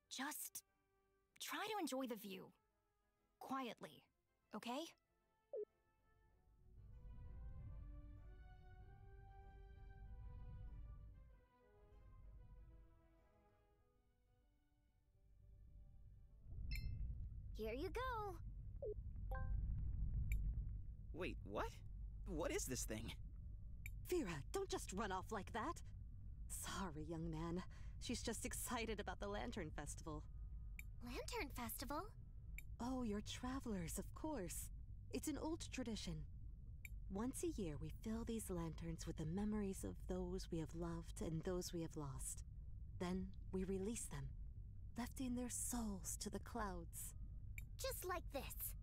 S2: Just try to enjoy the view. Quietly, okay?
S4: Here you go.
S1: Wait, what? What is this thing?
S16: Vera, don't just run off like that. Sorry, young man. She's just excited about the Lantern Festival.
S12: Lantern Festival?
S16: Oh, you're travelers, of course. It's an old tradition. Once a year, we fill these lanterns with the memories of those we have loved and those we have lost. Then, we release them, lifting their souls to the clouds.
S12: Just like this.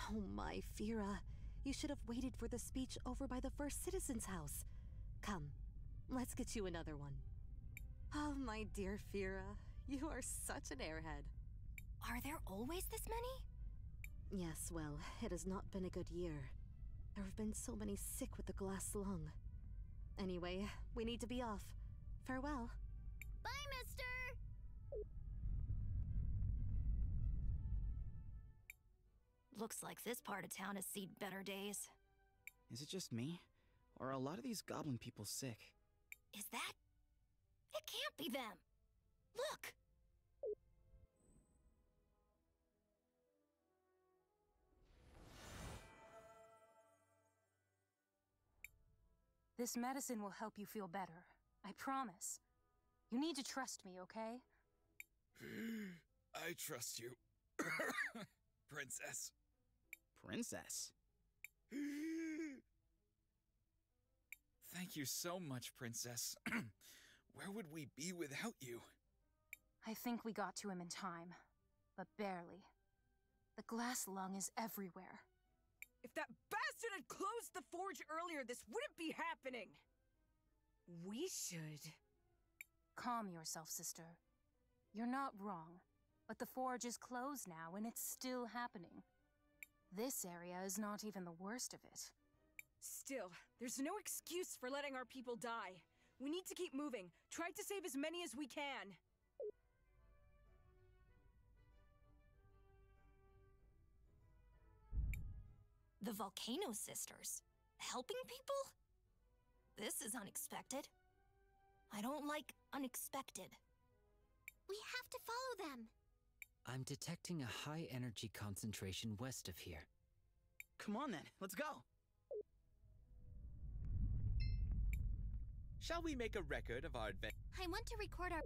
S16: Oh my, Vera. You should have waited for the speech over by the First Citizen's house. Come, let's get you another one. Oh, my dear Vera, you are such an airhead.
S2: Are there always this many?
S16: Yes, well, it has not been a good year. There have been so many sick with the glass lung. Anyway, we need to be off. Farewell.
S12: Bye, mister!
S2: Looks like this part of town has seen better days.
S1: Is it just me? Or are a lot of these goblin people sick?
S2: Is that? It can't be them! Look!
S7: This medicine will help you feel better. I promise. You need to trust me, okay?
S15: I trust you, Princess.
S1: Princess?
S15: Thank you so much, Princess. Where would we be without you?
S7: I think we got to him in time, but barely. The glass lung is everywhere.
S6: If that bastard had closed the forge earlier, this wouldn't be happening! We should...
S7: Calm yourself, sister. You're not wrong, but the forge is closed now and it's still happening. This area is not even the worst of it.
S6: Still, there's no excuse for letting our people die. We need to keep moving. Try to save as many as we can.
S2: The Volcano Sisters? Helping people? This is unexpected. I don't like unexpected.
S12: We have to follow them.
S14: I'm detecting a high energy concentration west of here.
S1: Come on then, let's go.
S15: Shall we make a record of our adventure?
S12: I want to record our...